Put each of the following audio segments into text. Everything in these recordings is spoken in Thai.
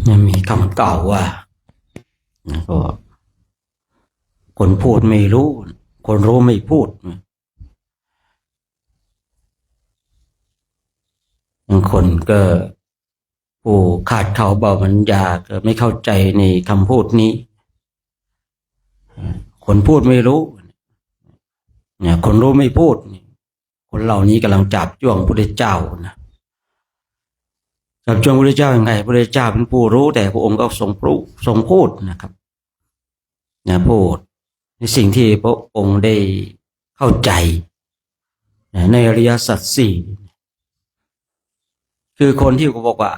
ยังมีคำกล่าวว่าก็คนพูดไม่รู้คนรู้ไม่พูดบางคนก็ผู้ขาดเขาเบามันยาก็ไม่เข้าใจในคำพูดนี้คนพูดไม่รู้เนี่ยคนรู้ไม่พูดคนเหล่านี้กำลังจับจ้วงพระพุทธเจ้านะจับจ้วงพระพุทธเจ้ายังไงพระพุทธเจ้าเป็นผู้รู้แต่พระองค์ก็ทรงพูดนะครับนะพูดในสิ่งที่พระองค์ได้เข้าใจในอริยสัจสี่คือคนที่บอกว่า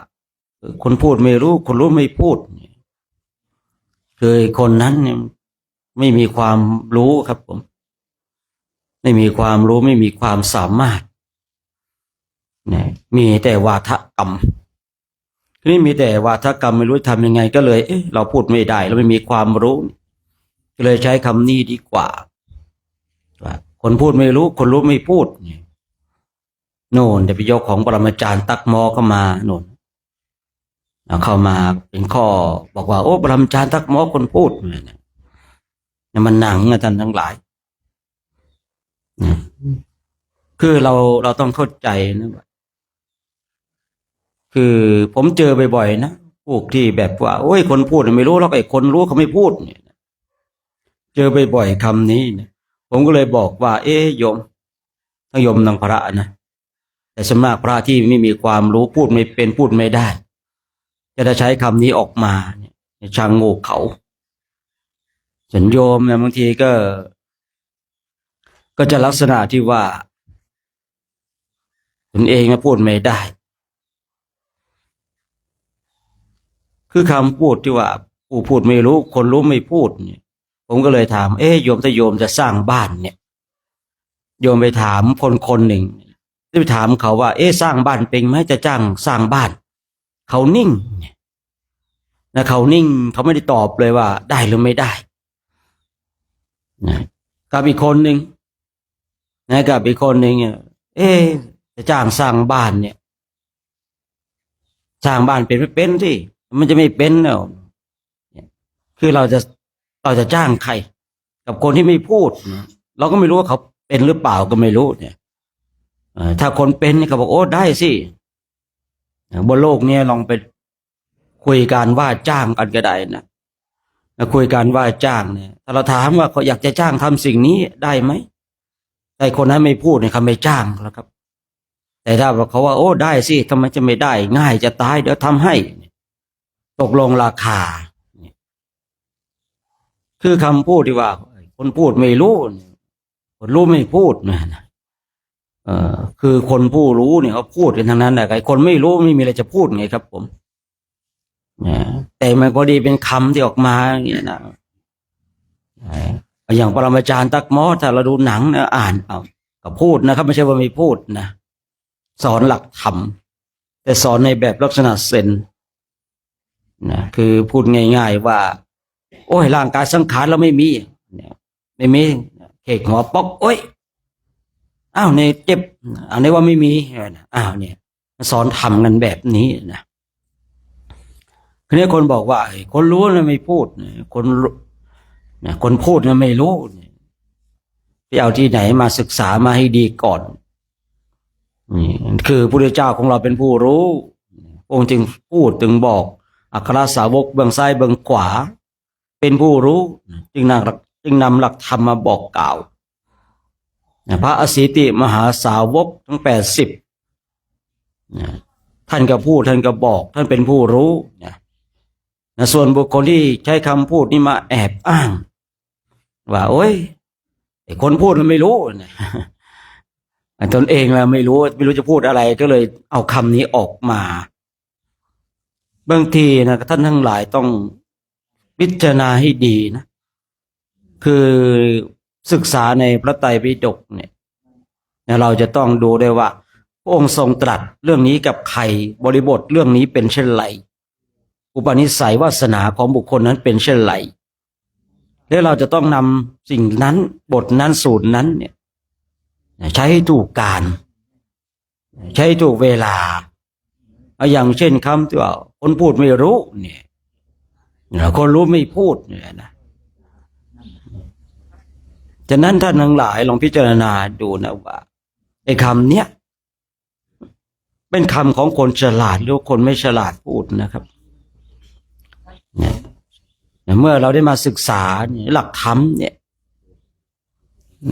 คนพูดไม่รู้คนรู้ไม่พูดคือคนนั้นเนี่ยไม่มีความรู้ครับผมไม่มีความรู้ไม่มีความสามารถเนี่ยมีแต่วาทกรรมนี่มีแต่วาทกรรมไม่รู้ทำยังไงก็เลยเราพูดไม่ได้เราไม่มีความรู้ก็เลยใช้คำนี้ดีกว่าคนพูดไม่รู้คนรู้ไม่พูดโน่นเดี๋ยวไปยกของปรมาจารย์ตักมอเข้ามาโน่นเข้ามาเป็นข้อบอกว่าโอ้ปรมาจารย์ตักมอคนพูดเนี่ยมันหนังนะท่านทั้งหลายคือเราต้องเข้าใจนะคือผมเจอบ่อยๆนะพวกที่แบบว่าโอ้ยคนพูดไม่รู้แล้วไอ้คนรู้เขาไม่พูดเนี่ยเจอบ่อยๆคำนี้นะผมก็เลยบอกว่าโยมทั้งโยมทั้งพระนะแต่ส่วนมากพระที่ไม่มีความรู้พูดไม่เป็นพูดไม่ได้จะได้ใช้คำนี้ออกมาเนี่ยช่างโง่เขาส่วนโยมเนี่ยบางทีก็จะลักษณะที่ว่าตนเองพูดไม่ได้คือคำพูดที่ว่าผู้พูดไม่รู้คนรู้ไม่พูดเนี่ยผมก็เลยถามโยมถ้าโยมจะสร้างบ้านเนี่ยโยมไปถามคนหนึ่งไปถามเขาว่าสร้างบ้านเป็นไหมจะจ้างสร้างบ้านเขานิ่งนะเขานิ่งเขาไม่ได้ตอบเลยว่าได้หรือไม่ได้นะกับอีกคนหนึ่งนะกับอีกคนหนึ่งจะจ้างสร้างบ้านเนี่ยสร้างบ้านเป็นไม่เป็นสิมันจะไม่เป็นเนาะคือเราจะจ้างใครกับคนที่ไม่พูดเราก็ไม่รู้ว่าเขาเป็นหรือเปล่าก็ไม่รู้เนี่ยถ้าคนเป็นนี่เขาบอกโอ้ได้สิบนโลกนี้ลองไปคุยการว่าจ้างกันก็ได้นะคุยการว่าจ้างเนี่ยถ้าเราถามว่าเขาอยากจะจ้างทำสิ่งนี้ได้ไหมแต่คนนั้นไม่พูดเนี่ยเขาไม่จ้างแล้วครับแต่ถ้าเขาว่าโอ้ได้สิทำไมจะไม่ได้ง่ายจะตายเดี๋ยวทำให้ตกลงราคาคือคำพูดที่ว่าคนพูดไม่รู้คนรู้ไม่พูดนะคือคนผู้รู้เนี่ยเขาพูดกันทั้งนั้นแหละไอ้คนไม่รู้ไม่มีอะไรจะพูดไงครับผมแต่มันก็ดีเป็นคำที่ออกมาอย่างนี้นะอย่างปรมาจารย์ตักมอถ้าเราดูหนังนะอ่านเอาก็พูดนะครับไม่ใช่ว่าไม่พูดนะสอนหลักธรรมแต่สอนในแบบลักษณะเซนนะคือพูดง่ายๆว่าโอ้ยร่างกายสังขารเราไม่มีไม่มีเขกหัวป๊อกโอ้ยอ้าวเนี่ยเจ็บอันนี้ว่าไม่มีอ้าวเนี่ยสอนทำกันแบบนี้นะทีนี้คนบอกว่าคนรู้นะไม่พูดคนพูดนะไม่รู้ไปเอาที่ไหนมาศึกษามาให้ดีก่อนนี่คือพระพุทธเจ้าของเราเป็นผู้รู้องค์จึงพูดจึงบอกอัครสาวกเบื้องซ้ายเบื้องขวาเป็นผู้รู้จึงนำหลักธรรมมาบอกกล่าวพระอสิติมหาสาวกทั้ง80ท่านก็พูดท่านก็บอกท่านเป็นผู้รู้ส่วนบุคคลที่ใช้คำพูดนี้มาแอบอ้างว่าโอ้ยไอ้คนพูดมันไม่รู้ตนเองเราไม่รู้จะพูดอะไรก็เลยเอาคำนี้ออกมาบางทีนะท่านทั้งหลายต้องพิจารณาให้ดีนะคือศึกษาในพระไตรปิฎกเนี่ยเราจะต้องดูด้วยว่าพระองค์ทรงตรัสเรื่องนี้กับใครบริบทเรื่องนี้เป็นเช่นไรอุปนิสัยวาสนาของบุคคลนั้นเป็นเช่นไรแล้วเราจะต้องนำสิ่งนั้นบทนั้นสูตรนั้นเนี่ยใช้ให้ถูกการใช้ถูกเวลาอย่างเช่นคำที่ว่า คนพูดไม่รู้เนี่ยคนรู้ไม่พูดเนี่ยนะฉะนั้นท่านทั้งหลายลองพิจารณาดูนะว่าไอ้คำเนี้ยเป็นคำของคนฉลาดหรือคนไม่ฉลาดพูดนะครับเนี่ยเมื่อเราได้มาศึกษาหลักธรรมเนี่ย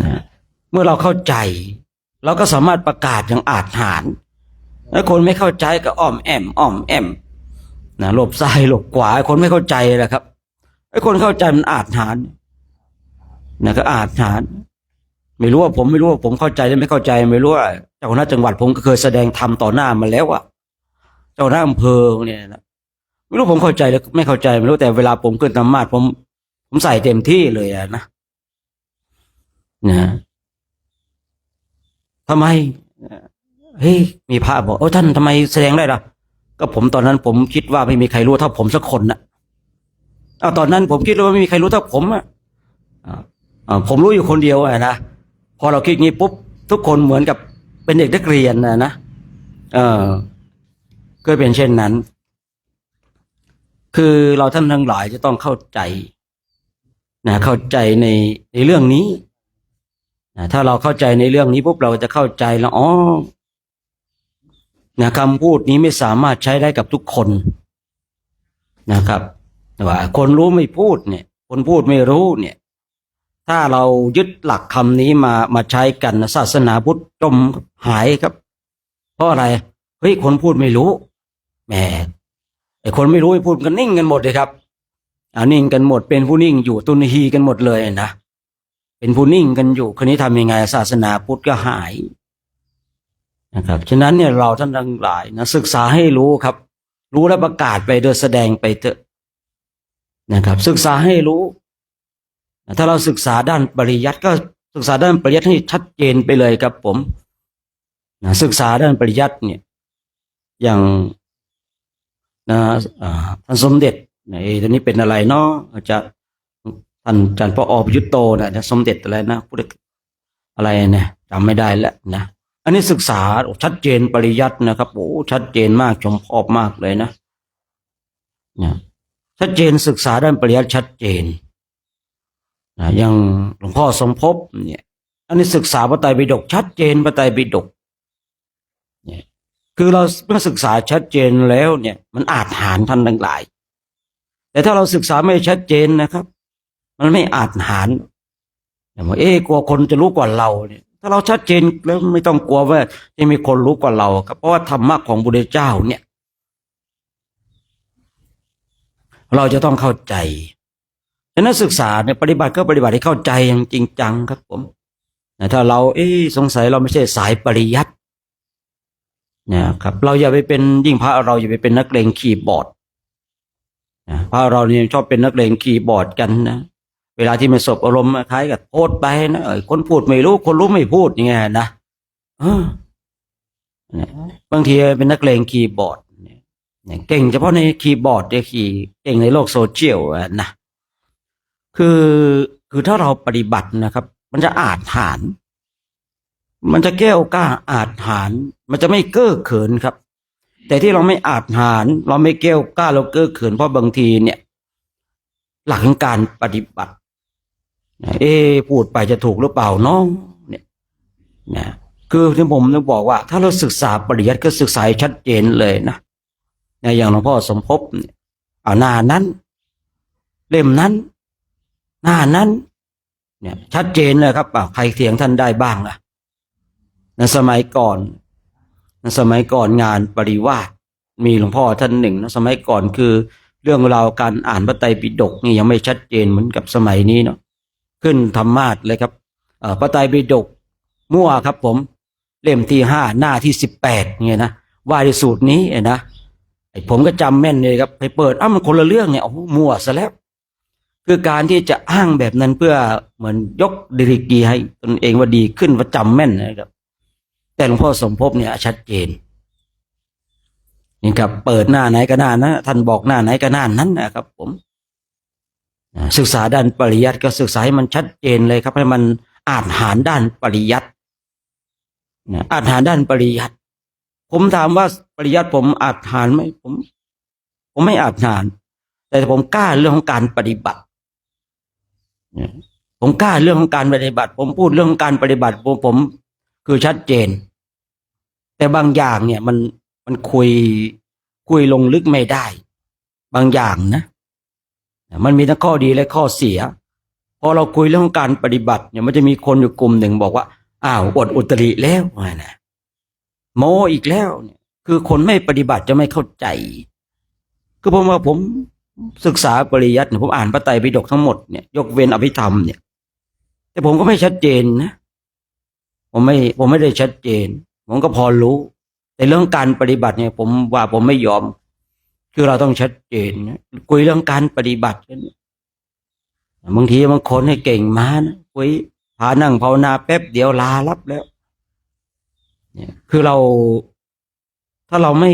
นะเมื่อเราเข้าใจเราก็สามารถประกาศอย่างอาจหาญแล้วคนไม่เข้าใจก็อ้อมแอมอ้อมแอมนะหลบซ้ายหลบขวาคนไม่เข้าใจแหละครับไอ้คนเข้าใจมันอาจหาญนะก็อาจหาญไม่รู้ว่าผมเข้าใจหรือไม่เข้าใจไม่รู้ว่าเจ้าคณะจังหวัดผมก็เคยแสดงธรรมต่อหน้ามาแล้วอะเจ้าคณะอำเภอเนี่ยนะไม่รู้ผมเข้าใจหรือไม่เข้าใจไม่รู้แต่เวลาผมขึ้นธรรมาสน์ผมใส่เต็มที่เลยนะทำไมเฮ้ยมีพระบอกท่านทำไมแสดงได้ล่ะก็ผมตอนนั้นผมคิดว่าไม่มีใครรู้เท่าผมสักคนนะตอนนั้นผมคิดว่าไม่มีใครรู้เท่าผมผมรู้อยู่คนเดียวนะพอเราคิดงี้ปุ๊บทุกคนเหมือนกับเป็นเด็กนักเรียนนะก็เป็นเช่นนั้นคือเราท่านทั้งหลายจะต้องเข้าใจนะเข้าใจในเรื่องนี้นะถ้าเราเข้าใจในเรื่องนี้ปุ๊บเราจะเข้าใจแล้วนะคำพูดนี้ไม่สามารถใช้ได้กับทุกคนนะครับว่าคนรู้ไม่พูดเนี่ยคนพูดไม่รู้เนี่ยถ้าเรายึดหลักคำนี้มาใช้กันศาสนาพุทธจมหายครับเพราะอะไรเฮ้ยคนพูดไม่รู้แหมไอ้คนไม่รู้ไอ้พูดกันนิ่งกันหมดเลยครับนิ่งกันหมดเป็นผู้นิ่งอยู่ตุนฮีกันหมดเลยนะเป็นผู้นิ่งกันอยู่คนนี้ทำยังไงศาสนาพุทธก็หายนะครับฉะนั้นเนี่ยเราท่านทั้งหลายนะศึกษาให้รู้ครับรู้และประกาศไปโดยแสดงไปเถอะนะครับศึกษาให้รู้ถ้าเราศึกษาด้านปริยัติก็ศึกษาด้านปริยัติให้ชัดเจนไปเลยครับผมศึกษาด้านปริยัติเนี่ยอย่างท่านสมเด็จตอนนี้เป็นอะไรเนาะจะท่านอาจารย์พ่อประยุทธ์โตนะสมเด็จอะไรนะพูดอะไรเนี่ยจำไม่ได้แล้วนะอันนี้ศึกษาชัดเจนปริยัตินะครับโอ้ชัดเจนมากชมพอบมากเลยนะชัดเจนศึกษาด้านปริยัติชัดเจนอย่างหลวงพ่อสมภพเนี่ยอันนี้ศึกษาพระไตรปิฎกชัดเจนพระไตรปิฎกเนี่ยคือเราเมื่อศึกษาชัดเจนแล้วเนี่ยมันอาจหารท่านทั้งหลายแต่ถ้าเราศึกษาไม่ชัดเจนนะครับมันไม่อาจหารอย่างว่ากลัวคนจะรู้กว่าเราเนี่ยถ้าเราชัดเจนแล้วไม่ต้องกลัวว่าจะมีคนรู้กว่าเราครับเพราะว่าธรรมะของพระพุทธเจ้าเนี่ยเราจะต้องเข้าใจฉะนั้นศึกษาเนี่ยปฏิบัติก็ปฏิบัติให้เข้าใจอย่างจริงจังครับผมถ้าเราสงสัยเราไม่ใช่สายปริยัตินะครับเราอย่าไปเป็นยิ่งพระเราอย่าไปเป็นนักเลงคีย์บอร์ดพระเราเนี่ยชอบเป็นนักเลงคีย์บอร์ดกันนะเวลาที่มันสบอารมณ์คล้ายกับโพดไปนะคนพูดไม่รู้คนรู้ไม่พูดยังไงนะบางทีเป็นนักเลงคีย์บอร์ดเก่งเฉพาะในคีย์บอร์ดเก่งในโลกโซเชียลนะคือถ้าเราปฏิบัตินะครับมันจะอาจหารมันจะแก้วกล้าอาจหารมันจะไม่เก้อเขินครับแต่ที่เราไม่อาจหารเราไม่แก้วกล้าเราเก้อเขินเพราะบางทีเนี่ยหลักของการปฏิบัติพูดไปจะถูกหรือเปล่าน้องเนี่ยนะคือที่ผมจะบอกว่าถ้าเราศึกษาปริยัติก็ศึกษาชัดเจนเลยนะอย่างหลวงพ่อสมภพเนี่ยหน้านั้นเล่มนั้นหน้านั้นเนี่ยชัดเจนเลยครับใครเถียงท่านได้บ้างล่ะในสมัยก่อนงานปริวาสมีหลวงพ่อท่านหนึ่งนะสมัยก่อนคือเรื่องราวการอ่านพระไตรปิฎกนี่ยังไม่ชัดเจนเหมือนกับสมัยนี้เนาะขึ้นธรรมาสน์เลยครับพระไตรปิฎกมั่วครับผมเล่มที่5หน้าที่18เนี่ยนะว่าในสูตรนี้นะผมก็จำแม่นเลยครับไปเปิดมันคนละเรื่องเนี่ยมั่วซะแล้วคือการที่จะอ้างแบบนั้นเพื่อเหมือนยกดิริกีให้ตนเองว่าดีขึ้นว่าจำแม่นนะครับแต่หลวงพ่อสมภพเนี่ยชัดเจนนี่ครับเปิดหน้าไหนก็หน้านะท่านบอกหน้าไหนก็หน้านั้นนะครับผมศึกษาด้านปริยัติก็ศึกษาให้มันชัดเจนเลยครับให้มันอาจหารด้านปริยัติอาจหารด้านปริยัติผมถามว่าปริยัติผมอาจหารไหมผม ผมไม่อาจหารแต่ผมกล้าเรื่องของการปฏิบัติผมกล้าเรื่องของการปฏิบัติผมพูดเรื่องของการปฏิบัติผมคือชัดเจนแต่บางอย่างเนี่ยมันคุยลงลึกไม่ได้บางอย่างนะมันมีทั้งข้อดีและข้อเสียพอเราคุยเรื่องของการปฏิบัติเนี่ยมันจะมีคนอยู่กลุ่มหนึ่งบอกว่าอ้าวอวดอุตริแล้วนะโมอีกแล้วเนี่ยคือคนไม่ปฏิบัติจะไม่เข้าใจคือผมศึกษาปริยัติเนี่ยผมอ่านพระไตรปิฎกทั้งหมดเนี่ยยกเว้นอภิธรรมเนี่ยแต่ผมก็ไม่ชัดเจนนะผมไม่ได้ชัดเจนผมก็พอรู้แต่เรื่องการปฏิบัติเนี่ยผมว่าผมไม่ยอมคือเราต้องชัดเจนนะคุยเรื่องการปฏิบัติบางทีบางคนให้เก่งมานะคุยพานั่งภาวนาแป๊บเดียวลารับแล้วเนี่ยคือถ้าเราไม่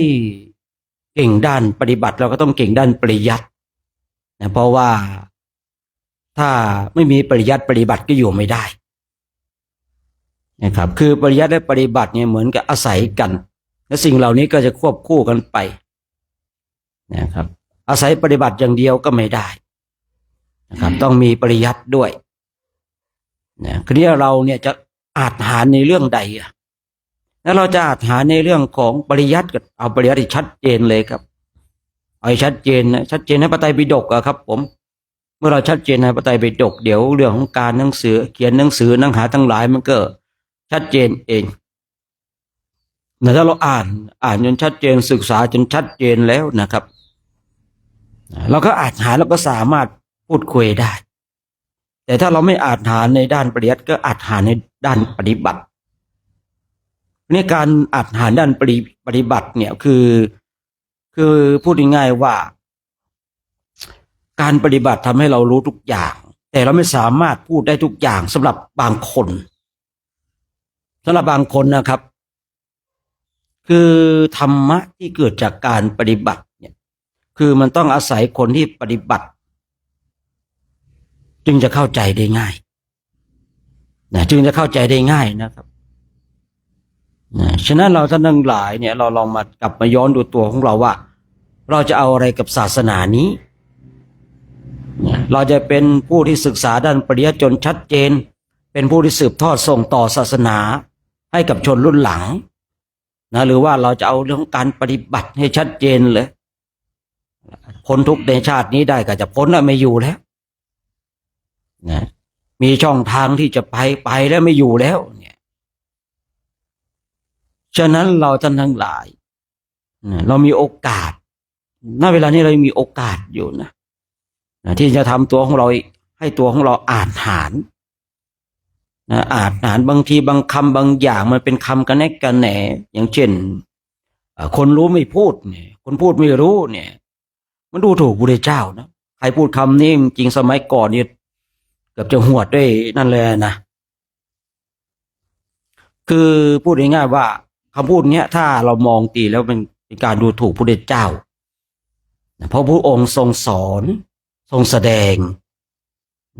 เก่งด้านปฏิบัติเราก็ต้องเก่งด้านปริยัตินะเพราะว่าถ้าไม่มีปริยัติปฏิบัติก็อยู่ไม่ได้นะครับคือปริยัติและปฏิบัติเนี่ยเหมือนกับอาศัยกันและสิ่งเหล่านี้ก็จะควบคู่กันไปนะครับอาศัยปฏิบัติอย่างเดียวก็ไม่ได้นะครับต้องมีปริยัติด้วยนะคราวนี้เราเนี่ยจะอาจหารในเรื่องใดแล้วเราจะอาจหารในเรื่องของปริยัติก็เอาปริยัติชัดเจนเลยครับเอาชัดเจนนะชัดเจนในพระไตรปิฎกครับผมเมื่อเราชัดเจนในพระไตรปิฎกเดี๋ยวเรื่องของการหนังสือเขียนหนังสือหนังหาทั้งหลายมันก็ชัดเจนเองแต่ถ้าเราอ่านจนชัดเจนศึกษาจนชัดเจนแล้วนะครับเราก็อาจหารเราก็สามารถพูดคุยได้แต่ถ้าเราไม่อาจหารในด้านปริยัติก็อาจหารในด้านปฏิบัติในการอาจหารด้านปฏิบัติเนี่ยคือพูดง่ายๆว่าการปฏิบัติทำให้เรารู้ทุกอย่างแต่เราไม่สามารถพูดได้ทุกอย่างสำหรับบางคนนะครับคือธรรมะที่เกิดจากการปฏิบัติเนี่ยคือมันต้องอาศัยคนที่ปฏิบัติจึงจะเข้าใจได้ง่ายนะจึงจะเข้าใจได้ง่ายนะครับฉะนั้นเราท่านทั้งหลายเนี่ยเราลองมากลับมาย้อนดูตัวของเราว่าเราจะเอาอะไรกับศาสนานี้เราจะเป็นผู้ที่ศึกษาด้านปริยัติจนชัดเจนเป็นผู้ที่สืบทอดส่งต่อศาสนาให้กับชนรุ่นหลังนะหรือว่าเราจะเอาเรื่องการปฏิบัติให้ชัดเจนเลยพ้นทุกข์ในชาตินี้ได้ก็จะพ้นแล้วไม่อยู่แล้วนะมีช่องทางที่จะไปแล้วไม่อยู่แล้วเนี่ยฉะนั้นเราท่านทั้งหลายเรามีโอกาสณเวลานี้เรามีโอกาสอยู่นะที่จะทำตัวของเราให้ตัวของเราอาจหารอาจหารบางทีบางคำบางอย่างมันเป็นคำกันแนกกันแหนอย่างเช่นคนรู้ไม่พูดเนี่ยคนพูดไม่รู้เนี่ยมันดูถูกพระพุทธเจ้านะใครพูดคำนี้จริงสมัยก่อนเนี่ยเกือบจะหวดด้วยนั่นเลยนะคือพูดง่ายๆว่าคำพูดเนี้ยถ้าเรามองตีแล้วเป็นการดูถูกพระพุทธเจ้าเพราะพระองค์ทรงสอนทรงแสดง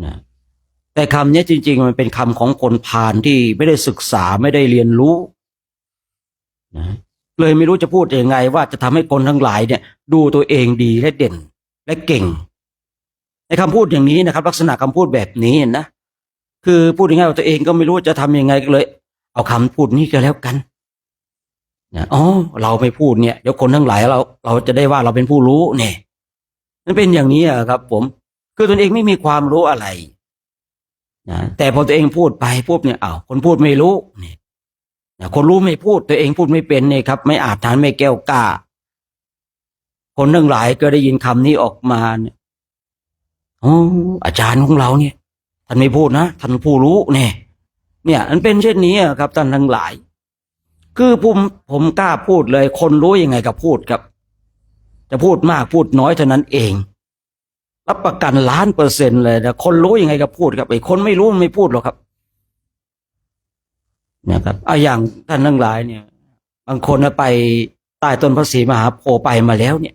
นะแต่คำนี้จริงๆมันเป็นคำของคนพาลที่ไม่ได้ศึกษาไม่ได้เรียนรู้นะเลยไม่รู้จะพูดยังไงว่าจะทำให้คนทั้งหลายเนี่ยดูตัวเองดีและเด่นและเก่งในคำพูดอย่างนี้นะครับลักษณะคำพูดแบบนี้นะคือพูดง่ายๆว่าตัวเองก็ไม่รู้จะทำยังไงก็เลยเอาคำพูดนี้ก็แล้วกันนะเราไม่พูดเนี่ยเดี๋ยวคนทั้งหลายเราจะได้ว่าเราเป็นผู้รู้เนี่ยมันเป็นอย่างนี้ครับผมคือตัวเองไม่มีความรู้อะไรนะแต่พอตัวเองพูดไปปุ๊บเนี่ยคนพูดไม่รู้เนี่ยคนรู้ไม่พูดตัวเองพูดไม่เป็นเนี่ยครับไม่อาจทานไม่แก้วกล้าคนทั้งหลายก็ได้ยินคำนี้ออกมาเนี่ยอาจารย์ของเราเนี่ยท่านไม่พูดนะท่านผู้รู้เนี่ยมันเป็นเช่นนี้ครับท่านทั้งหลายคือผมกล้าพูดเลยคนรู้ยังไงก็พูดครับจะพูดมากพูดน้อยเท่านั้นเองรับประกัน1,000,000%เลยนะคนรู้ยังไงก็พูดครับไอ้คนไม่รู้ไม่พูดหรอกครับนะครับอย่างท่านทั้งหลายเนี่ยบางคนไปใต้ต้นพระศรีมหาโพธิ์ไปมาแล้วเนี่ย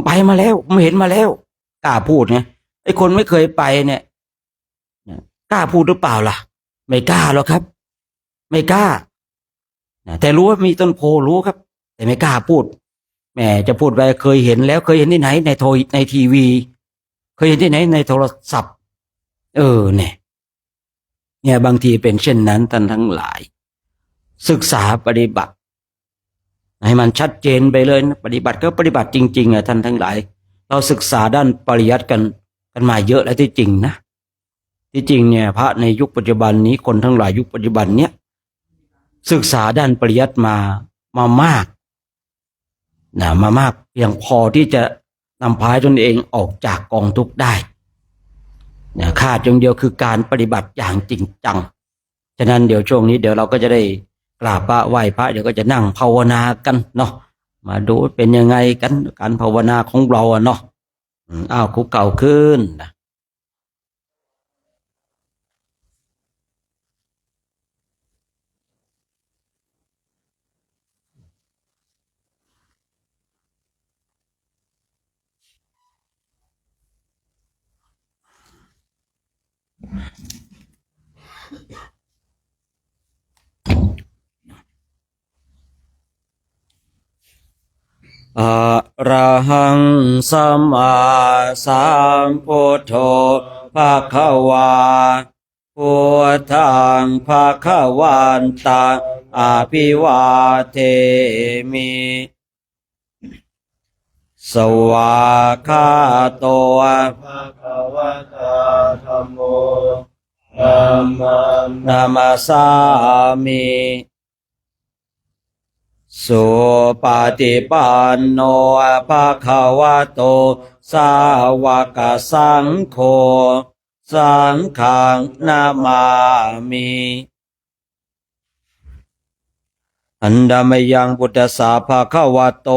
ไปมาแล้วเห็นมาแล้วกล้าพูดไงไอ้คนไม่เคยไปเนี่ยกล้าพูดหรือเปล่าล่ะไม่กล้าหรอกครับไม่กล้าแต่รู้ว่ามีต้นโพรู้ครับแต่ไม่กล้าพูด จะพูดไปเคยเห็นแล้วเคยเห็นที่ไหนในทีวีเคยเห็นที่ไหนในโทรศัพท์เนี่ยบางทีเป็นเช่นนั้นท่านทั้งหลายศึกษาปฏิบัติให้มันชัดเจนไปเลยนะปฏิบัติก็ปฏิบัติจริงๆท่านทั้งหลายเราศึกษาด้านปริยัติกันมาเยอะแล้วที่จริงนะที่จริงเนี่ยพระในยุคปัจจุบันนี้คนทั้งหลายยุคปัจจุบันเนี้ยศึกษาด้านปริยัติมามากมามากเพียงพอที่จะนำพาตนเองออกจากกองทุกข์ได้ขาดอย่างเดียวคือการปฏิบัติอย่างจริงจังฉะนั้นเดี๋ยวช่วงนี้เดี๋ยวเราก็จะได้กราบพระไหว้พระเดี๋ยวก็จะนั่งภาวนากันเนาะมาดูเป็นยังไงกันการภาวนาของเราเนาะคุกเข่าขึ้นนะอะระหังสัมมาสัมพุทโธภะคะวาพุทธังภะคะวันตังอะภิวาเทมิสวากขาโตภะคะวะตาธัมโมธัมมังนามัสสามิสุปฏิปันโนภะคะวะโตสาวกสังโฆสังฆังนามามิอันดามยังพุทธสาภะคะวะโต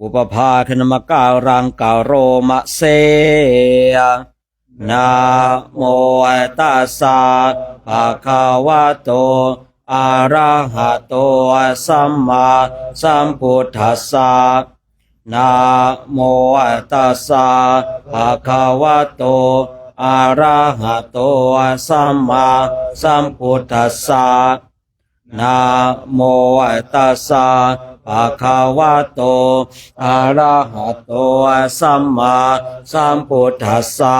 อุปภาคณมการังกโรมะเสนะโมตัสสะภะคะวะโตอะระหะโตสัมมาสัมพุทธัสสะนะโมตัสสะภะคะวะโตอะระหะโตสัมมาสัมพุทธัสสะนะโมตัสสะภะคะวะโตอะระหะโตสัมมาสัมพุทธัสสะ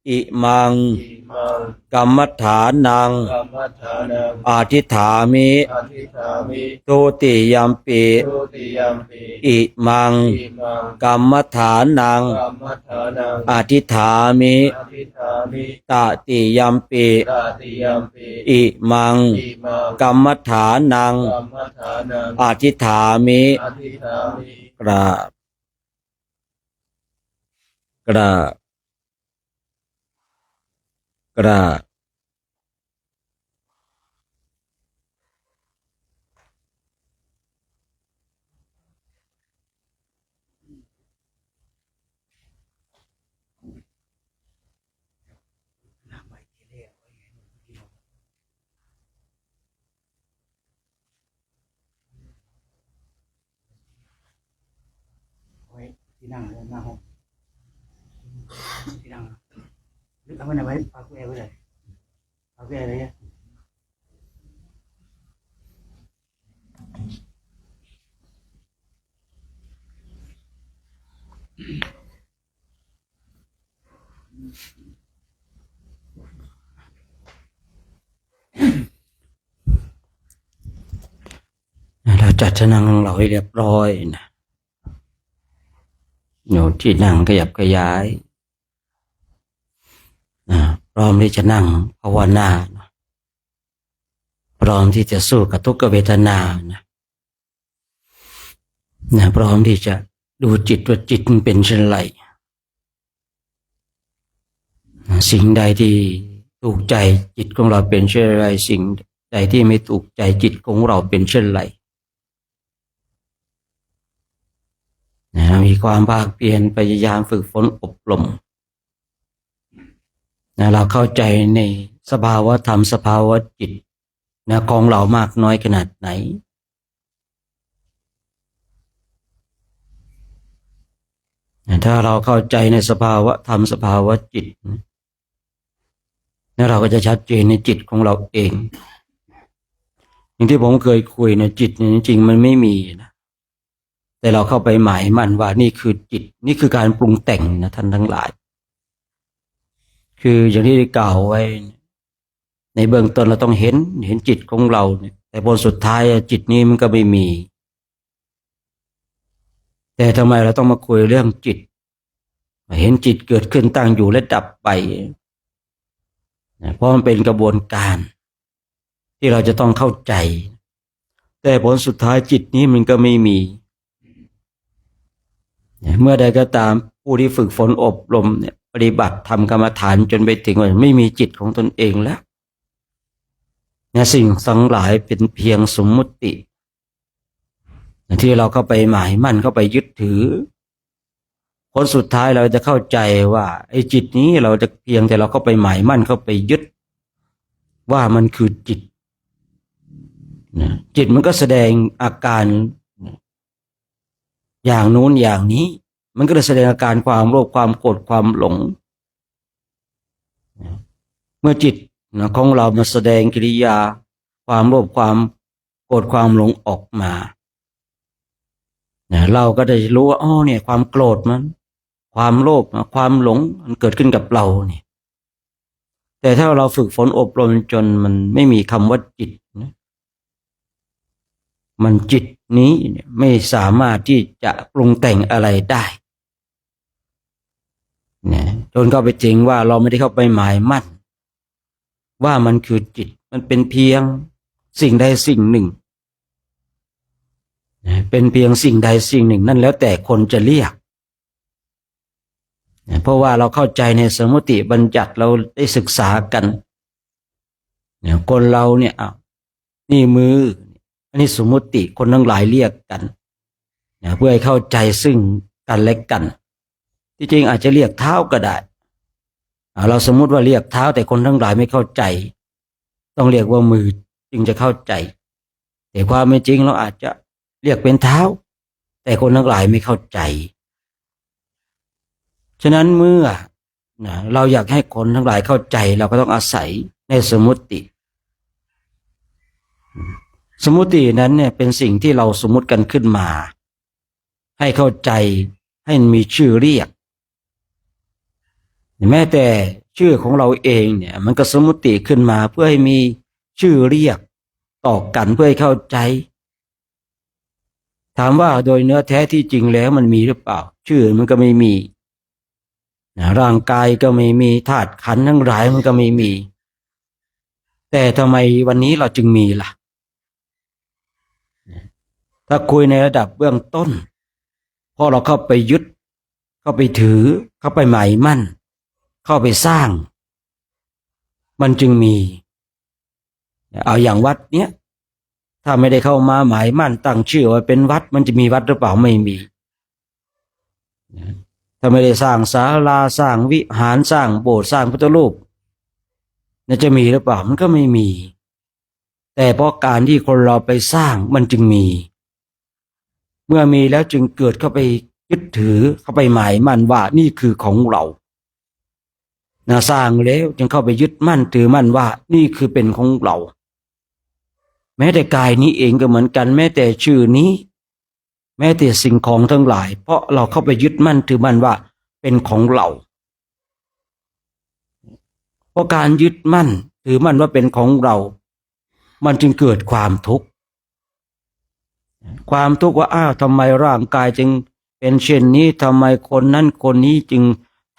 อิมังกัมมัฏฐานังอธิษฐามิทุติยัมปิอิมังกัมมัฏฐานังอธิษฐามิตติยัมปิอิมังกัมมัฏฐานังอธิษฐามิกราบกราบกราบที่นั่งหน้าห้องที่นั่งลึกเอาไว้ไหนไว้ปากแอร์ไว้เลยปากแอร์เลยเราจัดที่นั่งของเราให้เรียบร้อยนะโยมที่นั่งขยับขยายพร้อมที่จะนั่งภาวนาพร้อมที่จะสู้กับทุกขเวทนาพร้อมที่จะดูจิตว่าจิตมันเป็นเช่นไรสิ่งใดที่ถูกใจจิตของเราเป็นเช่นไรสิ่งใดที่ไม่ถูกใจจิตของเราเป็นเช่นไรมีความภาคเพียรพยายามฝึกฝนอบรมเราเข้าใจในสภาวะธรรมสภาวะจิตของเรามากน้อยขนาดไหนถ้าเราเข้าใจในสภาวะธรรมสภาวะจิตเราก็จะชัดเจนในจิตของเราเองอย่างที่ผมเคยคุยจิตจริงๆมันไม่มีนะ แต่เราเข้าไปหมายมั่นว่านี่คือจิตนี่คือการปรุงแต่งนะท่านทั้งหลายคืออย่างที่ได้กล่าวไว้ในเบื้องต้นเราต้องเห็นจิตของเราเนี่ยแต่ผลสุดท้ายจิตนี้มันก็ไม่มีแต่ทำไมเราต้องมาคุยเรื่องจิตเห็นจิตเกิดขึ้นตั้งอยู่และดับไปเพราะมันเป็นกระบวนการที่เราจะต้องเข้าใจแต่ผลสุดท้ายจิตนี้มันก็ไม่มีเมื่อใดก็ตามผู้ที่ฝึกฝนอบรมเนี่ยปฏิบัติทำกรรมฐานจนไปถึงว่าไม่มีจิตของตนเองแล้วเนี่ยสิ่งทั้งหลายเป็นเพียงสมมุติที่เราเข้าไปหมายมั่นเข้าไปยึดถือผลสุดท้ายเราจะเข้าใจว่าไอ้จิตนี้เราจะเพียงแต่เราเข้าไปหมายมั่นเข้าไปยึดว่ามันคือจิตจิตมันก็แสดงอาการอย่างนู้นอย่างนี้มันก็จะแสดงอาการความโลภความโกรธความหลงเมื่อจิตของเรามาแสดงกิริยาความโลภความโกรธความหลงออกมาเราก็ได้รู้ว่าอ๋อเนี่ยความโกรธมันความโลภความหลงมันเกิดขึ้นกับเราเนี่ยแต่ถ้าเราฝึกฝนอบรมจนมันไม่มีคำว่าจิตนะมันจิตนี้ไม่สามารถที่จะปรุงแต่งอะไรได้เนี่ยจนเข้าไปจริงว่าเราไม่ได้เข้าไปหมายมั่นว่ามันคือจิตมันเป็นเพียงสิ่งใดสิ่งหนึ่งเป็นเพียงสิ่งใดสิ่งหนึ่งนั่นแล้วแต่คนจะเรียกเพราะว่าเราเข้าใจในสมมติบัญญัติเราได้ศึกษากันคนเราเนี่ยนี่มืออันนี้สมมติคนทั้งหลายเรียกกันเพื่อให้เข้าใจซึ่งกันและกันที่จริงอาจจะเรียกเท้าก็ได้เราสมมุติว่าเรียกเท้าแต่คนทั้งหลายไม่เข้าใจต้องเรียกว่ามือจึงจะเข้าใจแต่ความไม่จริงเราอาจจะเรียกเป็นเท้าแต่คนทั้งหลายไม่เข้าใจฉะนั้นเมื่อเราอยากให้คนทั้งหลายเข้าใจเราก็ต้องอาศัยในสมมตินั้นเนี่ยเป็นสิ่งที่เราสมมุติกันขึ้นมาให้เข้าใจให้มีชื่อเรียกแม้แต่ชื่อของเราเองเนี่ยมันก็สมมุติขึ้นมาเพื่อให้มีชื่อเรียกต่อกันเพื่อให้เข้าใจถามว่าโดยเนื้อแท้ที่จริงแล้วมันมีหรือเปล่าชื่อมันก็ไม่มีร่างกายก็ไม่มีธาตุขันธ์ทั้งหลายมันก็ไม่มีแต่ทำไมวันนี้เราจึงมีล่ะถ้าคุยในระดับเบื้องต้นพอเราเข้าไปยึดเข้าไปถือเข้าไปหมายมั่นเข้าไปสร้างมันจึงมีเอาอย่างวัดเนี้ยถ้าไม่ได้เข้ามาหมายมั่นตั้งชื่อว่าเป็นวัดมันจะมีวัดหรือเปล่าไม่มีถ้าไม่ได้สร้างศาลาสร้างวิหารสร้างโบสถ์สร้างพุทธรูปจะมีหรือเปล่ามันก็ไม่มีแต่เพราะการที่คนเราไปสร้างมันจึงมีเมื่อมีแล้วจึงเกิดเข้าไปยึดถือเข้าไปหมายมั่นว่านี่คือของเราสร้างแล้วจึงเข้าไปยึดมั่นถือมั่นว่านี่คือเป็นของเราแม้แต่กายนี้เองก็เหมือนกันแม้แต่ชื่อนี้แม้แต่สิ่งของทั้งหลายเพราะเราเข้าไปยึดมั่นถือมั่นว่าเป็นของเราเพราะการยึดมั่นถือมั่นว่าเป็นของเรามันจึงเกิดความทุกข์ว่าอ้าวทำไมร่างกายจึงเป็นเช่นนี้ทำไมคนนั้นคนนี้จึง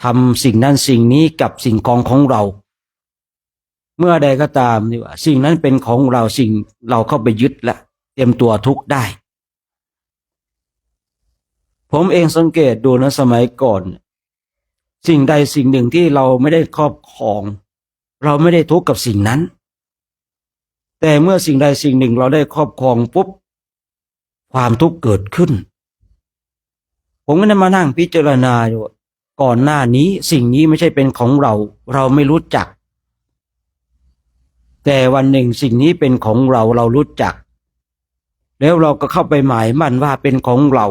ทำสิ่งนั้นสิ่งนี้กับสิ่งของเราเมื่อใดก็ตามนี่ว่าสิ่งนั้นเป็นของเราสิ่งเราเข้าไปยึดและเตรียมตัวทุกข์ได้ผมเองสังเกตดูนะสมัยก่อนสิ่งใดสิ่งหนึ่งที่เราไม่ได้ครอบครองเราไม่ได้ทุกข์กับสิ่งนั้นแต่เมื่อสิ่งใดสิ่งหนึ่งเราได้ครอบครองปุ๊บความทุกข์เกิดขึ้นผมก็ได้มานั่งพิจารณาอยู่ก่อนหน้านี้สิ่งนี้ไม่ใช่เป็นของเราเราไม่รู้จักแต่วันหนึ่งสิ่งนี้เป็นของเราเรารู้จักแล้วเราก็เข้าไปหมายมั่นว่าเป็นของเรา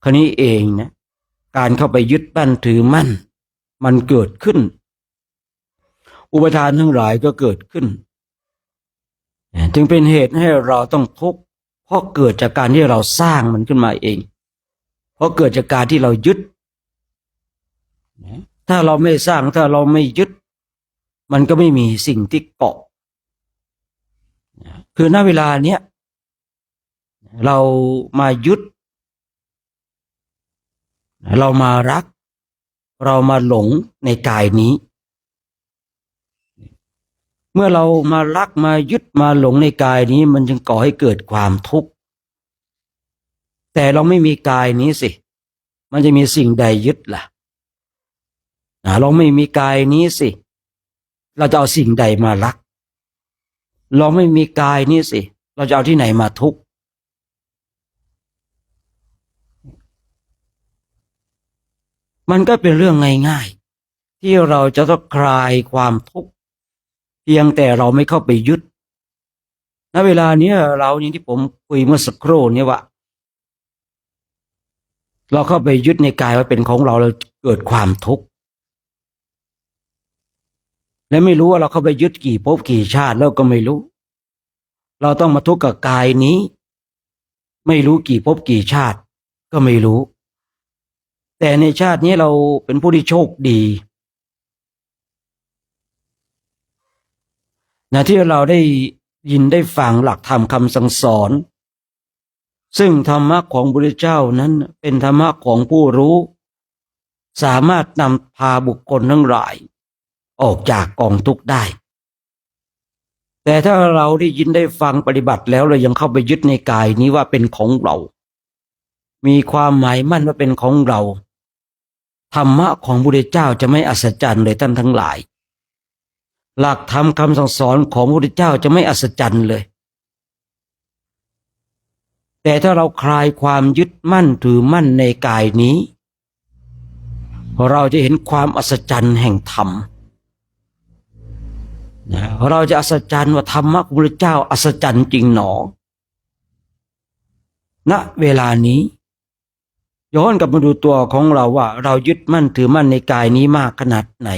คราวนี้เองนะการเข้าไปยึดมั่นถือมั่นมันเกิดขึ้นอุปทานทั้งหลายก็เกิดขึ้นจึงเป็นเหตุให้เราต้องทุกข์ เพราะเกิดจากการที่เราสร้างมันขึ้นมาเองเพราะเกิดจากการที่เรายึดถ้าเราไม่สร้างถ้าเราไม่ยึดมันก็ไม่มีสิ่งที่เกาะคือณเวลาเนี้ยเรามายึดเรามารักเรามาหลงในกายนี้เมื่อเรามารักมายึดมาหลงในกายนี้มันจึงก่อให้เกิดความทุกข์แต่เราไม่มีกายนี้สิมันจะมีสิ่งใดยึดล่ะเราไม่มีกายนี้สิเราจะเอาสิ่งใดมารักเราไม่มีกายนี้สิเราจะเอาที่ไหนมาทุกข์มันก็เป็นเรื่องง่ายๆที่เราจะต้องคลายความทุกข์เพียงแต่เราไม่เข้าไปยึดณเวลานี้เราอย่างที่ผมคุยเมื่อสักครู่นี้ว่าเราเข้าไปยึดในกายว่าเป็นของเราเกิดความทุกข์และไม่รู้ว่าเราเข้าไปยึดกี่ภพกี่ชาติแล้วก็ไม่รู้เราต้องมาทุกข์กับกายนี้ไม่รู้กี่ภพกี่ชาติก็ไม่รู้แต่ในชาตินี้เราเป็นผู้ที่โชคดีนะที่เราได้ยินได้ฟังหลักธรรมคำสั่งสอนซึ่งธรรมะของพระพุทธเจ้านั้นเป็นธรรมะของผู้รู้สามารถนำพาบุคคลทั้งหลายออกจากกองทุกข์ได้แต่ถ้าเราได้ยินได้ฟังปฏิบัติแล้วเรายังเข้าไปยึดในกายนี้ว่าเป็นของเรามีความหมายมั่นว่าเป็นของเราธรรมะของพระพุทธเจ้าจะไม่อัศจรรย์เลยท่านทั้งหลายหลักธรรมคำสั่งสอนของพระพุทธเจ้าจะไม่อัศจรรย์เลยแต่ถ้าเราคลายความยึดมั่นถือมั่นในกายนี้เราจะเห็นความอัศจรรย์แห่งธรรมเราจะอัศจรรย์ว่าธรรมะของพระพุทธเจ้าอัศจรรย์จริงหนอณเวลานี้ย้อนกลับมาดูตัวของเราว่าเรายึดมั่นถือมั่นในกายนี้มากขนาดไหน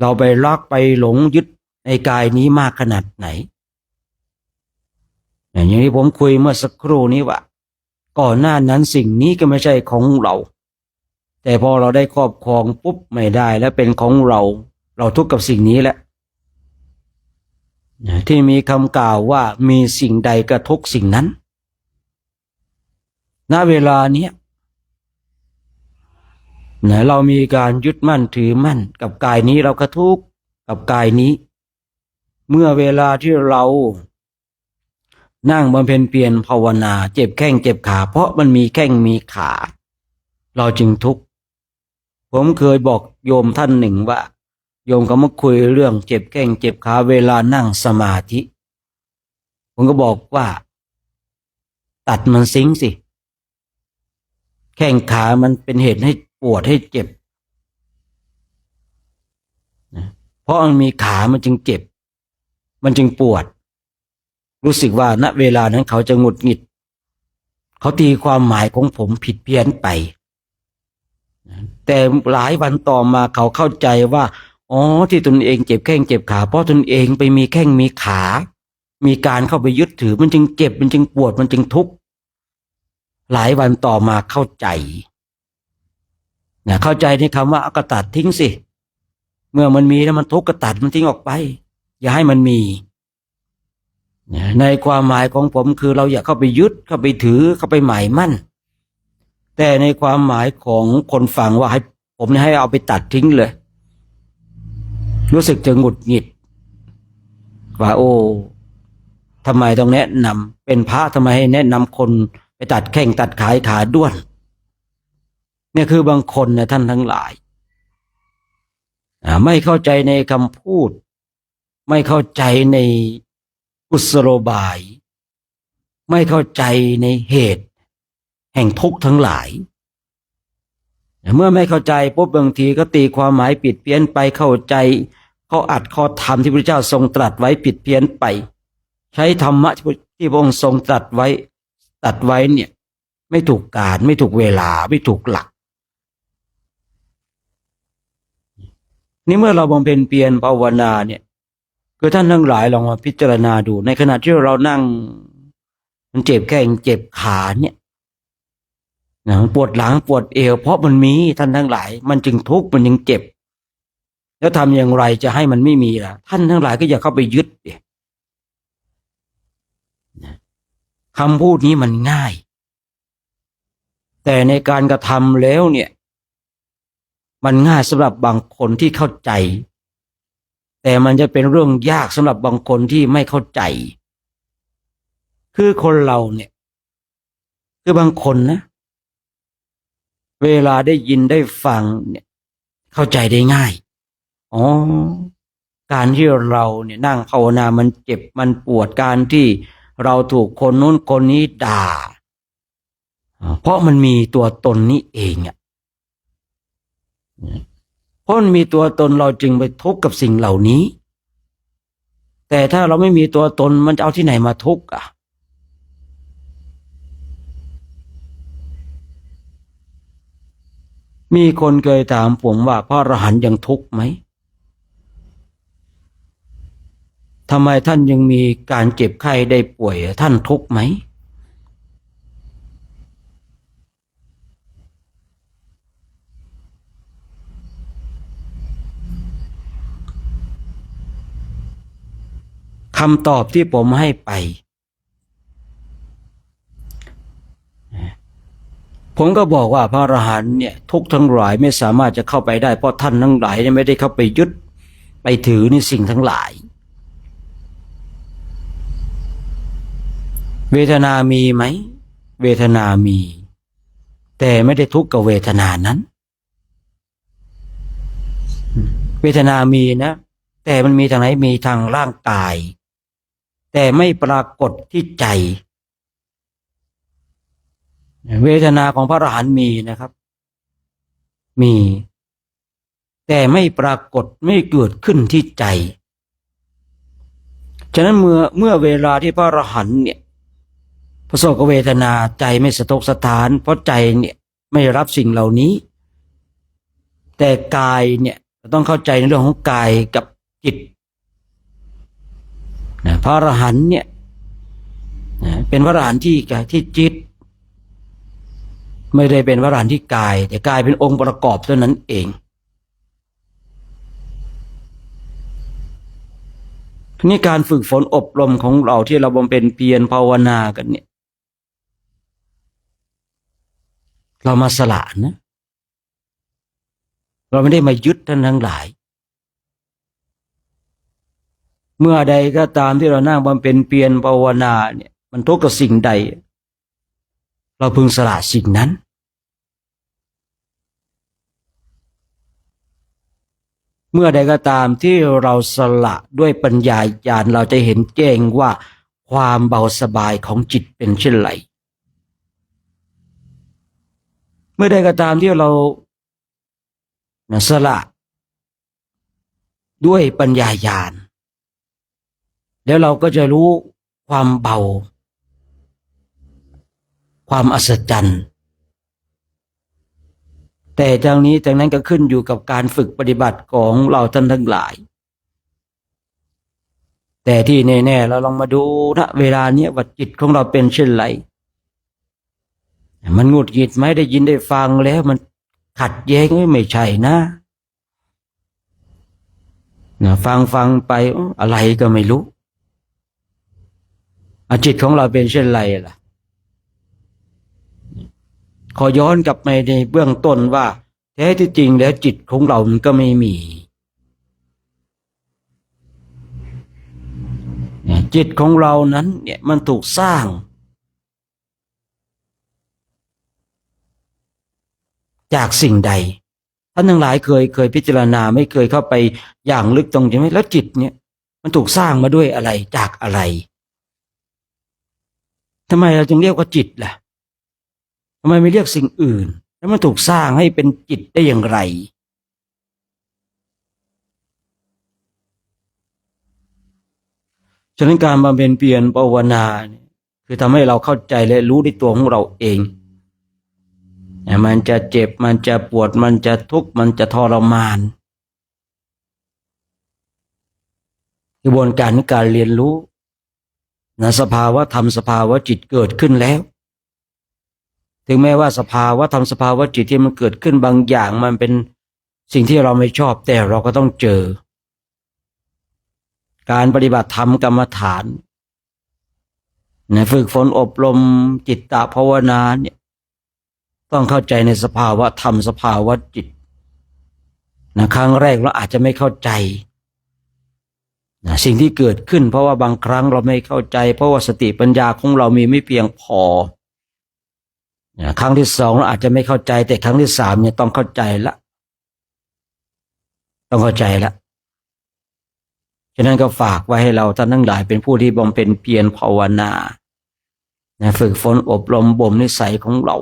เราไปรักไปหลงยึดในกายนี้มากขนาดไหนอย่างที่ผมคุยเมื่อสักครู่นี้ว่าก่อนหน้านั้นสิ่งนี้ก็ไม่ใช่ของเราแต่พอเราได้ครอบครองปุ๊บไม่ได้แล้วเป็นของเราทุกข์กับสิ่งนี้แหละที่มีคำกล่าวว่ามีสิ่งใดกระทบสิ่งนั้นณเวลาเนี้ยเรามีการยึดมั่นถือมั่นกับกายนี้เราก็ทุกข์กับกายนี้เมื่อเวลาที่เรานั่งบำเพ็ญเพียรภาวนาเจ็บแข้งเจ็บขาเพราะมันมีแข้งมีขาเราจึงทุกข์ผมเคยบอกโยมท่านหนึ่งว่าโยมเขามาคุยเรื่องเจ็บแข้งเจ็บขาเวลานั่งสมาธิผมก็บอกว่าตัดมันสิ้งสิแข้งขามันเป็นเหตุให้ปวดให้เจ็บเพราะมันมีขามันจึงเจ็บมันจึงปวดรู้สึกว่าณเวลานั้นเขาจะหงุดหงิดเขาตีความหมายของผมผิดเพี้ยนไปแต่หลายวันต่อมาเขาเข้าใจว่าอ๋อที่ตนเองเจ็บแข้งเจ็บขาเพราะตนเองไปมีแข้งมีขามีการเข้าไปยึดถือมันจึงเจ็บมันจึงปวดมันจึงทุกข์หลายวันต่อมาเข้าใจเข้าใจในคำว่าเอากระตัดทิ้งสิเมื่อมันมีแล้วมันทุกข์ก็ตัดมันทิ้งออกไปอย่าให้มันมีในความหมายของผมคือเราอย่าเข้าไปยึดเข้าไปถือเข้าไปหมายมั่นแต่ในความหมายของคนฟังว่าให้ผมให้เอาไปตัดทิ้งเลยรู้สึกจะหงุดหงิดว่าโอ้ทำไมต้องแนะนำเป็นพระทำไมให้แนะนำคนไปตัดแข้งตัดขาด้วนเนี่ยคือบางคนนะท่านทั้งหลายไม่เข้าใจในคำพูดไม่เข้าใจในกุศโลบายไม่เข้าใจในเหตุแห่งทุกข์ทั้งหลายเมื่อไม่เข้าใจปุ๊บบางทีก็ตีความหมายผิดเพี้ยนไปเข้าใจข้ออัดข้อธรรมที่พระเจ้าทรงตรัสไว้ผิดเพี้ยนไปใช้ธรรมะที่พระองค์ทรงตรัสไว้เนี่ยไม่ถูกการไม่ถูกเวลาไม่ถูกหลักนี่เมื่อเราบำเพ็ญเพียรภาวนาเนี่ยคือท่านทั้งหลายลองมาพิจารณาดูในขณะที่เรานั่ง มันเจ็บแค่เจ็บขาเนี่ยนะปวดหลังปวดเอวเพราะมันมีท่านทั้งหลายมันจึงทุกข์มันยังเจ็บแล้วทำอย่างไรจะให้มันไม่มีล่ะท่านทั้งหลายก็อย่าเข้าไปยึดดิคำพูดนี้มันง่ายแต่ในการกระทำแล้วเนี่ยมันง่ายสำหรับบางคนที่เข้าใจแต่มันจะเป็นเรื่องยากสำหรับบางคนที่ไม่เข้าใจคือคนเราเนี่ยคือบางคนนะเวลาได้ยินได้ฟังเนี่ยเข้าใจได้ง่ายอ๋อการที่เราเนี่ยนั่งภาวนามันเจ็บมันปวดการที่เราถูกคนนู้นคนนี้ด่าเพราะมันมีตัวตนนี้เองอ่ะเพราะมันมีตัวตนเราจึงไปทุกข์กับสิ่งเหล่านี้แต่ถ้าเราไม่มีตัวตนมันจะเอาที่ไหนมาทุกข์อ่ะมีคนเคยถามผมว่าพระอรหันต์ยังทุกข์ไหมทำไมท่านยังมีการเจ็บไข้ได้ป่วยท่านทุกข์ไหมคำตอบที่ผมให้ไปผมก็บอกว่าพระอรหันต์เนี่ยทุกทั้งหลายไม่สามารถจะเข้าไปได้เพราะท่านทั้งหลายไม่ได้เข้าไปยึดไปถือในสิ่งทั้งหลายเวทนามีไหมเวทนามีแต่ไม่ได้ทุกข์กับเวทนานั้นเวทนามีนะแต่มันมีทางไหนมีทางร่างกายแต่ไม่ปรากฏที่ใจเวทนาของพระอรหันต์มีนะครับมีแต่ไม่ปรากฏไม่เกิดขึ้นที่ใจฉะนั้นเมื่อเวลาที่พระอรหันต์เนี่ยประสบกับเวทนาใจไม่สะทกสะท้านเพราะใจเนี่ยไม่รับสิ่งเหล่านี้แต่กายเนี่ยต้องเข้าใจในเรื่องของกายกับจิตนะพระอรหันต์เนี่ยเป็นพระอรหันต์ที่กายที่จิตไม่ได้เป็นพระอรหันต์ที่กายแต่กายเป็นองค์ประกอบเท่านั้นเองทีนี้การฝึกฝนอบรมของเราที่เราบำเพ็ญเพียรภาวนากันเนี่ยเรามาสละนะเราไม่ได้มายึดท่านทั้งหลายเมื่อใดก็ตามที่เรานั่งบำเพ็ญเพียรภาวนาเนี่ยมันทุกข์กับสิ่งใดเราพึงสละสิ่งนั้นเมื่อใดก็ตามที่เราสละด้วยปัญญาญาณเราจะเห็นแจ้งว่าความเบาสบายของจิตเป็นเช่นไรเมื่อใดก็ตามที่เราสละด้วยปัญญาญาณแล้วเราก็จะรู้ความเบาความอัศจรรย์แต่ทั้งนี้ทั้งนั้นก็ขึ้นอยู่กับการฝึกปฏิบัติของเราท่านทั้งหลายแต่ที่แน่ๆเราลองมาดูนะเวลาเนี้ยว่าจิตของเราเป็นเช่นไรมันหงุดหงิดไหมได้ยินได้ฟังแล้วมันขัดแย้งไม่ใช่นะฟังไปอะไรก็ไม่รู้จิตของเราเป็นเช่นไรล่ะขอย้อนกลับไปในเบื้องต้นว่าแท้ที่จริงแล้วจิตของเรามันก็ไม่มีจิตของเรานั้นเนี่ยมันถูกสร้างจากสิ่งใดท่านทั้งหลายเคยพิจารณาไม่เคยเข้าไปอย่างลึกตรงใช่ไหมแล้วจิตเนี่ยมันถูกสร้างมาด้วยอะไรจากอะไรทำไมเราจึงเรียกว่าจิตล่ะทำไมไม่เรียกสิ่งอื่นแล้วมันถูกสร้างให้เป็นจิตได้อย่างไรฉะนั้นการบำเพ็ญเพียรภาวนาคือทำให้เราเข้าใจและรู้ในตัวของเราเองมันจะเจ็บมันจะปวดมันจะทุกข์มันจะทรมานกระบวนการในการเรียนรู้ นะสภาวะธรรมสภาวะจิตเกิดขึ้นแล้วถึงแม้ว่าสภาวะธรรมสภาวะจิตที่มันเกิดขึ้นบางอย่างมันเป็นสิ่งที่เราไม่ชอบแต่เราก็ต้องเจอการปฏิบัติธรรมกรรมฐานนะฝึกฝนอบรมจิตตภาวนาเนี่ยต้องเข้าใจในสภาวะธรรมสภาวะจิตนะครั้งแรกเราอาจจะไม่เข้าใจนะสิ่งที่เกิดขึ้นเพราะว่าบางครั้งเราไม่เข้าใจเพราะว่าสติปัญญาของเรามีไม่เพียงพอนะครั้งที่สองเราอาจจะไม่เข้าใจแต่ครั้งที่สามเนี่ยต้องเข้าใจละต้องเข้าใจละฉะนั้นก็ฝากไว้ให้เราท่านทั้งหลายเป็นผู้ที่บำเพ็ญเพียรภาวนานะฝึกฝนอบรมบ่มนิสัยของเรา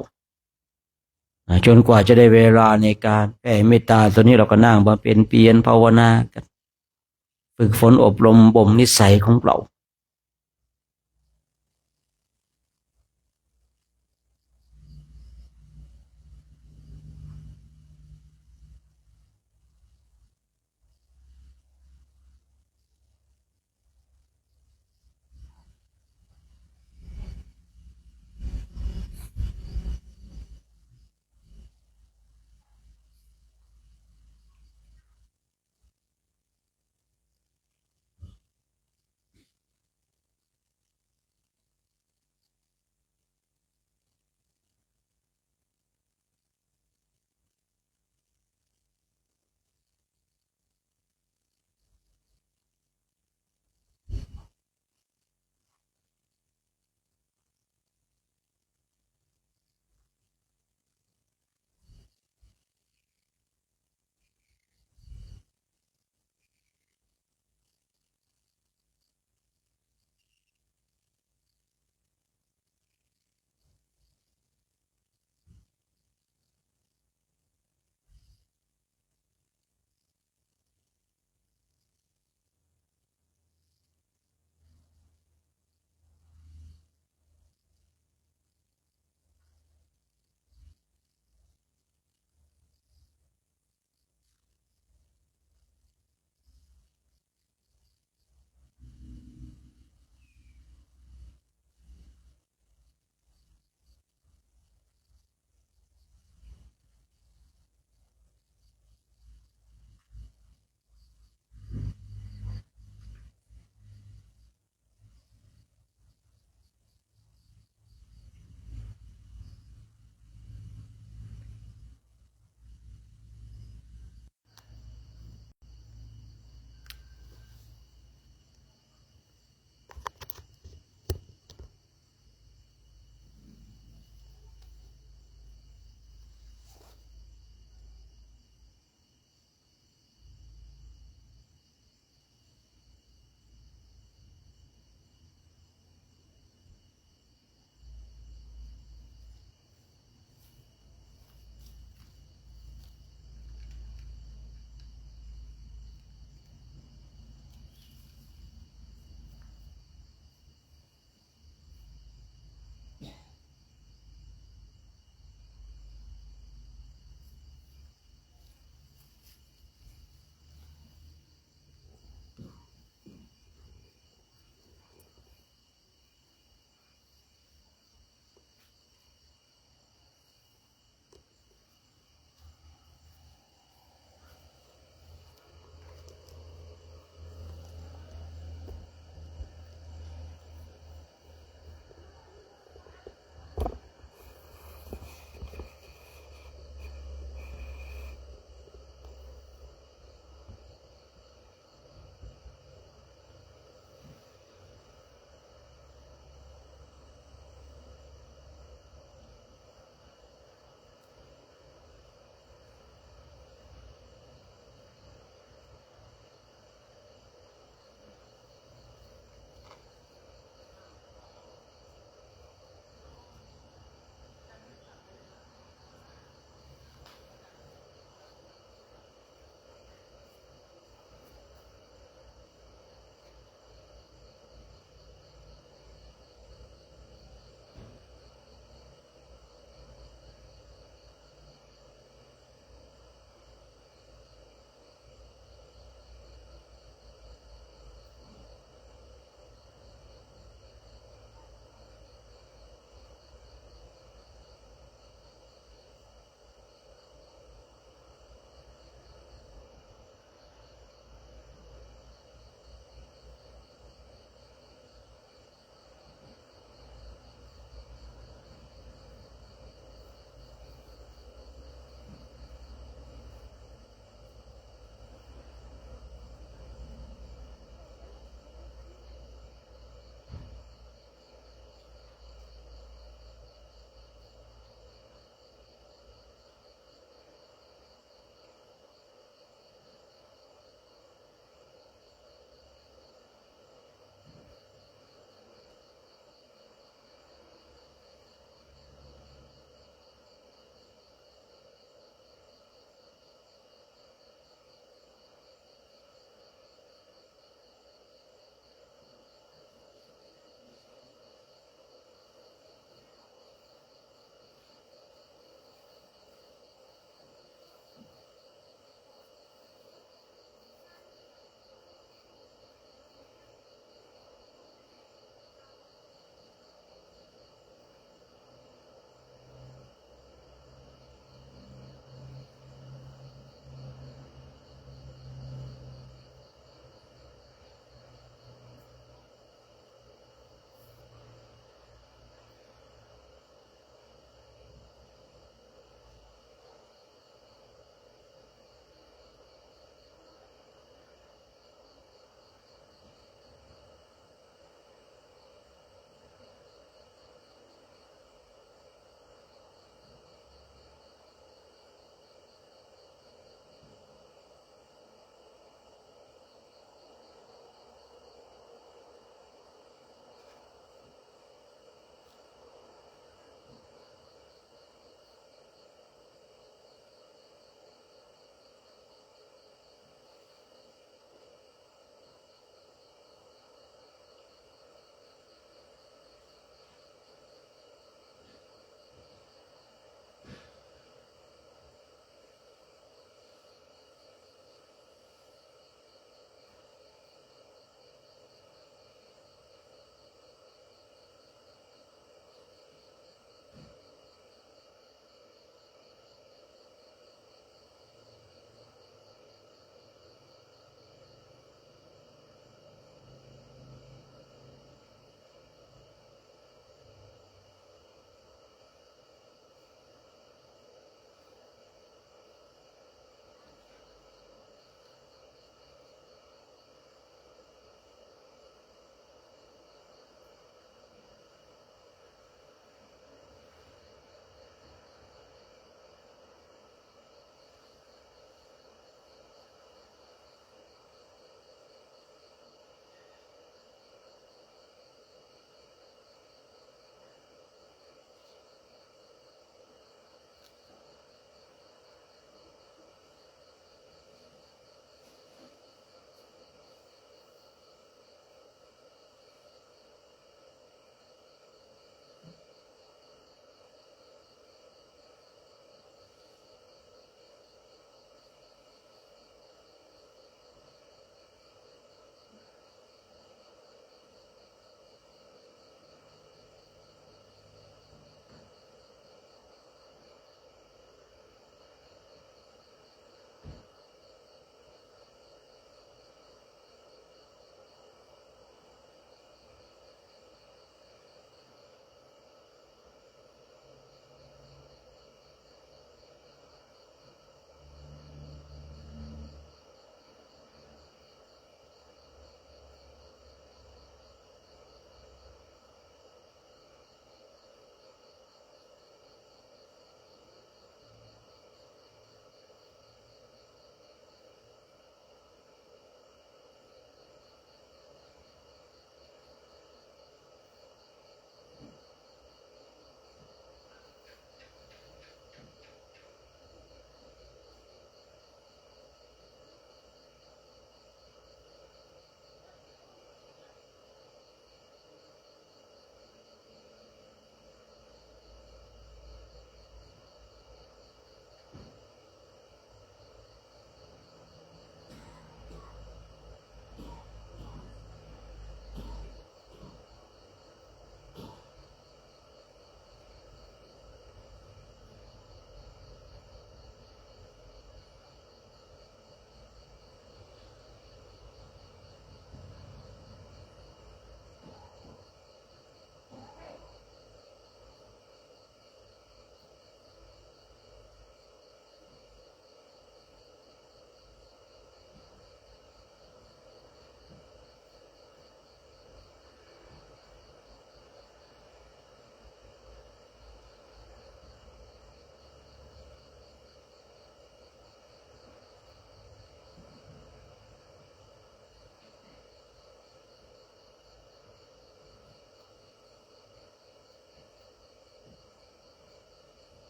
จนกว่าจะได้เวลาในการแผ่เมตตาตัวนี้เราก็นั่งบำเพ็ญเพียรภาวนากันฝึกฝนอบรมบ่มนิสัยของเรา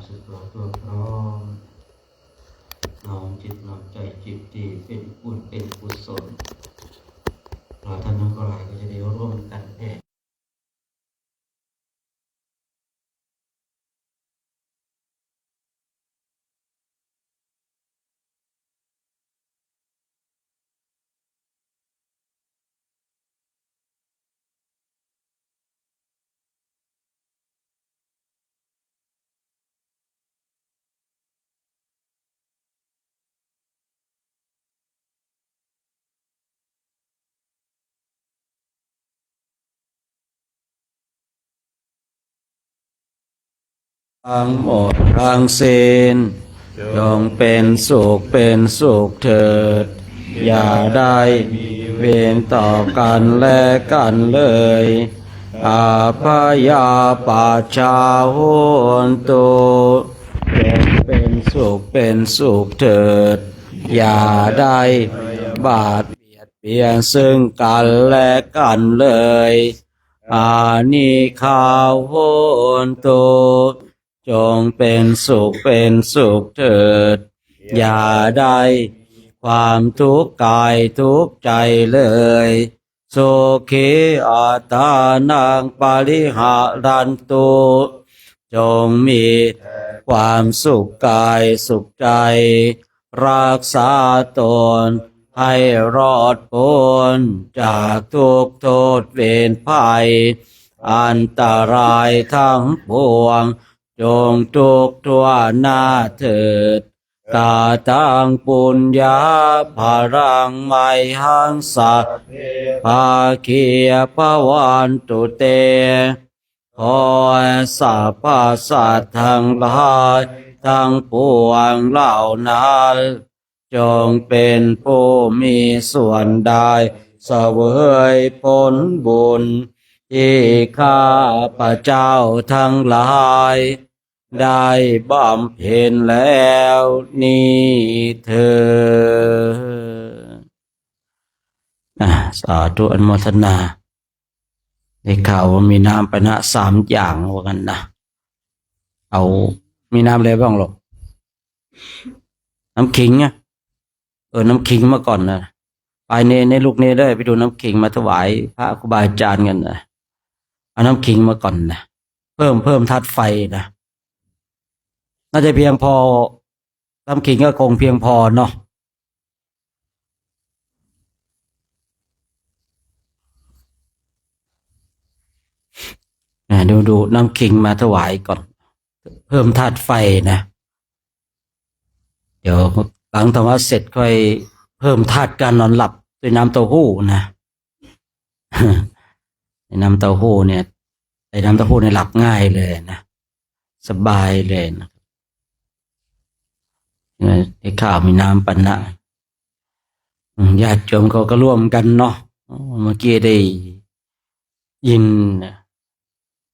สึกตัวพร้อมน้อมจิตน้อมใจจิตดีเป็นบุญเป็นกุศลเราท่านทั้งหลายก็จะได้ร่วมกันแผ่ทั้งหมดทั้งสิ้นจงเป็นสุขเป็นสุขเถิดอย่าได้มีเวรต่อกันและกันเลยอาภยาปัชชาโหนตุจงเป็นสุขเป็นสุขเถิดอย่าได้บาดเบียดเบียนซึ่งกันและกันเลยอานิคาโหนตุจงเป็นสุขเป็นสุขเถิดอย่าได้ความทุกข์กายทุกข์ใจเลยโสขิอัตานังปาริหารันตุจงมีความสุขกายสุขใจรักษาตนให้รอดพ้นจากทุกข์โทษเวรภัยอันตรายทั้งปวงจงทุกข์ทั่วหน้าเถิดกาตังปุญญาภารังไมหังสัพภาคียภวันตุเตขอสัพพสัตว์ทั้งหลายทั้งปวงเหล่านั้นจงเป็นผู้มีส่วนได้เสวยผลบุญที่ข้าพเจ้าทั้งหลายได้บำเพ็ญแล้วนี้เถิดสาธุอนุโมทนาได้ข่าวว่ามีน้ำปนะ3 อย่างว่ากันนะเอามีน้ำอะไรบ้างหรอกน้ำขิงอ่ะน้ำขิงมาก่อนนะไปในลูกเนได้ไปดูน้ำขิงมาถวายพระครูบาอาจารย์กันนะเอาน้ำขิงมาก่อนนะเพิ่มธาตุไฟนะน่าจะเพียงพอน้ำขิงก็คงเพียงพอเนาะดูน้ำขิงมาถวายก่อนเพิ่มธาตุไฟนะเดี๋ยวหลังธรรมะเสร็จค่อยเพิ่มธาตุการนอนหลับด้วยน้ำเต้าหู้นะในน้ำเต้าหู้เนี่ยในน้ำเต้าหู้เนี่ยหลับง่ายเลยนะสบายเลยนะในข่าวมีน้ำปันนะญาติโยมเขาก็ร่วมกันเนาะเมื่อกี้ได้ยิน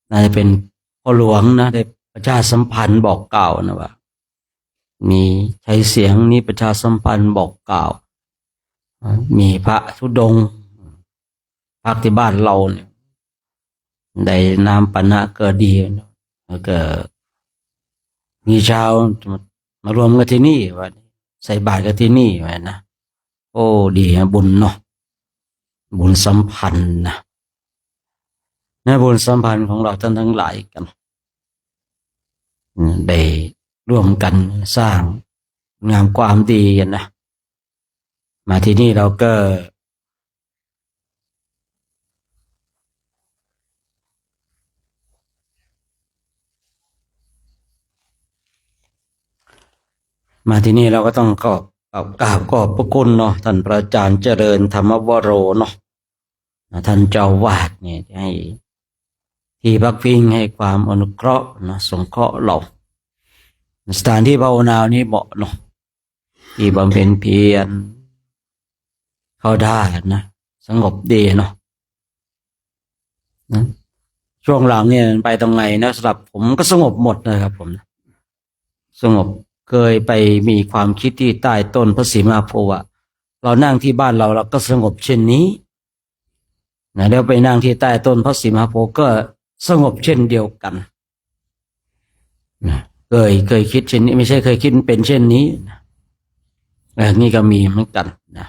น่าจะเป็นพ่อหลวงนะได้ประชาสัมพันธ์บอกกล่าวนะว่ามีใช้เสียงนี้ประชาสัมพันธ์บอกกล่าวมีพระธุดงค์พักที่บ้านเราเนี่ยได้น้ำปันนะเกิดดีแล้วก็มีชาวมารวมกันที่นี่ว่าใส่บาตรกันที่นี่ว่านะโอ้ดีนะบุญเนาะบุญสัมพันธ์นะบุญสัมพันธ์ของเราท่านทั้งหลายกันได้ร่วมกันสร้างงามความดีกันนะมาที่นี่เราก็มาที่นี่เราก็ต้องกราบขอบพระคุณเนาะท่านพระอาจารย์เจริญธรรมวโรเนาะท่านเจ้าวาดเนี่ยให้ที่พักพิงให้ความอนุเคราะห์นะสงเคราะห์เราสถานที่ภาวนานี้เหมาะเนาะที่บำเพ็ญเพียรเข้าได้นะสงบดีเนาะช่วงหลังเนี่ยไปตรงไหนนะสำหรับผมก็สงบหมดนะครับผมสงบเคยไปมีความคิดที่ใต้ต้นพระศรีมหาโพธิ์เรานั่งที่บ้านเราก็สงบเช่นนี้นะแล้วไปนั่งที่ใต้ต้นพระศรีมหาโพธิ์ก็สงบเช่นเดียวกันนะ เคยคิดเช่นนี้ไม่ใช่เคยคิดเป็นเช่นนี้นะนี่ก็มีเหมือนกันนะ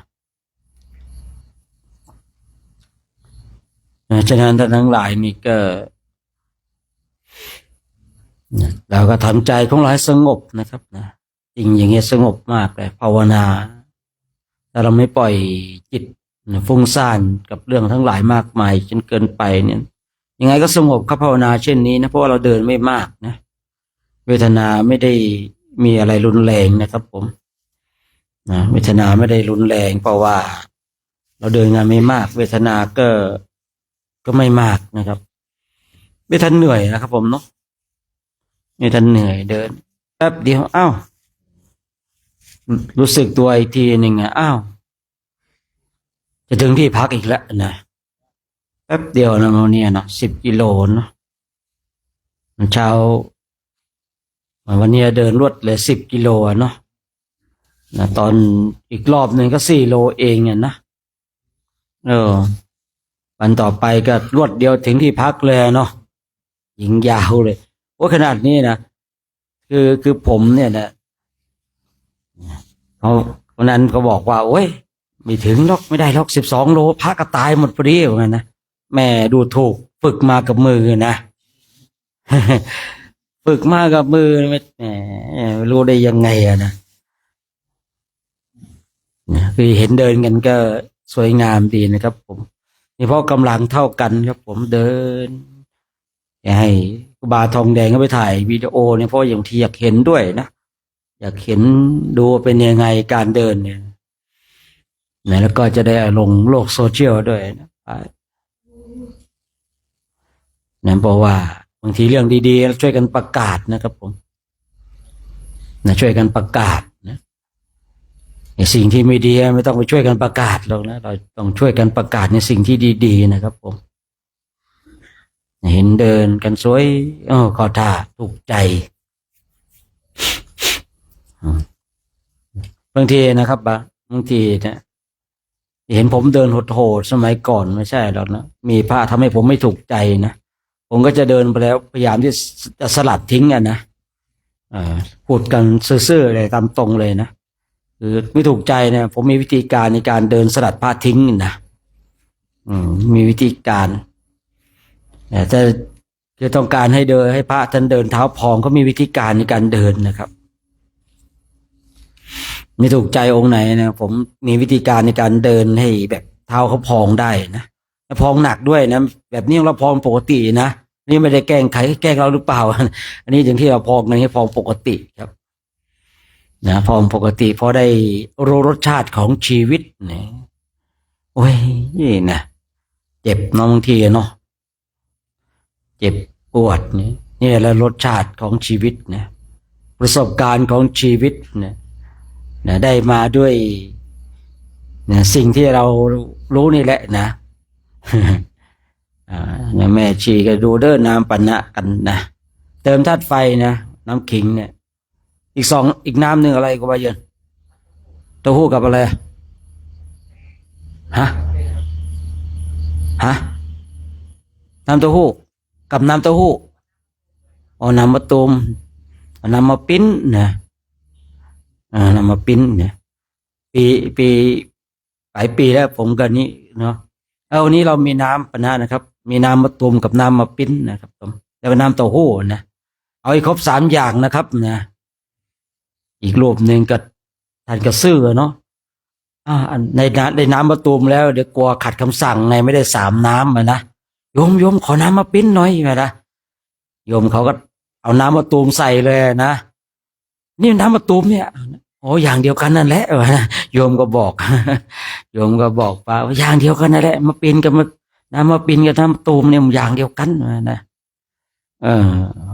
ฉะนั้นท่านทั้งหลายนี่ก็เราก็ทำใจของเราให้สงบนะครับนะจริงอย่างเงี้ยสงบมากเลยภาวนาถ้าเราไม่ปล่อยจิตฟุ้งซ่านกับเรื่องทั้งหลายมากมายจนเกินไปเนี่ยยังไงก็สงบครับภาวนาเช่นนี้นะเพราะว่าเราเดินไม่มากนะเวทนาไม่ได้มีอะไรรุนแรงนะครับผมนะเวทนาไม่ได้รุนแรงเพราะว่าเราเดินงานไม่มากเวทนาก็ไม่มากนะครับไม่ทันเหนื่อยนะครับผมเนาะไม่ทันเหนื่อยเดินแป๊บเดียวอ้าวรู้สึกตัวอีกทีหนึ่งอ้าวจะถึงที่พักอีกแล้วนะแป๊บเดียวนะเนี่ยเนาะ10 กิโลเนาะเช้าวันนี้เดินรวดเลย10 กิโลเนาะนะตอนอีกรอบหนึ่งก็4 โลเองเนี่ยนะวันต่อไปก็รวดเดียวถึงที่พักเลยเนาะยิงยาวเลยว่าขนาดนี้นะคือผมเนี่ยนะเขาวันนั้นเขาบอกว่าโอ้ยไม่ถึงหรอกไม่ได้หรอก12 โลพักก็ตายหมดพอดีเหมือนกันนะแม่ดูถูกฝึกมากับมือนะ ฝึกมากับมือไม่รู้ได้ยังไงนะคือเห็นเดินกันก็สวยงามดีนะครับผมนี่เพราะกำลังเท่ากันครับผมเดินให้ครูบาทองแดงก็ไปถ่ายวิดีโอเนี่ยเพราะอย่างที่อยากเห็นด้วยนะอยากเห็นดูเป็นยังไงการเดินเนี่ยแล้วก็จะได้ลงโลกโซเชียลด้วยนะนั่นเพราะว่าบางทีเรื่องดีๆช่วยกันประกาศนะครับผมนะช่วยกันประกาศนะสิ่งที่ไม่ดีไม่ต้องไปช่วยกันประกาศหรอกนะเราต้องช่วยกันประกาศในสิ่งที่ดีๆนะครับผมเห็นเดินกันสวยขอท่าถูกใจบางทีนะครับบางทีเนี่ยเห็นผมเดินโหดๆสมัยก่อนไม่ใช่หรอกนะมีพระทำให้ผมไม่ถูกใจนะผมก็จะเดินไปแล้วพยายามที่จะสลัดทิ้งนะพูดกันซื่อๆเลยตามตรงเลยนะคือไม่ถูกใจเนี่ยผมมีวิธีการในการเดินสลัดพระทิ้งนะมีวิธีการแต่คือต้องการให้เดินให้พระท่านเดินเท้าพองก็มีวิธีการในการเดินนะครับไม่ถูกใจองค์ไหนนะผมมีวิธีการในการเดินให้แบบเท้าเขาพองได้นะพองหนักด้วยนะแบบนี้เราพองปกตินะนี่ไม่ได้แกล้งใครแกล้งเราหรือเปล่าอันนี้อย่างที่เราพองกันให้พองปกติครับนะพองปกติเพราะได้รู้รสชาติของชีวิตเนี่ยโอ้ยนี่นะเจ็บน้องบางทีเนาะเจ็บปวดนี่แหละรสชาติของชีวิตนะประสบการณ์ของชีวิตนะได้มาด้วยนะสิ่งที่เรารู้นี่แหละนะแม่ชีก็ดูเด้อน้ำปัญญะกันนะเติมธาตุไฟนะน้ำขิงเนี่ยอีกน้ำหนึ่งอะไรก็ว่าเยินเต้าหู้กับอะไรฮะน้ำเต้าหู้กับน้ำเต้าหู้เอาน้ำมะตูมน้ำมะปิ้นนะน้ำมะปิ้นเนี่ยปีหลายปีแล้วผมกันนี้เนาะวันนี้เรามีน้ำปัญหานะครับมีน้ำมะตูมกับน้ำมะปิ้นนะครับผมแล้วก็น้ำเต้าหู้นะเอาให้ครบ3 อย่างนะครับนะอีกรูปหนึ่งก็ท่านก็ซื่อเนาะในน้ำมะตูมแล้วเดี๋ยวกลัวขัดคำสั่งไงไม่ได้3 น้ำนะโยมขอน้ำมะปิ้นหน่อยนะโยมเขาก็เอาน้ำมะตูมใส่เลยนะนี่น้ำมะตูมเนี่ยโอ้อย่างเดียวกันนั่นแหละโยมก็บอกโยมก็บอกว่าอย่างเดียวกันนั่นแหละมะปิ้นกับน้ำมะปิ้นกับน้ำมะตูมเนี่ยอย่างเดียวกันนะ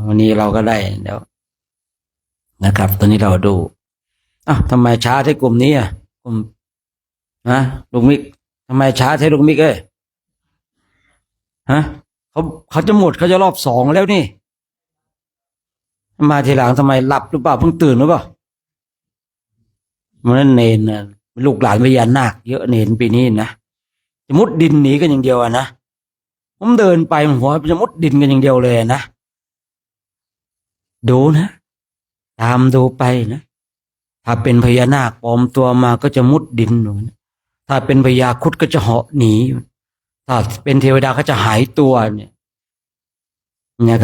วันนี้เราก็ได้เดี๋ยวนะครับตอนนี้เราดูทำไมช้าที่กลุ่มนี้กลุ่มลุงมิกทำไมช้าที่ลุงมิกเขาจะหมดเขาจะรอบ2แล้วนี่มาทีหลังทำไมหลับหรือเปล่าเพิ่งตื่นหรือเปล่ามันเนนลูกหลานพญานาคเยอะเนนปีนี้นะจะมุดดินหนีกันอย่างเดียวนะผมเดินไปหัวจะมุดดินกันอย่างเดียวเลยนะดูนะ ตามดูไปนะถ้าเป็นพญานาคปลอมตัวมาก็จะมุดดินอยู่นะถ้าเป็นพญาครุฑก็จะเหาะหนีถ้าเป็นเทวดาก็จะหายตัวเนี่ย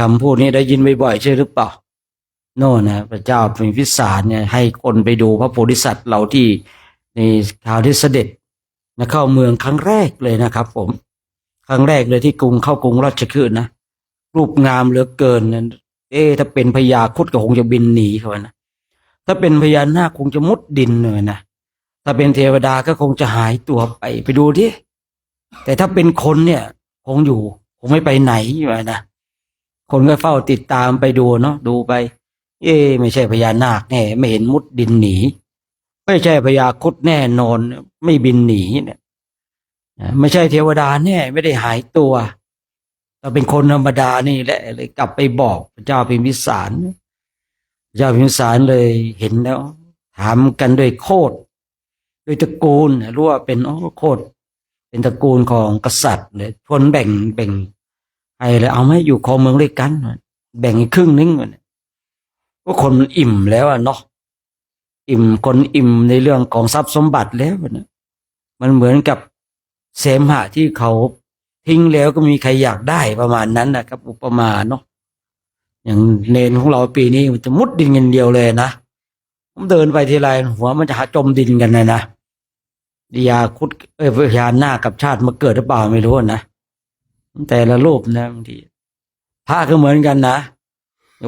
คำพูดนี้ได้ยินบ่อยๆใช่หรือเปล่าโน่นนะพระเจ้าเป็นพิสารเนี่ยให้คนไปดูพระโพธิสัตว์เราที่ในคราวที่เสด็จนะเข้าเมืองครั้งแรกเลยนะครับผมครั้งแรกเลยที่เข้ากรุงราชคฤห์นะรูปงามเหลือเกินนะถ้าเป็นพญาครุฑก็คงจะบินหนีเขานะถ้าเป็นพญานาคคงจะมุดดินเลยนะถ้าเป็นเทวดาก็คงจะหายตัวไปดูดิแต่ถ้าเป็นคนเนี่ยคงอยู่คงไม่ไปไหนอยู่นะคนก็เฝ้าติดตามไปดูเนาะดูไปไม่ใช่พญานาคแน่ไม่เห็นมุดดินหนีไม่ใช่พญาครุฑแน่นอนไม่บินหนีเนี่ยไม่ใช่เทวดาแน่ไม่ได้หายตัวเราเป็นคนธรรมดานี่แหละเลยกลับไปบอกพระเจ้าพิมพิสารพระเจ้าพิมพิสารเลยเห็นแล้วถามกันด้วยโคตรด้วยตระกูลรู้ว่าเป็นโคตรเป็นตระกูลของกษัตริย์เลยชวนแบ่งให้เลยเอาไหมอยู่ครองเมืองด้วยกันแบ่งอีกครึ่งนึงก็คนมันอิ่มแล้วเนาะอิ่มคนอิ่มในเรื่องของทรัพย์สมบัติแล้วนะมันเหมือนกับเสมหะที่เขาทิ้งแล้วก็มีใครอยากได้ประมาณนั้นนะครับอุปมาเนาะอย่างเนนของเราปีนี้มันจะมุดดินกันเดียวเลยนะผมเดินไปทีไรหัวมันจะหาจมดินกันนะยาคุดพญานาคกับชาติมาเกิดหรือเปล่าไม่รู้นะแต่ละรูปนะบางทีพระก็เหมือนกันนะ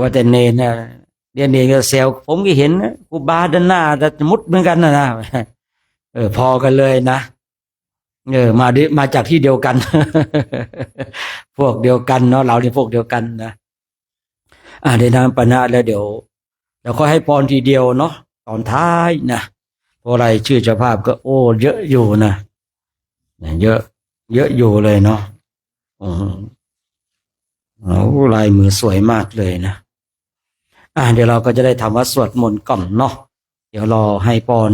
ว่าแต่เนนนะเรียนเนนก็เซลผมก็เห็นครูบาด้านหน้าจะมุดเหมือนกันนะพอกันเลยนะมาจากที่เดียวกัน พวกเดียวกันเนาะเราเนี่ยพวกเดียวกันนะในนามปณะแล้วเดี๋ยวค่อยให้พรทีเดียวเนาะตอนท้ายนะเพราะอะไรชื่อเจ้าภาพก็เยอะอยู่นะเยอะอยู่เลยเนาะลายมือสวยมากเลยนะเดี๋ยวเราก็จะได้ทำวัดสวดมนต์ก่อนเนาะเดี๋ยวรอให้พร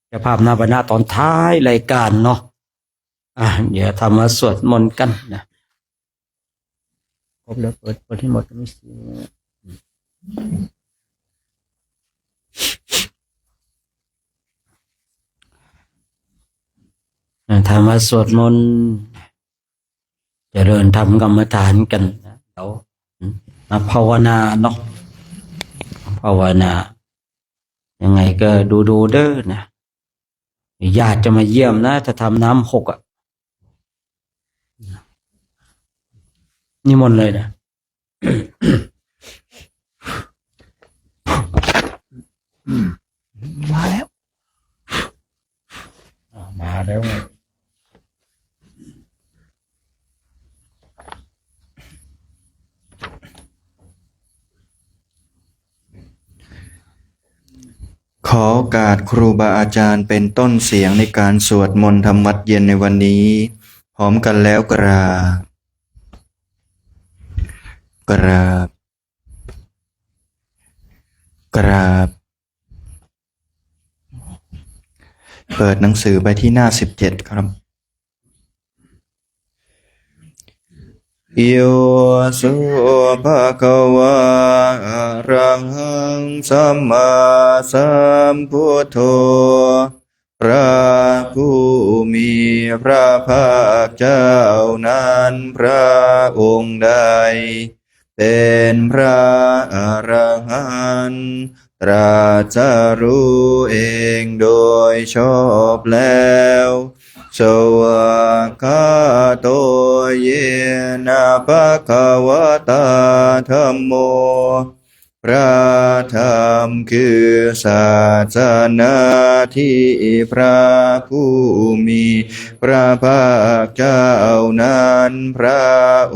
เจ้าภาพนาปณะตอนท้ายรายการเนาะเดี๋ยวทำวัดสวดมนต์กันนะครบแล้วเปิดให้หมดไม่เสียทำวัดสวดมนต์เจริญทำกรรมฐานกันนะเดี๋ยวมาภาวนาเนาะภาวนายังไงก็ดูเด้อนะญาติจะมาเยี่ยมนะถ้าทำน้ำหกนิมนต์เลยนะมาแล้วขอโอกาสครูบาอาจารย์เป็นต้นเสียงในการสวดมนต์ทำวัดเย็นในวันนี้พร้อมกันแล้วกราบเปิดหนังสือไปที่หน้า17ครับโยสุภะคะวะอะระหังสัมมาสัมพุทโธพระผู้มีพระภาคเจ้านั้นพระองค์ใดเป็นพระอรหันต์ตรัสรู้เองโดยชอบแล้วสวากขาโตเยนะภะคะวะตาธัมโมพระธรรมคือศาสนาที่พระผู้มีพระภาคเจ้านั้นพระ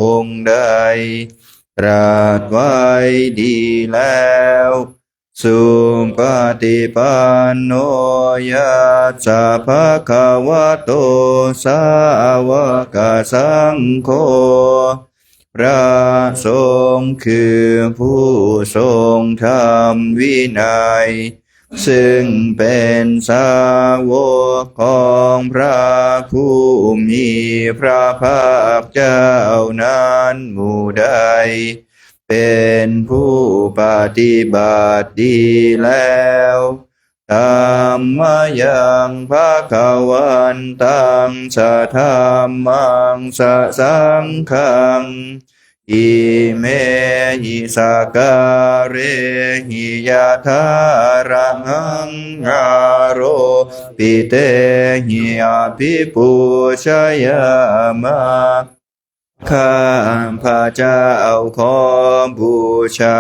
องค์ใดตรัสไว้ดีแล้วสุปฏิปันโนยัสสะภะคะวะโตสาวกสังโฆพระสงฆ์คือผู้ทรงธรรมวินัยซึ่งเป็นสาวกของพระผู้มีพระภาคเจ้านั้นหมู่ใด เป็นผู้ปฏิบัติดีแล้วธัมมายังภควันตังสะธัมมังสะสังฆังอิเมหิสกการะหิยะถารังอาโรปิเตหิอภิปูชยามะข้าพระเจ้าขอบูชา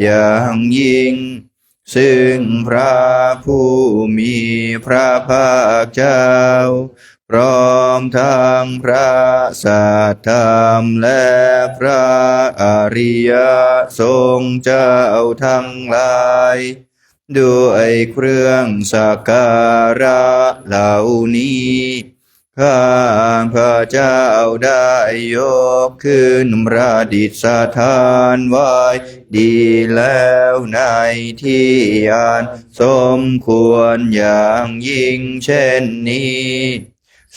อย่างยิ่งซึ่งพระผู้มีพระภาคเจ้าพร้อมทั้งพระสัทธรรมและพระอริยสงฆ์เจ้าทั้งหลายด้วยเครื่องสักการะเหล่านี้ข้าพระเจ้าได้ยกขึ้นประดิษฐานไว้ดีแล้วในที่อันสมควรอย่างยิ่งเช่นนี้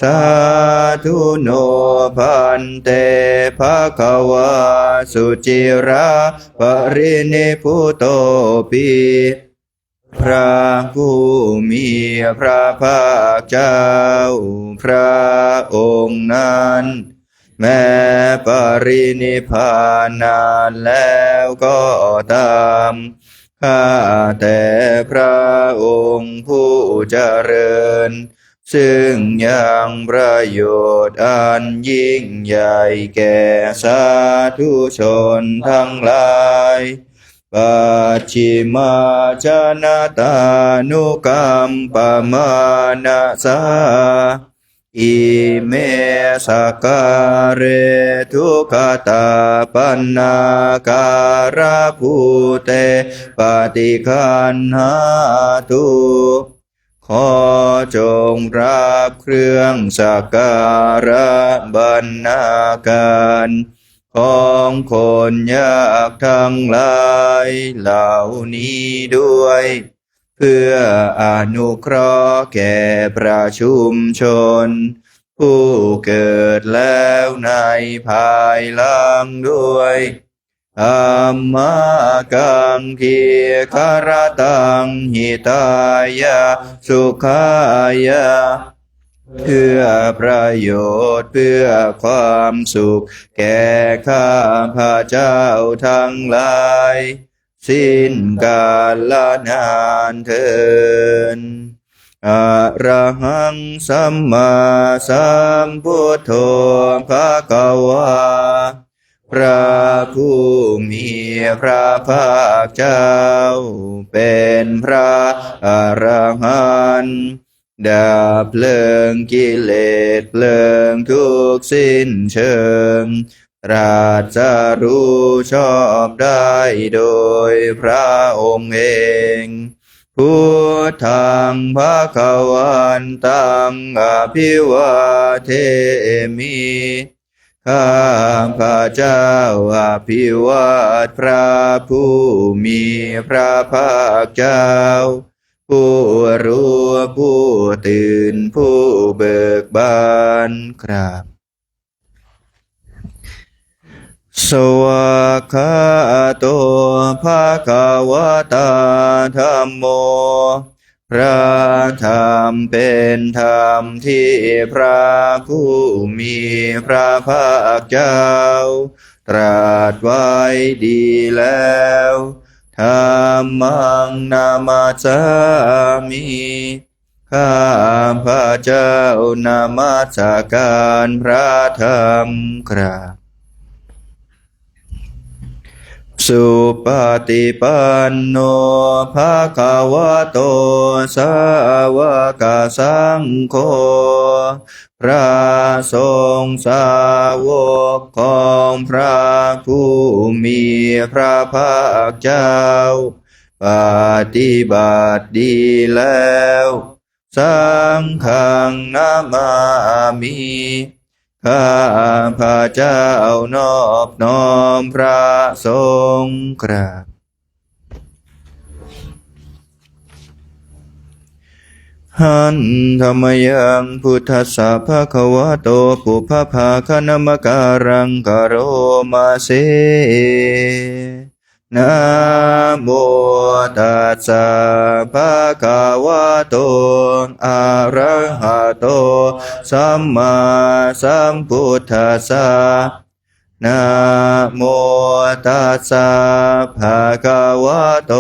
สาธุโนพันเตภควาสุจิราปรินิพพุโตปิพระผู้มีพระภาคเจ้าพระองค์นั้นแม้ปรินิพพานนานแล้วก็ตามข้าแต่พระองค์ผู้เจริญซึ่งยังประโยชน์อันยิ่งใหญ่แก่สาธุชนทั้งหลายปัจฉิมาชนะตานุกัมปมานะสาอิเมสการะทุกขตาปันนาการะภูเตปฏิคันหาตุขอจงรับเครื่องสักการะบรรณาการของคนยากทั้งหลายเหล่านี้ด้วยเพื่ออนุเคราะห์แก่ประชุมชนผู้เกิดแล้วในภายหลังด้วยอัมมากังคีคารตังหิตายะสุขายะเพื่อประโยชน์เพื่อความสุขแก่ข้าพระเจ้าทั้งหลายสิ้นกาลนานเทินอะระหังสัมมาสัมพุทโธภควาพระผู้มีพระภาคเจ้าเป็นพระอรหันต์ดับเพลิงกิเลสเพลิงทุกข์สิ้นเชิงตรัสรู้ชอบได้โดยพระองค์เองพุทธังภวันตังอภิวาเทมิข้าพระเจ้าอภิวาทพระผู้มีพระภาคเจ้าผู้รู้ผู้ตื่นผู้เบิกบานครับสวากขาโตภควตาธัมโมพระธรรมเป็นธรรมที่พระผู้มีพระภาคเจ้าตรัสไว้ดีแล้วธัมมังนามัสสามิข้าพระเจ้านมัสการพระธรรมครับสุปฏิปันโนภควโตสาวกสังโฆพระสงฆ์สาวกของพระผู้มีพระภาคเจ้าปฏิบัติดีแล้วสังฆังนามามิข้าพระเจ้านอบน้อมพระสงฆ์ครับ หันธรรมยังพุทธัสสะภะคะวะโตปุพพาคณมการังกโรมาเสนะโมตัสสะภะคะวะโตอะระหะโตสัมมาสัมพุทธัสสะนะโมตัสสะภะคะวะโต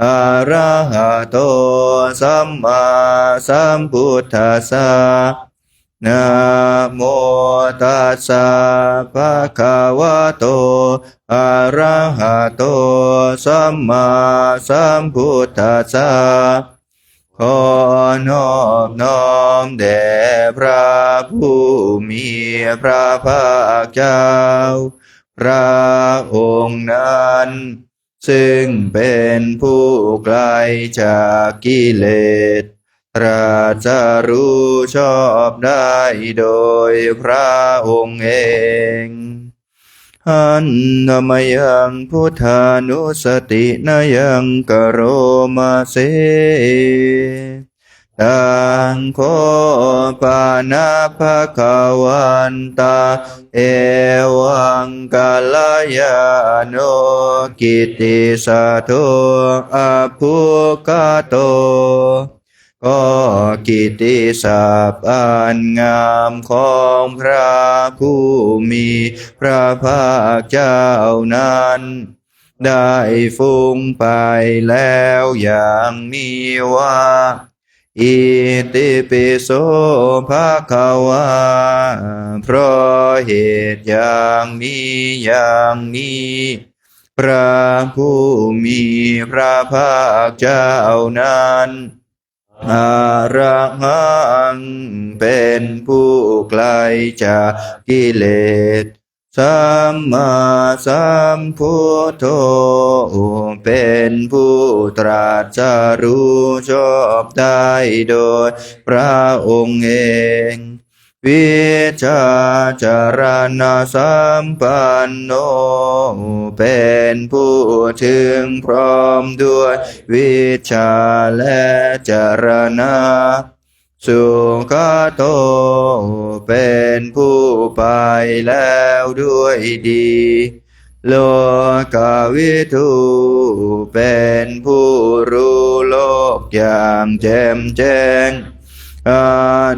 อะระหะโตสัมมาสัมพุทธัสสะนะโมตัสสะภะคะวะโตอะระหะโตสัมมาสัมพุทธัสสะขอนอบน้อมแด่พระผู้มีพระภาคเจ้าพระองค์นั้นซึ่งเป็นผู้ไกลจากกิเลสตรัสรู้ชอบได้โดยพระองค์เองหันธรรมยังพุทธานุสตินายังกโรมาเสตังโคปานาภคะวันตาเอวังกาลยาโนกิตติสัทโธอภุคโตก็กิตติศัพท์อันงามของพระผู้มีพระภาคเจ้านั้นได้ฟุ้งไปแล้วอย่างนี้ว่าอิติปิโสภะคะวาเพราะเหตุอย่างนี้อย่างนี้พระผู้มีพระภาคเจ้านั้นอะระหังเป็นผู้ไกลจากกิเลสสัมมาสัมพุทโธเป็นผู้ตรัสรู้ชอบได้โดยพระองค์เองวิชาจารณะสัมปันโนเป็นผู้ถึงพร้อมด้วยวิชาและจารณะสุขโตเป็นผู้ไปแล้วด้วยดีโลกวิทูเป็นผู้รู้โลกอย่างแจ่มแจ้งอ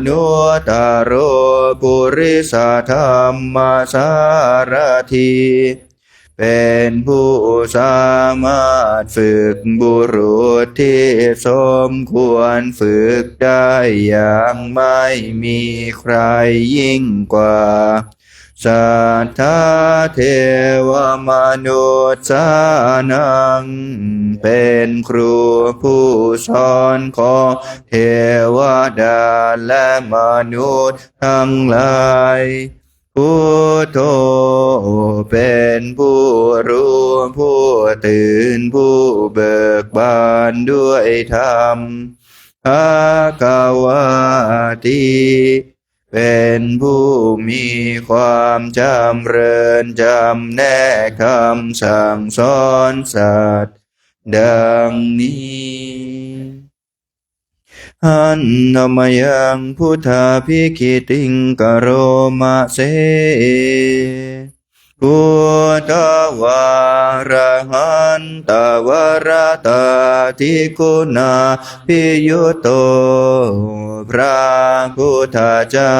นุตตโรปุริสธรรมสารถีเป็นผู้สามารถฝึกบุรุษที่สมควรฝึกได้อย่างไม่มีใครยิ่งกว่าสัทธาเทวมนุษย์สานังเป็นครูผู้สอนของเทวดาและมนุษย์ทั้งหลายพุทโธเป็นผู้รู้ผู้ตื่นผู้เบิกบานด้วยธรรมภควติเป็นผู้มีความจำเริญจำแนกคำสั่งสอนสัตว์ดังนี้หันธรรมยังพุทธาภิคิติงกโรมาเสพุทธวาระหันตวรตาทิคุณาภิยุโตพระพุทธเจ้า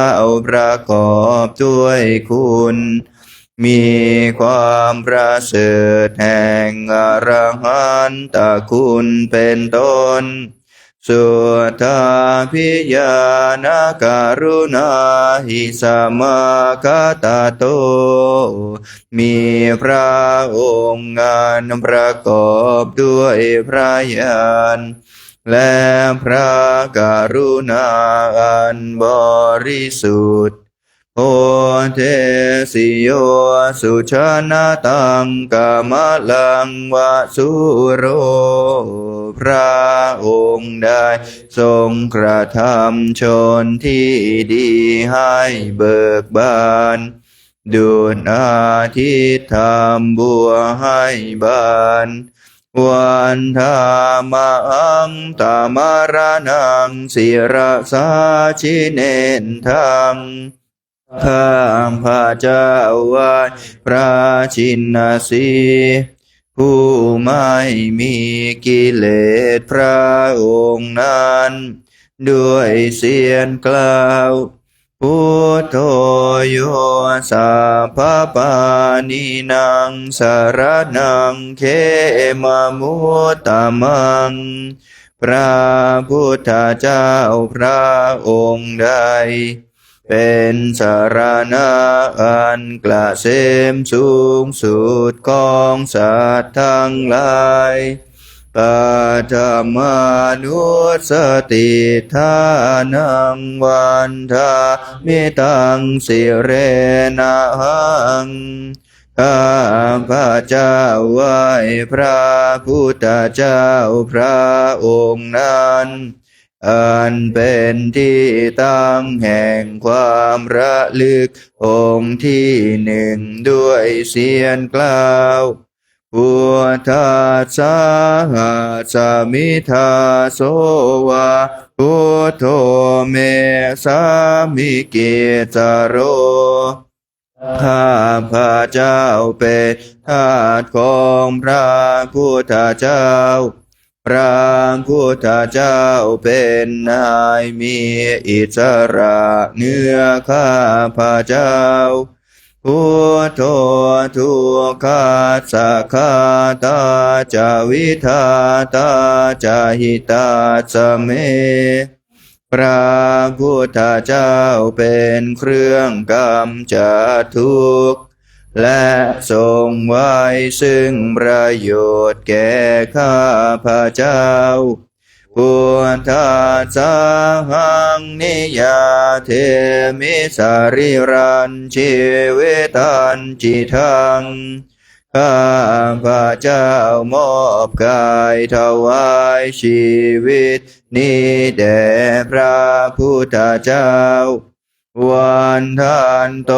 ประกอบด้วยคุณมีความประเสริฐแห่งอรหันตคุณเป็นต้นสุทธาพิยานาการุณาหิสมาคตโตมีพระองค์งานประกอบด้วยพระญาณและพระกรุณาอันบริสุทธิ์โอเทสิโยสุชนะตังกามลังวะสุโรพระองค์ได้ทรงกระทำชนที่ดีให้เบิกบานดุจอาทิตย์ทำบัวให้บาน วันธามังตามารนังศิรสาชิเนนทังข้าพระเจ้าไหว้พระชินสีห์ผู้ไม่มีกิเลสพระองค์นั้นด้วยเสียงกล่าวพุทโธโยสัพพปานินางสารนังเขมมุตตมังพระพุทธเจ้าพระองค์ใดเป็นสารณะอันกระเสมสูงสุดของสัตว์ทั้งหลายปัทมานุสติทานังวันทามิตังสิเรนะหังข้าพระเจ้าไหว้พระพุทธเจ้าพระองค์นั้นอันเป็นที่ตั้งแห่งความระลึกองค์ที่หนึ่งด้วยเสียงกล่าวพุทธัสสะสมิทาโสวะพุทโธเมสามิเกจโรข้าพระเจ้าเป็นทาสของพระพุทธเจ้าพระพุทธเจ้าเป็นนายมีอิสระเหนือข้าพระเจ้าพุทโธทุกขาสักขาตาจาวิทาตาจาหิตาสเมพระพุทธเจ้าเป็นเครื่องกำจัดทุกข์และทรงไว้ซึ่งประโยชน์แก่ข้าพระเจ้าพุทธัสสะหังนิยาเทมิสาริรันชีเวตันจิทังข้าพระเจ้ามอบกายถวายชีวิตนี้แด่พระพุทธเจ้าวันทันโต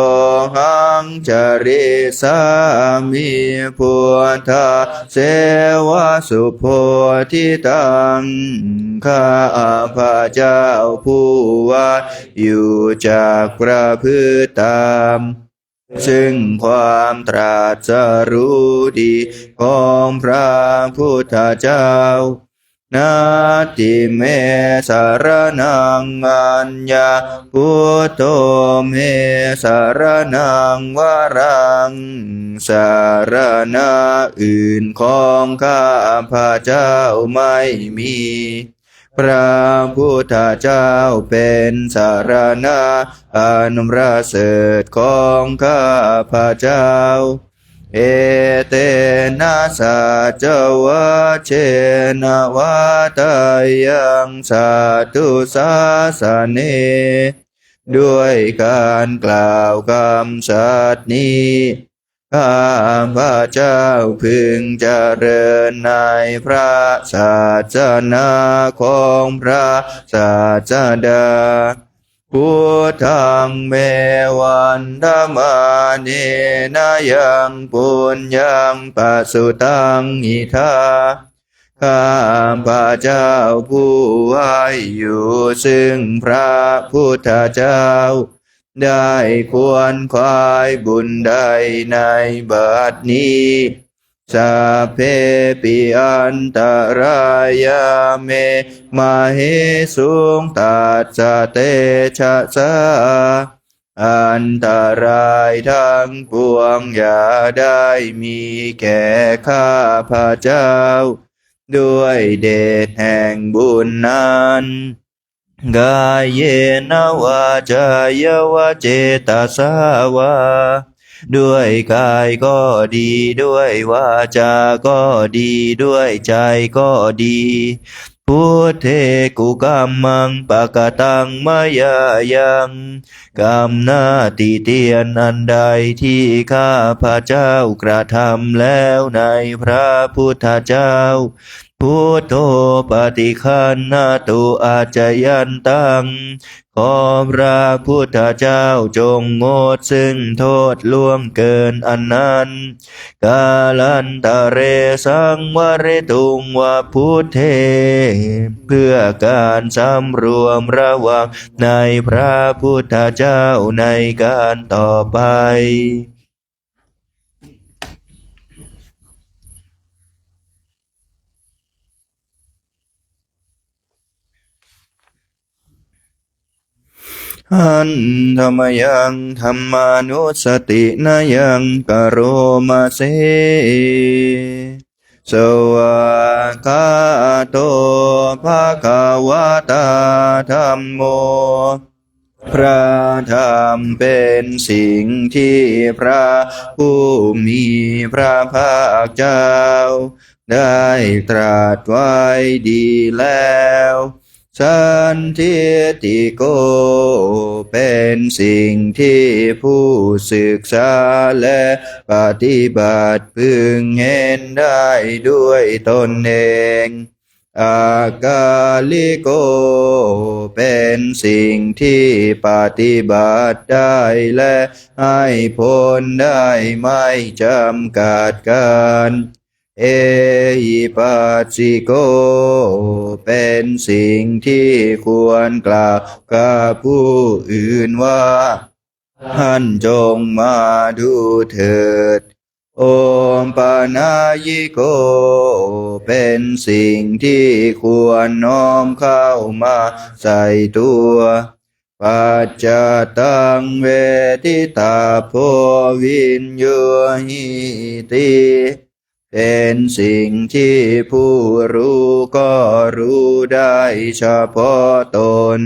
หังจริสามิพุทธเสวะสุโพธิตังข้าพระเจ้าผู้ว่าอยู่จากพระพฤติตามซึ่งความตรัสรู้ดีของพระพุทธเจ้านาติเมสารนังอัญญาพุทโธเมสารนังวรังสารณะอื่นของข้าพระเจ้าไม่มีพระพุทธเจ้าเป็นสารณะอันประเสริฐของข้าพระเจ้าเอเตนะสัจวะเชนะวะตายังสัตตุสาสเนด้วยการกล่าวคำสัตย์นี้ข้าพระเจ้าพึงเจริญในพระศาสนาของพระศาสดาพุทธังเมวันธรรมาเนนะยังปุญญังปัสสุตังหิทาข้าพระเจ้าผู้ไหวอยู่ซึ่งพระพุทธเจ้าได้ควรควายบุญใดในบัดนี้สัพเพปิอันตรายาเมมาเหสุงตัสสะเตชะสะอันตรายทั้งปวงอย่าได้มีแก่ข้าพระเจ้าด้วยเดชแห่งบุญนั้นกายเยนวาจายวะเจตสาวาด้วยกายก็ดีด้วยวาจาก็ดีด้วยใจก็ดีพุทเทกุกัมมังปะกตังมายายังกรรมหน้าติเตียนอันใดที่ข้าพระเจ้ากระทำแล้วในพระพุทธเจ้า พุทโธปฏิคันนาตุอาจยันตังขอพระพุทธเจ้าจงงดซึ่งโทษล่วงเกินอันนั้นกาลันตะเรสังวริตุงวะพุทเทเพื่อการสำรวมระวังในพระพุทธเจ้าในการต่อไปหันธรรมยังธรรมานุสตินายังกโรมาเสสวากาโตภะคะวะตาธัมโมพระธรรมเป็นสิ่งที่พระผู้มีพระภาคเจ้าได้ตรัสไว้ดีแล้วสันทิติโกเป็นสิ่งที่ผู้ศึกษาและปฏิบัติพึงเห็นได้ด้วยตนเองอากาลิโกเป็นสิ่งที่ปฏิบัติได้และให้ผลได้ไม่จำกัดการเอหิปัสสิโกเป็นสิ่งที่ควรกล่าวกับผู้อื่นว่าท่านจงมาดูเถิดโอมปานายิโกเป็นสิ่งที่ควรน้อมเข้ามาใส่ตัวปัจจตังเวทิตาโพวินโยหิติเป็นสิ่งที่ผู้รู้ก็รู้ได้เฉพาะตน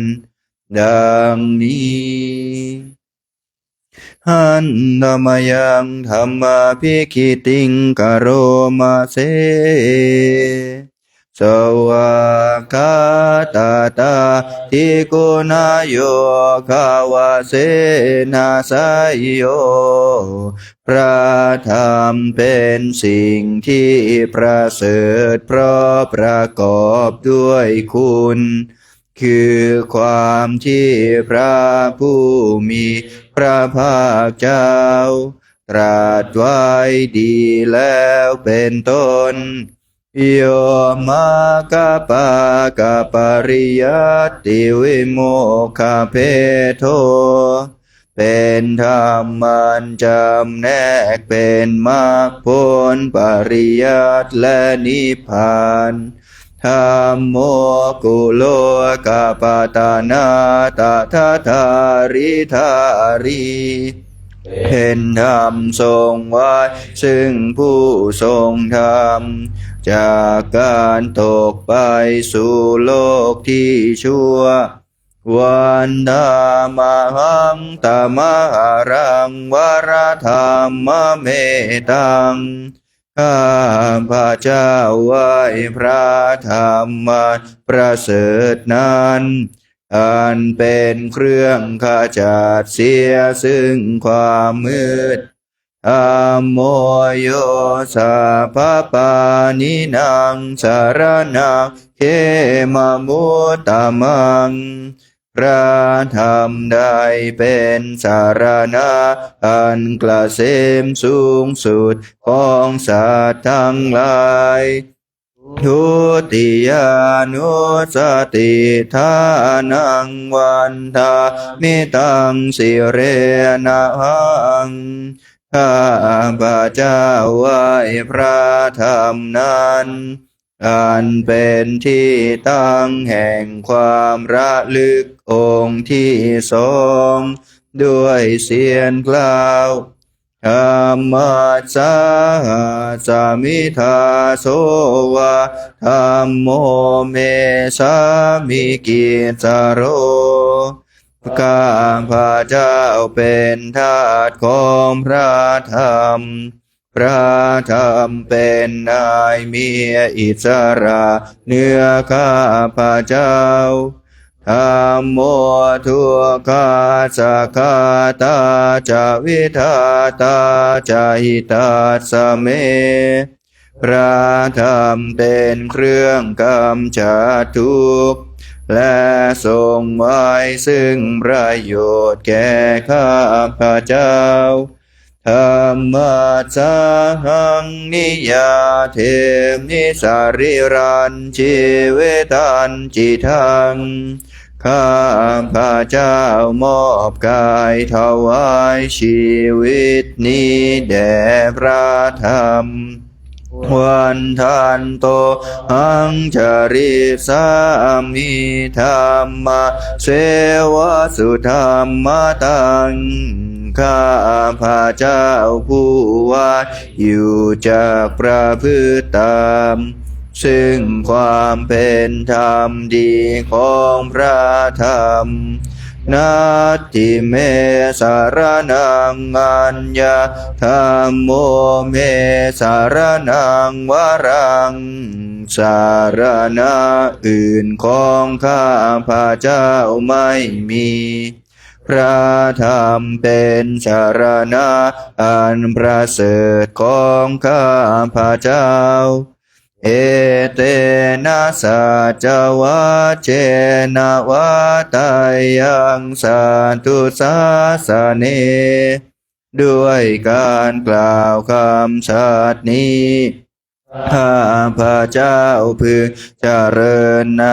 ดังนี้หันธรรมยังธรรมาภิคิติงกโรมาเสสวากาตาตาทิกุณาโยคาวาเสนาสายโยพระธรรมเป็นสิ่งที่ประเสริฐเพราะประกอบด้วยคุณคือความที่พระผู้มีพระภาคเจ้าตรัสไว้ดีแล้วเป็นต้นโยมากะปะกะปริยัตติวิโมกขเพโทเป็นธรรมันจำแนกเป็นมรรคผลปริยัติและนิพพานธัมโมกุโลกาปตานาตถาธาริธารีเป็นธรรมทรงไว้ซึ่งผู้ทรงธรรมจากการตกไปสู่โลกที่ชั่ววันธรรมหังตมหารังวรธรรมเมตังข้าพระเจ้าไหว้พระธรรมประเสริฐนั้นอันเป็นเครื่องขจัดเสียซึ่งความมืดธัมโมโยสัพพปานินางสารนังเขมมุตตมังพระธรรมได้เป็นสารณะอันเกษมสูงสุดของสัตว์ทั้งหลายทุติยานุสติทานังวันทามิตังสิเรนะหังข้าพระเจ้าไหว้พระธรรมนั้นอันเป็นที่ตั้งแห่งความระลึกองค์ที่สองด้วยเสียงกล่าวธัมมัสสะสามิทาโสวะธัมโมเมสามิกิจโรข้าพระเจ้าเป็นทาสของพระธรรมพระธรรมเป็นนายมีอิสระเหนือข้าพระเจ้าธัมโมทุกขาสักขาตาจาวิทาตาจาหิตาสเม พระธรรมเป็นเครื่องกำจัดทุกข์และทรงไว้ซึ่งประโยชน์แก่ข้าพเจ้าธรรมะสาหังนิยาเทมิสาริรันชีเวตันจิทังข้าพระเจ้ามอบกายถวายชีวิตนี้แด่พระธรรมวันทันโตหังจริสามิธรรมะเสวะสุธรรมตังข้าพระเจ้าผู้ว่าอยู่จากประพฤติตามซึ่งความเป็นธรรมดีของพระธรรมนาทิเมสารนังอัญญาธรรมโมเมสารนังวรังสารณะอื่นของข้าพระเจ้าไม่มีพระธรรมเป็นสารณะอันประเสริฐของข้าพระเจ้าเอเตนะสัจวะเจนะวะตายังสันตุสาสเนด้วยการกล่าวคำสัตย์นี้ข้าพระเจ้าพึงเจริญใน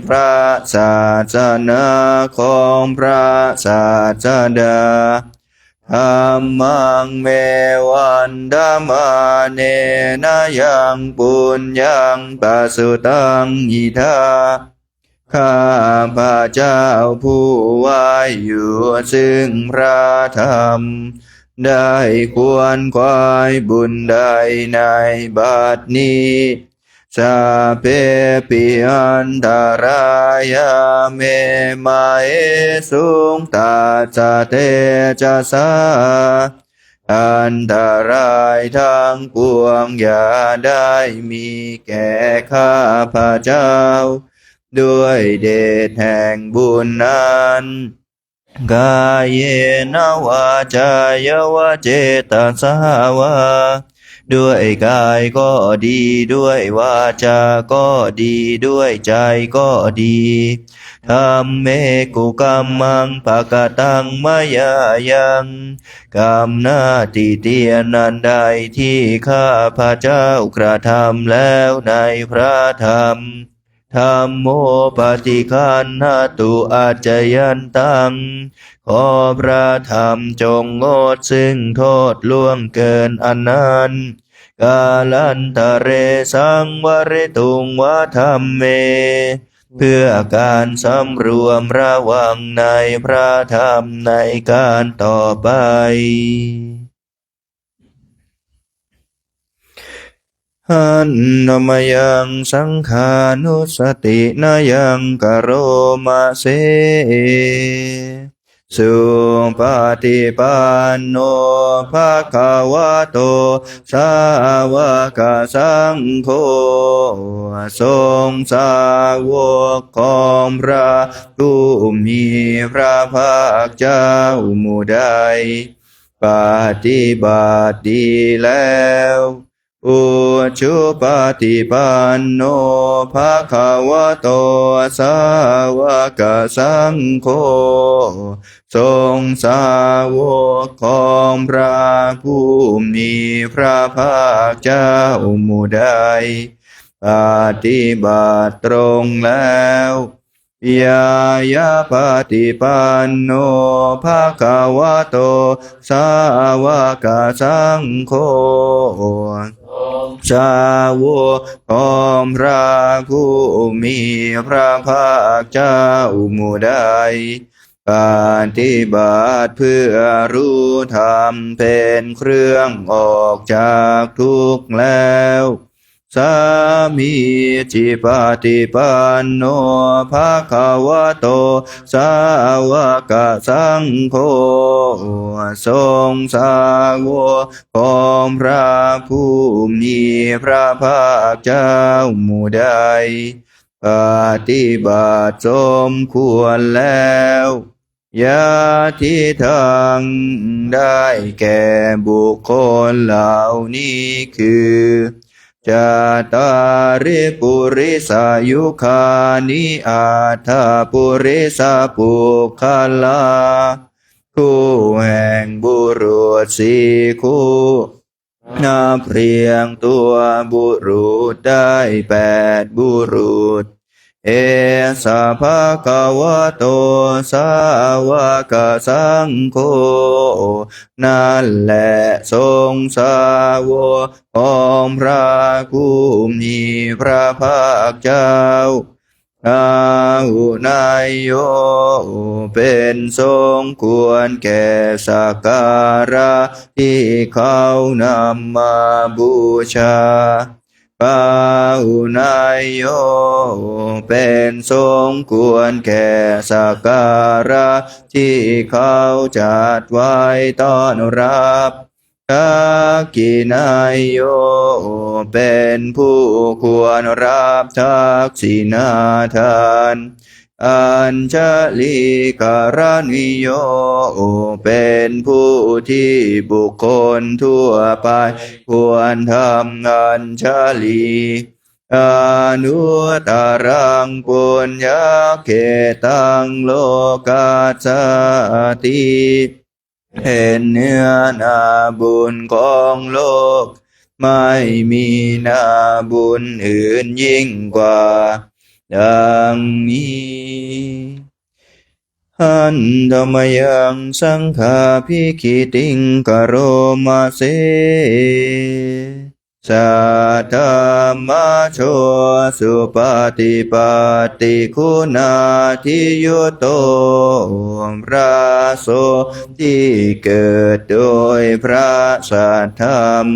พระศาสนาของพระศาสดาธรรมังเมวันดามาเนนะยังปุญญังปัสสุตังอิทาข้าพระเจ้าผู้ไว้อยู่ซึ่งพระธรรมได้ควรควายบุญใดในบัดนี้สาเพปิอันตรายาเมมาเอสุงตาจเตจะสาอันตรายทั้งปวงอย่าได้มีแก่ข้าพระเจ้าด้วยเดชแห่งบุญนั้นกายเยนะวาจายวะเจตสาวาด้วยกายก็ดีด้วยวาจาก็ดีด้วยใจก็ดีธรรมเมกุกัมมังภกตังมยายังกรรมหน้าที่เตียนนันใดที่ข้าพระเจ้ากระทำแล้วในพระธรรมธัมโมปฏิคันหตุอาจยันตังขอพระธรรมจงงดซึ่งโทษล่วงเกินอันนั้นกาลันทะเรสังวริตุงวะธัมเมเพื่อการสำรวมระวังในพระธรรมในการต่อไปหันนมยังสังขานุสตินายังกโรมาเสสุปฏิปันโนภะคะวะโตสาวกสังโฆทรงสาวกของพระผู้มีพระภาคเจ้าหมู่ใดปฏิบัติดีแล้วอุชุปฏิปันโนภะคะวะโตสาวกสังโฆทรงสาวกของพระผู้มีพระภาคเจ้าหมู่ใดปฏิบัติตรงแล้วยายาปฏิปันโนภะคะวะโตสาวกสังโฆสาวกของพระผู้มีพระภาคเจ้าหมู่ใดปฏิบัติเพื่อรู้ธรรมเป็นเครื่องออกจากทุกข์แล้วสามีจิปฏิปันโนภะคะวะโตสาวกสังโฆทรงสาวกของพระผู้มีพระภาคเจ้าหมู่ใดปฏิบัติสมควรแล้วยาทิทังได้แก่บุคคลเหล่านี้คือ จาตาริปุริสายุคานิอาทาปุริสาปุคลาคู่แห่งบุรุษสี่คู่นับเรียงตัวบุรุษได้8 บุรุษเอสะภะคะวะโตสาวกสังโฆนั่นแหละทรงสาวกของพระผู้มีพระภาคเจ้าอาหุนายโยเป็นทรงควรแก่สักการะที่เขานำมาบูชาปาหุนายโยเป็นทรงควรแก่สักการะที่เขาจัดไว้ต้อนรับทักขินายโยเป็นผู้ควรรับทักษิณาทานอัญชลีการณิโยเป็นผู้ที่บุคคลทั่วไปควรทำอัญชลีอนุตตรังปุญญเขตังโลกัสสติเป็นเนื้อนาบุญของโลกไม่มีนาบุญอื่นยิ่งกว่าดังนี้หันธรรมยังสังฆาภิคิติงกโรมาเสสัทธามาโชสุปฏิปัตติคุณาทิยุโตพระโสที่เกิดโดยพระสัทธรรม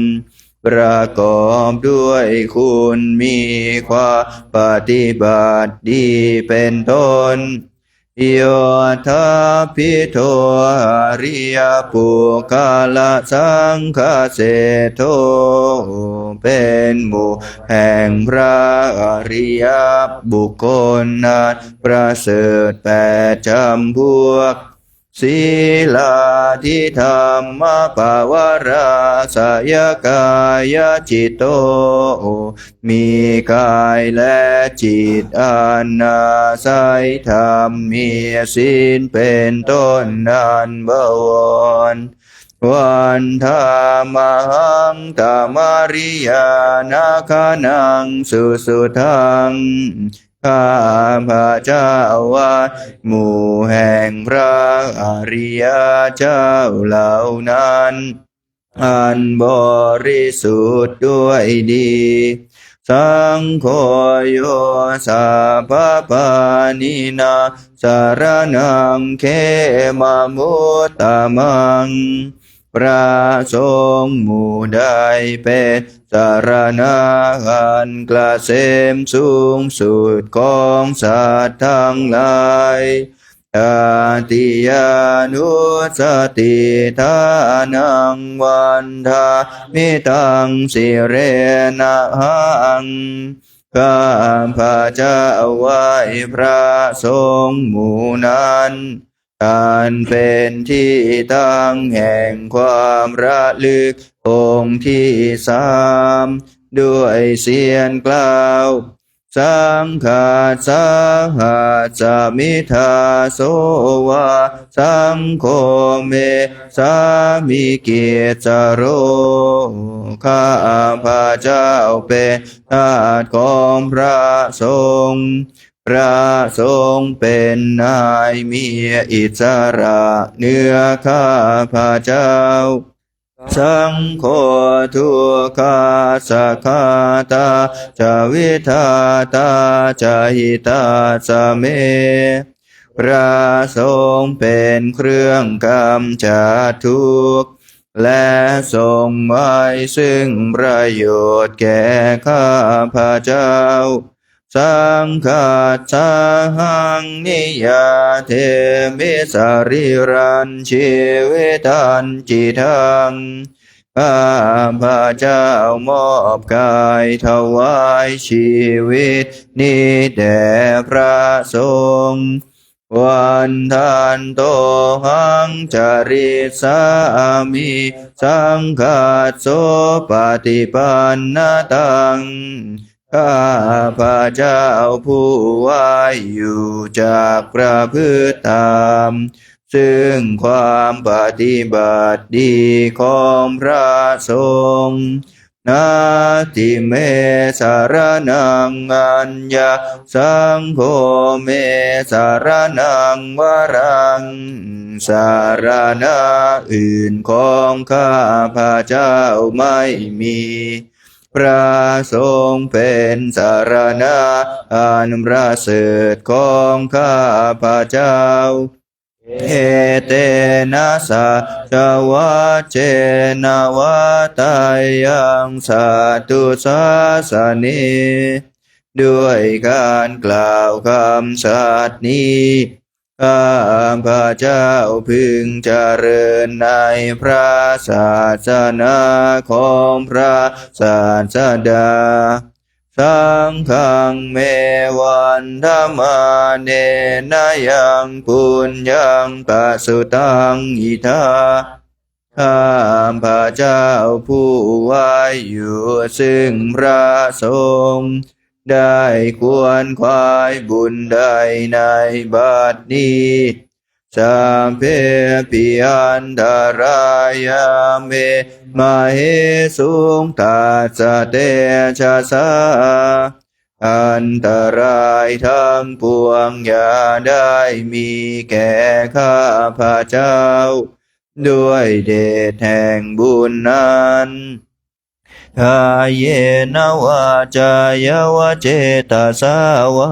ประกอบด้วยคุณมีความปฏิบัติดีเป็นต้นโยธาพิโทอริยปุคลสังฆเสโทเป็นหมู่แห่งพระอริยบุคคลนั้นประเสริฐ8 จำพวกศีลาทิธรรมปวาราสยกายจิตโตมีกายและจิตอันอาศัยธรรมมีศีลเป็นต้นนันบวรวันธามหังธรรมริยานาคานังสุสุทังข้าพระเจ้าว่าหมู่แห่งพระอริยเจ้าเหล่านั้นอันบริสุทธิ์ด้วยดีสังโฆโยสัพพปานินาสารนังเขมามุตตมังพระสงฆ์หมู่ใดเป็นสารณะอันเกษมสูงสุดของสัตว์ทั้งหลายอาติยานุสติทานังวันทามิตังสิเรนะหังข้าพระเจ้าไหว้พระสงฆ์หมู่นั้นการเป็นที่ตั้งแห่งความระลึกองค์ที่3ด้วยเสียงกล่าวสังฆาสาหัสสมิทาโสวาสังโฆเมสามิเกียรจโรข้าพระเจ้าเป็นทาสของพระสงฆ์พระสงฆ์เป็นนายมีอิสระเหนือข้าพระเจ้าสังโฆทุกขาสักขาตาจาวิทาตาจาหิตาสเมพระสงฆ์เป็นเครื่องกำจัดทุกข์และทรงไว้ซึ่งประโยชน์แก่ข้าพระเจ้าสังฆาสาหังนิยาเทมิสาริรันชีวิตันจิตังข้าพระเจ้ามอบกายถวายชีวิตนี้แด่พระสงฆ์ วันทันโตหังจริสามิสังฆัสโสปฏิปันนตังข้าพระเจ้าผู้ไหว้อยู่จากประพฤติธรรมซึ่งความปฏิบัติดีของพระสงฆ์นาทิเมสารนังอัญญาสังโฆเมสารนังวรังสารณะอื่นของข้าพระเจ้าไม่มีพระสงฆ์เป็นสารณะอันประเสริฐของข้าพระเจ้าเอเตนะสะจวะเจนะวะตายังสัตตุสาสนิด้วยการกล่าวคำสัตย์นี้ข้าพระเจ้าพึงเจริญในพระศาสนาของพระศาสดาสังฆังเมวันธรรมาเนนะยังปุญญังปะสุตังอิทาข้าพระเจ้าผู้ไหว้อยู่ซึ่งพระสงฆ์ได้ควรควายบุญใดในบัดนี้สัพเพปิอันตรายาเมมาเหสุงตัสสะเตชะสาอันตรายทั้งปวงอย่าได้มีแก่ข้าพระเจ้าด้วยเดชแห่งบุญนั้นกายเยนวาจายวเจตสาวา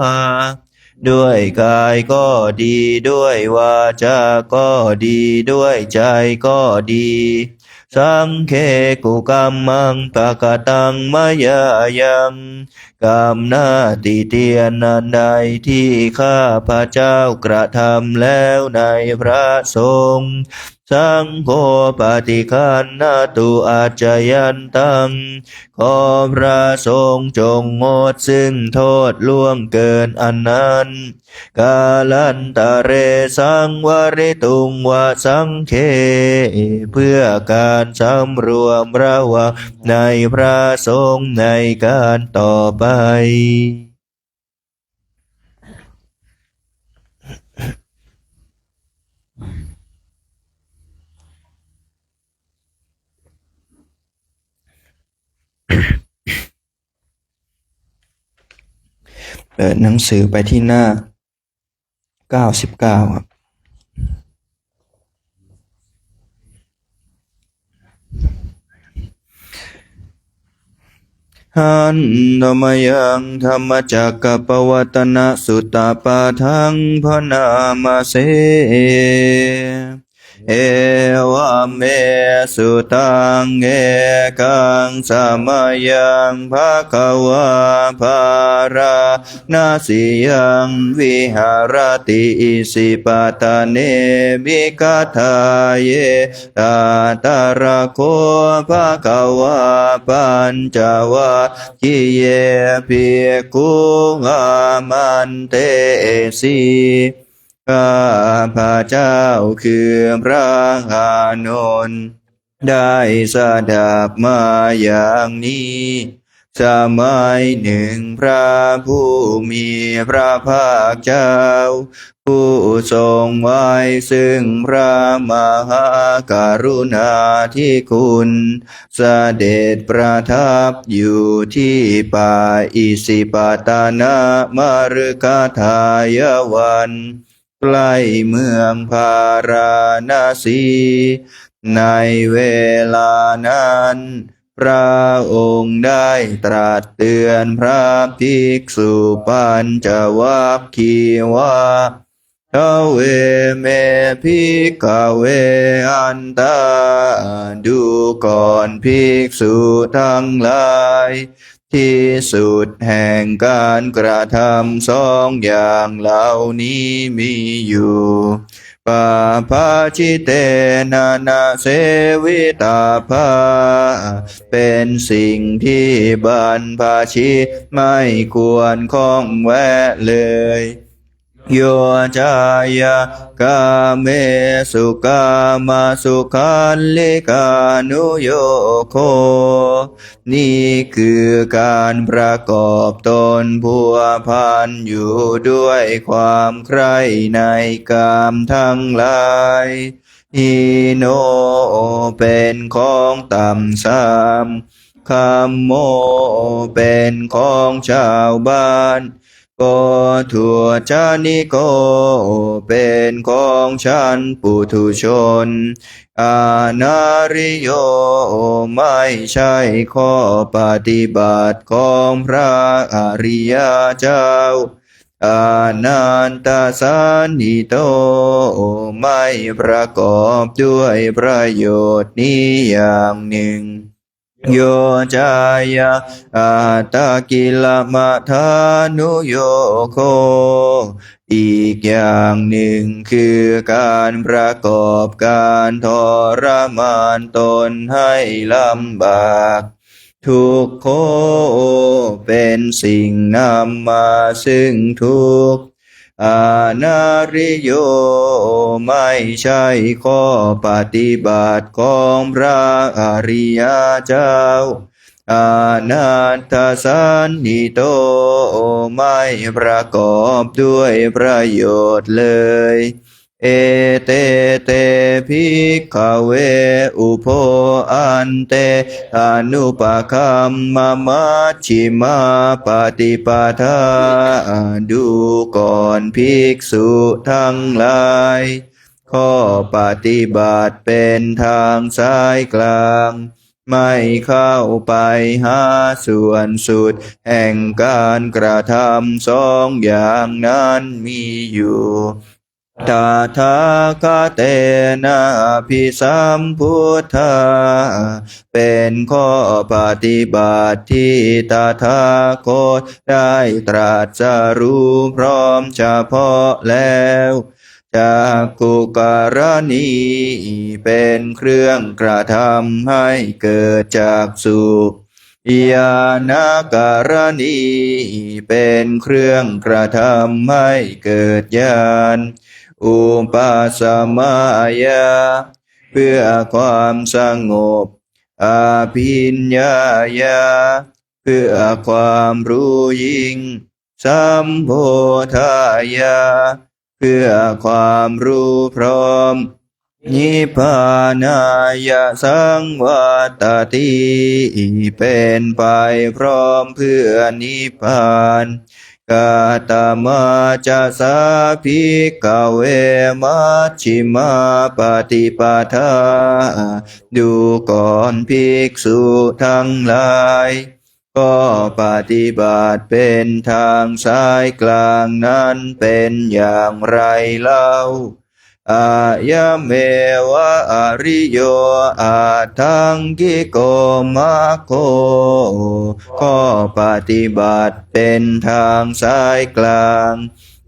ด้วยกายก็ดีด้วยวาจาก็ดีด้วยใจก็ดีสังเคกุกรรมังปะกตังมายายังกรรมหน้าติเตียนนันใดที่ข้าพระเจ้ากระทำแล้วในพระสงฆ์สังโฆปฏิคันนาตุอาจยันตังขอพระสงฆ์จงงดซึ่งโทษล่วงเกินอันนั้นกาลันตะเรสังวริตุงวะสังเคเพื่อการสำรวมระวังในพระสงฆ์ในการต่อไปเปิดหนังสือไปที่หน้า99ครับหันธรรมยังธรรมจักกัปปวัตนะสุตตปาทังพนามาเสเอวะเมสุตังเอกังสมัยยังภะคะวะภารานาสิยังวิหารติอิสิปตะเนมิกทาเยตาตระโคภะคะวะปัญจวัคคีย์เยภิกขุอามันเตสีข้าพระเจ้าคือพระอานนท์ได้สดับมาอย่างนี้สมัยหนึ่งพระผู้มีพระภาคเจ้าผู้ทรงไว้ซึ่งพระมหากรุณาธิคุณเสด็จประทับอยู่ที่ป่าอิสิปตนมฤคทายวันใกล้เมืองพาราณสีในเวลานั้นพระองค์ได้ตรัสเตือนพระภิกษุปัญจวัคคีย์ว่าเวเมภิกขเวอันตาดูก่อนภิกษุทั้งหลายที่สุดแห่งการกระทำสองอย่างเหล่านี้มีอยู่ปาปาชิเตนานาเสวิตาภาเป็นสิ่งที่บรรพชิตไม่ควรข้องแวะเลย โยจายกาเมสุกามาสุขันลิกานุโยโคนี่คือการประกอบตนพัวพันอยู่ด้วยความใคร่ในกามทั้งหลายฮิโนเป็นของต่ำสามคัมโมเป็นของชาวบ้านโกทัวจานิโกเป็นของฉันปุถุชนอานาริโยไม่ใช่ข้อปฏิบัติของพระอริยเจ้าอานันตสันนิโตไม่ประกอบด้วยประโยชน์นี้อย่างหนึ่งโยจายาอาตากิลมัทานุโยโคอีกอย่างหนึ่งคือการประกอบการทรมานตนให้ลำบากทุกโคเป็นสิ่งนำมาซึ่งทุกข์อานาริโยไม่ใช่ข้อปฏิบัติของพระอริยเจ้าอานันตสันนิโตไม่ประกอบด้วยประโยชน์เลยเอเตเตภิกขเวอุโภอันเตอนุปคัมมมัชฌิมาปฏิปทาดูก่อนภิกษุทั้งหลายข้อปฏิบัติเป็นทางสายกลางไม่เข้าไปหาส่วนสุดแห่งการกระทำสองอย่างนั้นมีอยู่ตถาคตเตนะภิสัมพุทธาเป็นข้อปฏิบัติที่ตถาคตได้ตรัสรู้พร้อมเฉพาะแล้วจากกุการณีเป็นเครื่องกระทำให้เกิดจากสุญาณการณีเป็นเครื่องกระทำให้เกิดญาณอุปสมายาเพื่อความสงบอภิญญายาเพื่อความรู้ยิ่งสัมโพธายาเพื่อความรู้พร้อมนิพพานายะสังวัตติเป็นไปพร้อมเพื่อนิพพานกาตมาจะสาภิกขเวมัชฌิมาปฏิปทาดูก่อนภิกษุทั้งหลายก็ปฏิบัติเป็นทางสายกลางนั้นเป็นอย่างไรเล่าอายะเมวะอริโยอาทังกิโกมาโคข้อปฏิบัติเป็นทางสายกลาง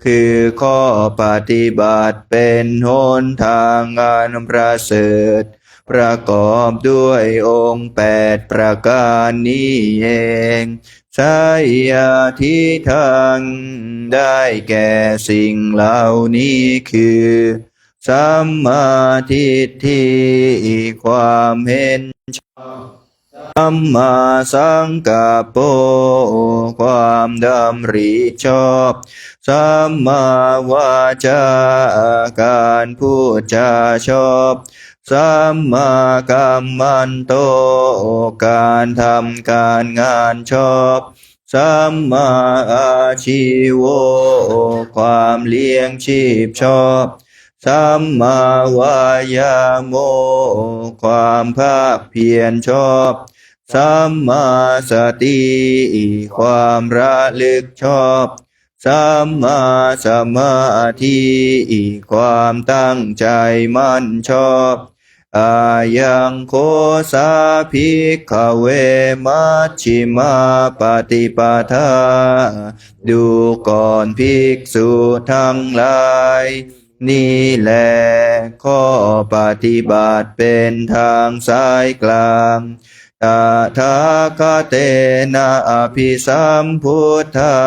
คือข้อปฏิบัติเป็นหนทางอันประเสริฐประกอบด้วยองค์8ประการนี้เองสายาทิทางได้แก่สิ่งเหล่านี้คือสัมมาทิฏฐิความเห็นสัมมาสังกัปโปความดำริชอบสัมมาวาจาการพูดจาชอบสัมมากัมมันโตการทำการงานชอบสัมมาอาชีโวความเลี้ยงชีพชอบสัมมาวายาโมความภาคเพียรชอบสัมมาสติความระลึกชอบสัมมาสมาธิความตั้งใจมั่นชอบอายังโคสาภิกขเวมัชฌิมาปฏิปทาดูก่อนภิกษุทั้งหลายนี่แลข้อปฏิบัติเป็นทางสายกลาง ตถาคเตนะอภิสัมพุทธา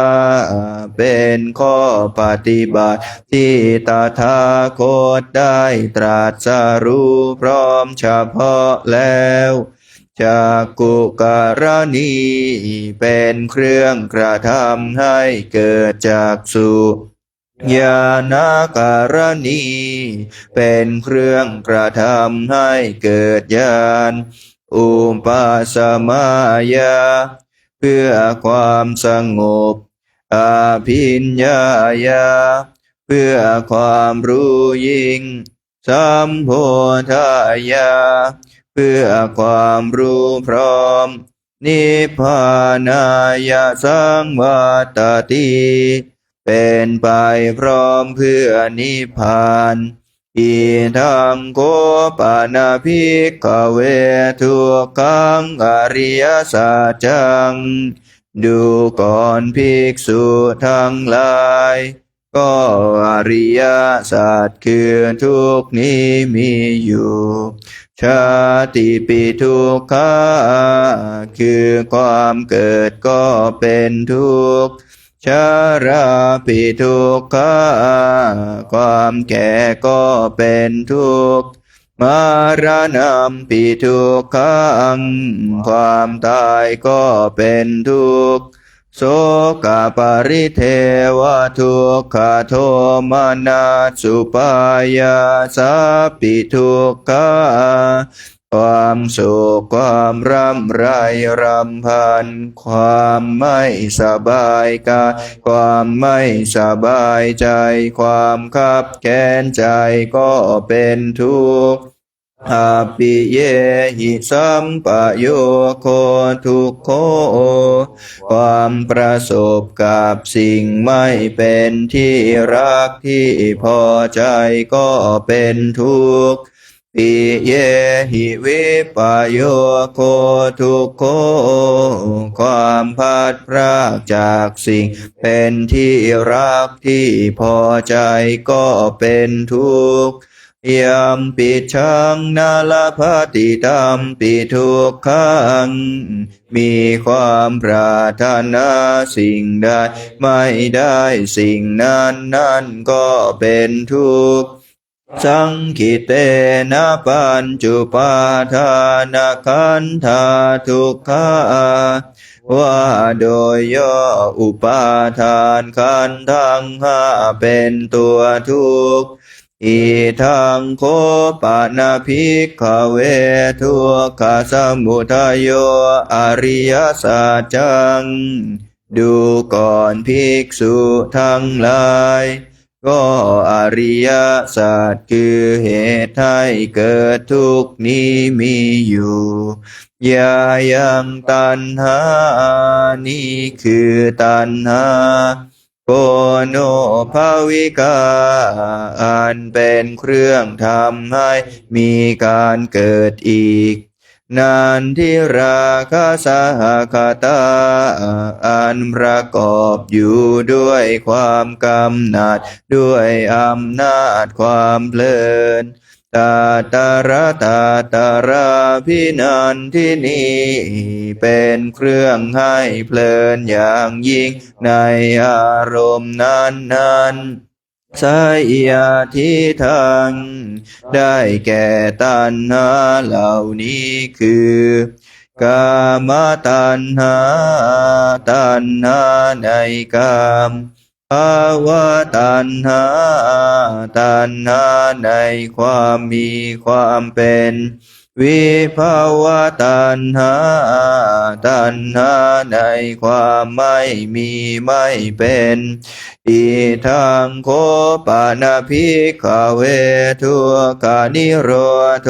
เป็นข้อปฏิบัติที่ตถาคตได้ตรัสรู้พร้อมเฉพาะแล้วจากกุการณีเป็นเครื่องกระทำให้เกิดจากสุญาณการณีเป็นเครื่องกระทำให้เกิดญาณอุปสมายาเพื่อความสงบอภิญญายาเพื่อความรู้ยิ่งสัมโพธายาเพื่อความรู้พร้อมนิพพานายาสังวัตติเป็นไปพร้อมเพื่อนิพพานอิทังโกปานาภิกขเวทุกขังอริยสัจจังดูก่อนภิกษุทั้งหลายก็อริยสัจคือทุกข์นี้มีอยู่ชาติปิทุกขาคือความเกิดก็เป็นทุกข์ชาราปิทุกขาความแก่ก็เป็นทุกข์มรณะปิทุกขังความตายก็เป็นทุกข์โสกปริเทวทุกขโทมนัสสุปายาสัพพิทุกขาความโศกความร่ำไรรำพันความไม่สบายกายความไม่สบายใจความคับแค้นใจก็เป็นทุกข์อปิเยหิสัมปโยโคทุกโขความประสบกับสิ่งไม่เป็นที่รักที่พอใจก็เป็นทุกข์ปิเยหิวิปโยโคทุกโขความพลาดพรากจากสิ่งเป็นที่รักที่พอใจก็เป็นทุกข์ยัมปิชังนาลภติตัมปิทุกขังมีความปรารถนาสิ่งใดไม่ได้สิ่งนั้นก็เป็นทุกข์สังคิเตนะปัญจุปาทานขันธาทุกขาว่าโดยย่ออุปาทานขันธ์ทั้งห้าเป็นตัวทุกข์อิทังโคปานาภิกขเวทุกขสมุทัยโยอริยสัจจังดูก่อนภิกษุทั้งหลายก็อริยสัจคือเหตุให้เกิดทุกข์นี้มีอยู่ยายังตัณหานี้คือตัณหาโกโนภาวิกาอันเป็นเครื่องทำให้มีการเกิดอีกนันทิราคะสหคตาอันประกอบอยู่ด้วยความกำหนัดด้วยอำนาจความเพลินตาตาระตาตาราพินันทินีเป็นเครื่องให้เพลินอย่างยิ่งในอารมณ์นั้นสายาทิทังได้แก่ตัณหาเหล่านี้คือกามตัณหาตัณหาในกามภาวะตัณหาตัณหาในความมีความเป็นวิภาวะตัณหาตัณหาในความไม่มีไม่เป็นอิทังโคปานาภิกขเวทุกขานิโรโธ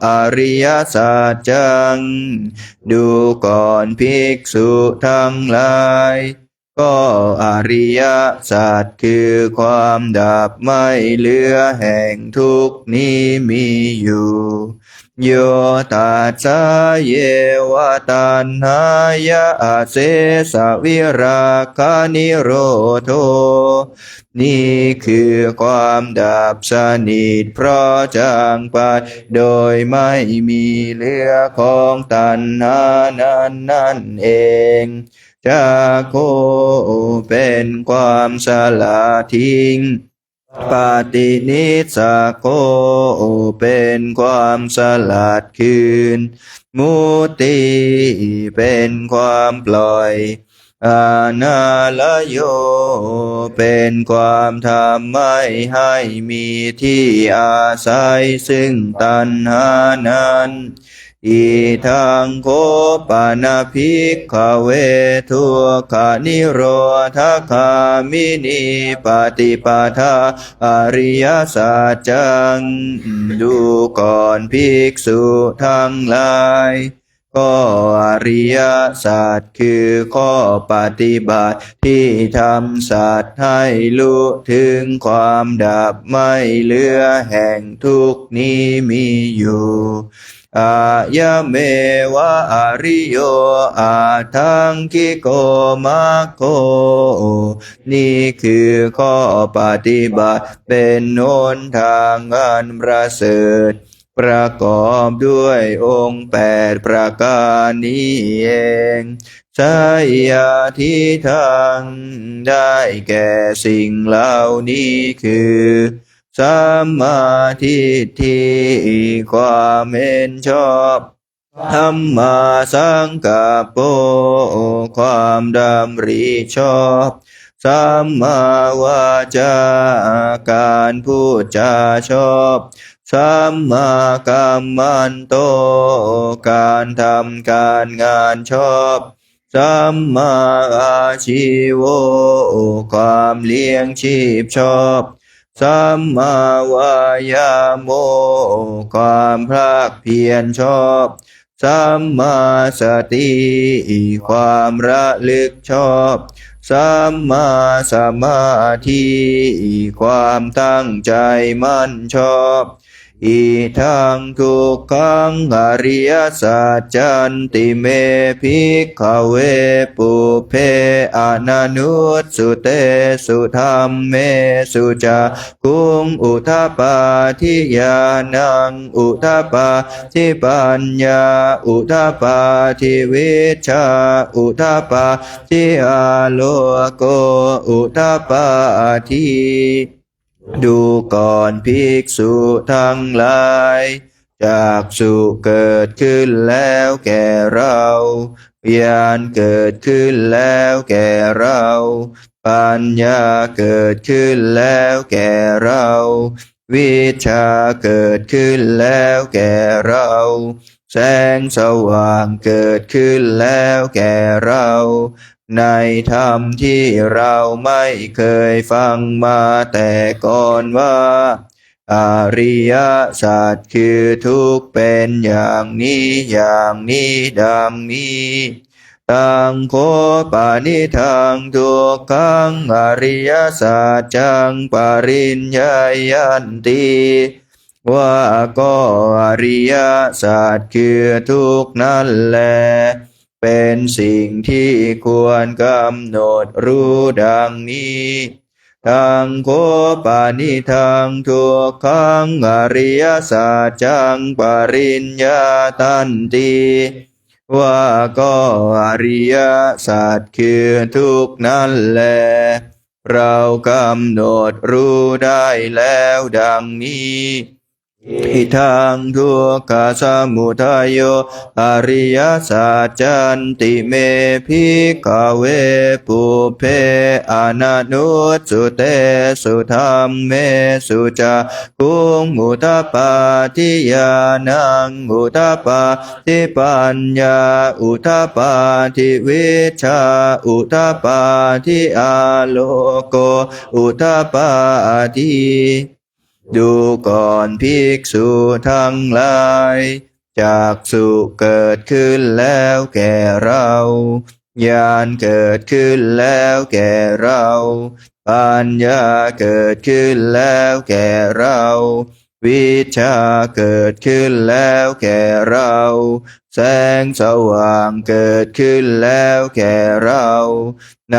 อริยสัจจังดูก่อนภิกษุทั้งหลาย ก็อริยสัจคือความดับไม่เหลือแห่งทุกข์นี้มีอยู่โยตัสสะเยวะตัณหายะอาเสสะวิราคะนิโรโธนี่คือความดับสนิทเพราะจางไปโดยไม่มีเหลือของตัณหานั้นนั่นเองจาโคเป็นความสละทิ้งปาตินิสสโกเป็นความสลัดคืนมุติเป็นความปล่อยอานาลโยเป็นความทำไม่ให้มีที่อาศัยซึ่งตัณหานั้นอีทังโคปานาภิกขเวทุกขานิโรธคามินีปฏิปทาอริยสัจจังดูก่อนภิกษุทั้งหลายก็อริยสัจคือข้อปฏิบัติที่ทำสัตว์ให้รู้ถึงความดับไม่เหลือแห่งทุกข์นี้มีอยู่อายะเมวะอริโยอาทังคิโกมัคโคนี่คือข้อปฏิบัติเป็นหนทางอันประเสริฐประกอบด้วยองค์8ประการนี้เองสายาทิทางได้แก่สิ่งเหล่านี้คือสัมมาทิฏฐิความเห็นชอบธัมมาสังกัปโปความดำริชอบสัมมาวาจาการพูดจาชอบสัมมากัมมันโตการทำการงานชอบสัมมาอาชีโวความเลี้ยงชีพชอบสัมมาวายาโมความภาคเพียรชอบสัมมาสติความระลึกชอบสัมมาสมาธิความตั้งใจมั่นชอบอีทังทุกขังอริยสัจจันติเมภิกขเวปุเพอนันุตสุเตสุธรรมเมสุจะกุงอุทาปาทิยานังอุทาปาทิปัญญาอุทาปาทิวิชชาอุทาปาทิอาโลโกอุทาปาทิดูก่อนภิกษุทั้งหลายจากสุเกิดขึ้นแล้วแก่เราญาณเกิดขึ้นแล้วแก่เราปัญญาเกิดขึ้นแล้วแก่เราวิชาเกิดขึ้นแล้วแก่เราแสงสว่างเกิดขึ้นแล้วแก่เราในธรรมที่เราไม่เคยฟังมาแต่ก่อนว่าอริยสัจคือทุกข์เป็นอย่างนี้อย่างนี้ดังนี้ตังโคปานิทังทุกขังอริยสัจจังปริญญายันติว่าก็อริยสัจคือทุกข์นั่นแลเป็นสิ่งที่ควรกำหนดรู้ดังนี้ทังโคปานิทังทุกขังอริยสัจจังปริญญาตันติว่าก็อริยสัจคือทุกข์นั่นแลเรากำหนดรู้ได้แล้วดังนี้อิทังทุกขสมุทัยโยอริยสัจจันติเมภิกขเวปุเพอนันุตสุเตสุธรรมเมสุจะกุงอุทปาทิยานังอุทปาทิปัญญาอุทปาทิวิชชาอุทปาทิอาโลโกอุทปาทิดูก่อนภิกษุทั้งหลายจากสุเกิดขึ้นแล้วแก่เรา ญาณเกิดขึ้นแล้วแก่เราปัญญาเกิดขึ้นแล้วแก่เราวิชาเกิดขึ้นแล้วแก่เราแสงสว่างเกิดขึ้นแล้วแก่เราใน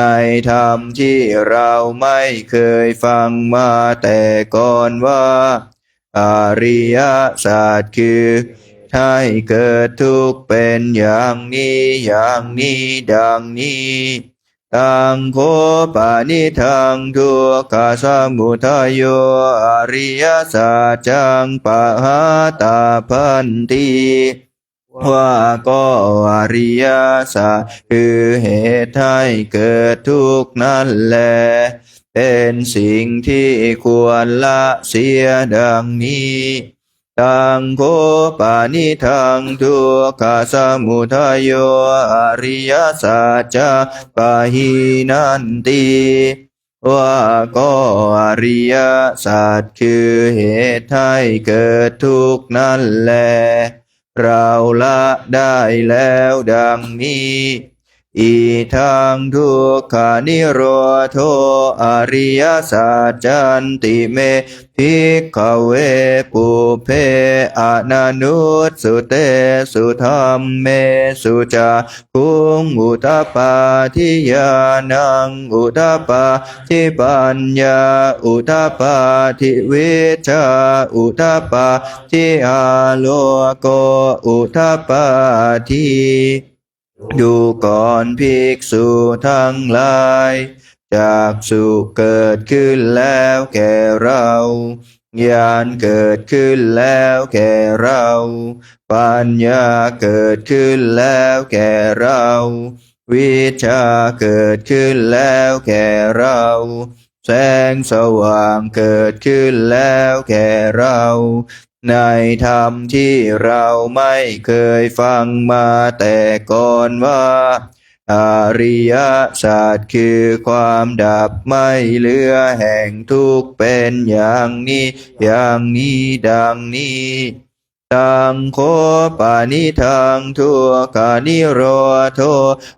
ธรรมที่เราไม่เคยฟังมาแต่ก่อนว่าอริยสัจคือให้เกิดทุกข์เป็นอย่างนี้อย่างนี้ดังนี้ตังโคปานิทังทุกขสมุทัยโยอริยสัจจังปะหาตาพันติว่าก็อริยสัจคือเหตุให้เกิดทุกข์นั่นแลเป็นสิ่งที่ควรละเสียดังนี้ตังโคปานิทังทุกขสมุทัยโยอริยสัจจะปะหินันติว่าก็อริยสัจคือเหตุให้เกิดทุกข์นั่นแลเราละได้แล้วดังนี้อีทางทุกขานิโรโธอริยสัจจันติเมภิกขเวปุเพอนานุตสุเตสุธรรมเมสุจาคุงอุทปาทิยานังอุทปาทิปัญญาอุทปาทิวิชาอุทปาทิอาโลโกอุทปาทิดูก่อนภิกษุทั้งหลายจากสุเกิดขึ้นแล้วแก่เราญาณเกิดขึ้นแล้วแก่เราปัญญาเกิดขึ้นแล้วแก่เราวิชาเกิดขึ้นแล้วแก่เราแสงสว่างเกิดขึ้นแล้วแก่เราในธรรมที่เราไม่เคยฟังมาแต่ก่อนว่าอริยสัจคือความดับไม่เหลือแห่งทุกข์เป็นอย่างนี้อย่างนี้ดังนี้ตังโคปานิทังทุกขานิโรโธ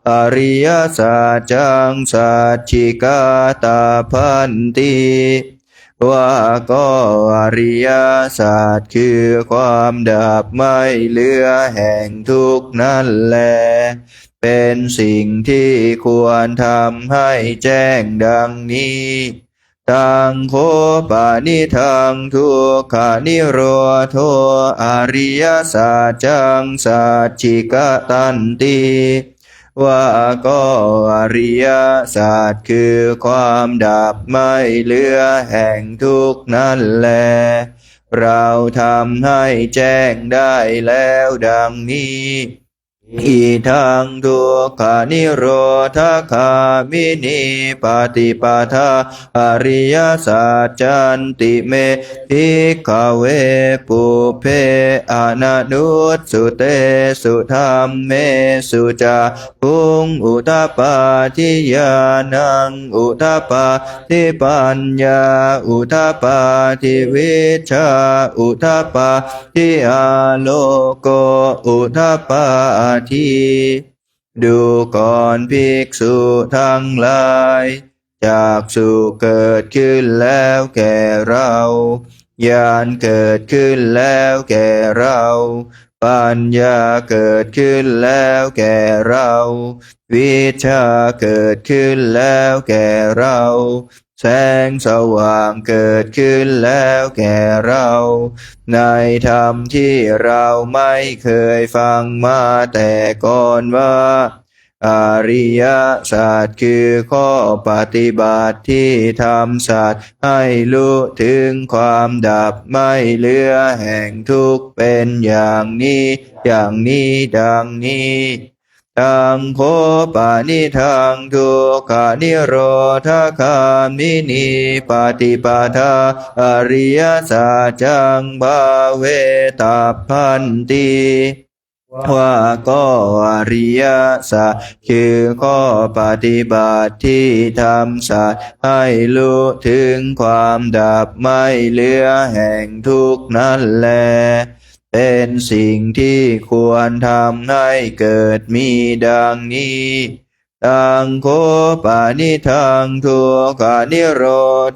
อริยสัจจังสัจฉิกาตาพันติว่าก็อริยสัจคือความดับไม่เหลือแห่งทุกข์นั่นแลเป็นสิ่งที่ควรทำให้แจ้งดังนี้ตังโคปานิทังทุกขานิโรโธอริยสัจจังสัจฉิกตันติว่าก็อริยสัจคือความดับไม่เหลือแห่งทุกข์นั่นแลเราทำให้แจ้งได้แล้วดังนี้อีทังทุกขานิโรธคามินีปฏิปทาอริยสัจจันติเมภิกขเวปุเพอนานุตสุเตสุธรรมเมสุจาคุงอุทปาทิยานังอุทปาทิปัญญาอุทปาทิวิชาอุทปาทิอาโลโกอุทปาทิดูก่อนภิกษุทั้งหลายจากสุเกิดขึ้นแล้วแก่เราญาณเกิดขึ้นแล้วแก่เราปัญญาเกิดขึ้นแล้วแก่เราวิชาเกิดขึ้นแล้วแก่เราแสงสว่างเกิดขึ้นแล้วแก่เราในธรรมที่เราไม่เคยฟังมาแต่ก่อนว่าอริยสัจคือข้อปฏิบัติที่ทำสัตว์ให้รู้ถึงความดับไม่เหลือแห่งทุกข์เป็นอย่างนี้อย่างนี้ดังนี้ตังโคปานิทังทุกขานิโรธคามินีปฏิปทาอริยสัจจังภาเวตาพันติว่าก็อริยสัจคือข้อปฏิบัติที่ทำสัตว์ให้รู้ถึงความดับไม่เหลือแห่งทุกข์นั่นแลเป็นสิ่งที่ควรทำให้เกิดมีดังนี้ ตังโคปานิทังทุกขานิโร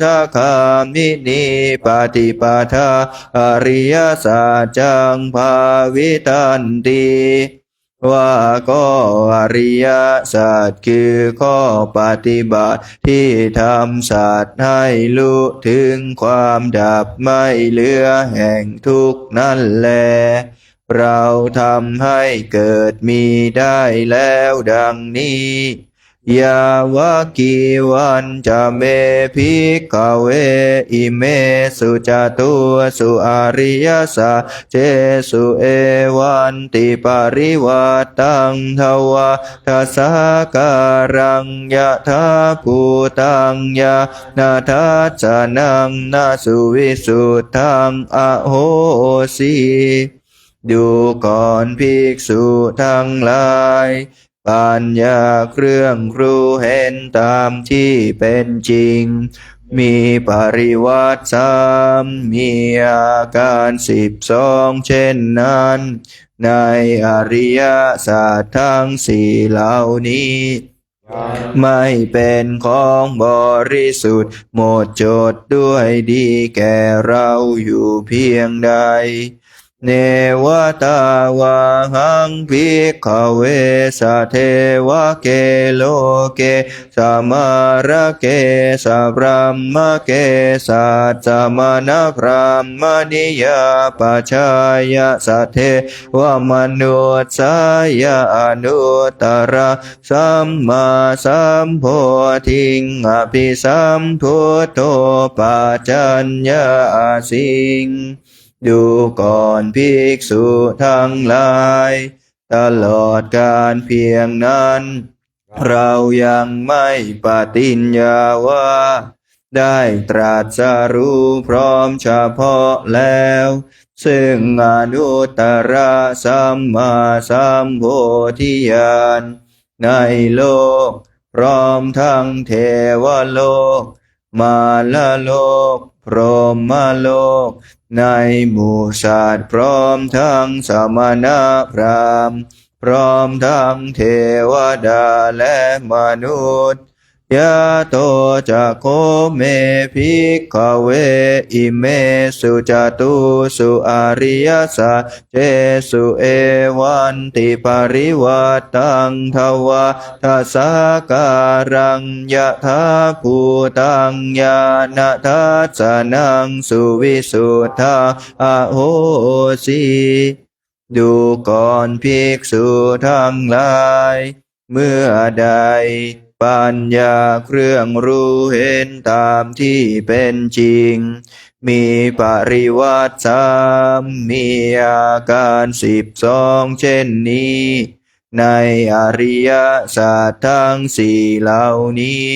ธคามินิปฏิปทาอริยสัจจังภาวิตันติว่าก็อริยสัจคือข้อปฏิบัติที่ทำสัตว์ให้รู้ถึงความดับไม่เหลือแห่งทุกข์นั่นแลเราทำให้เกิดมีได้แล้วดังนี้ยาวะกีวันจะเมภิกขเวอิเมสุจตุสุอริยสัจเจสุเอวันติปริวัตตังทวาทัสสะการังยะถาภูตังยะนาทัสสะนังนาสุวิสุทธังอโหสิดูก่อนภิกษุทั้งหลายปัญญาเครื่องรู้เห็นตามที่เป็นจริงมีปริวัติสามมีอาการ12เช่นนั้นในอริยสัจทั้งสี่เหล่านี้ไม่เป็นของบริสุทธิ์หมดจดด้วยดีแก่เราอยู่เพียงใดเนวตาวาหังภิกขเวสะเทวะเกโลเกสมาระเกสะพรหมเกสัจจมณพรหมนิยาปัจฉายะสะเทวมนุสสายะอนุตตรสัมมาสัมโพธิงอภิสัมพุทโธปัจจัญญาสิงดูก่อนภิกษุทั้งหลายตลอดการเพียงนั้นเรายังไม่ปฏิญญาว่าได้ตรัสรู้พร้อมเฉพาะแล้วซึ่งอนุตตรสัมมาสัมโพธิญาณในโลกพร้อมทั้งเทวโลกมาลโลกพรหมโลกในหมู่สัตว์พร้อมทั้งสมณพราหมณ์พร้อมทั้งเทวดาและมนุษย์ยะโตจะโคเมภิกขเวอิเมสุจตุสุอริยสัจเจสุเอวันติปริวัตตังทวาทัสสะการังยะถาภูตังญาณทัสสะนังสุวิสุทธาอโหสิดูก่อนภิกษุทั้งหลายเมื่อใดปัญญาเครื่องรู้เห็นตามที่เป็นจริงมีปริวัติสามมีอาการ12เช่นนี้ในอริยสัจทั้งสี่เหล่านี้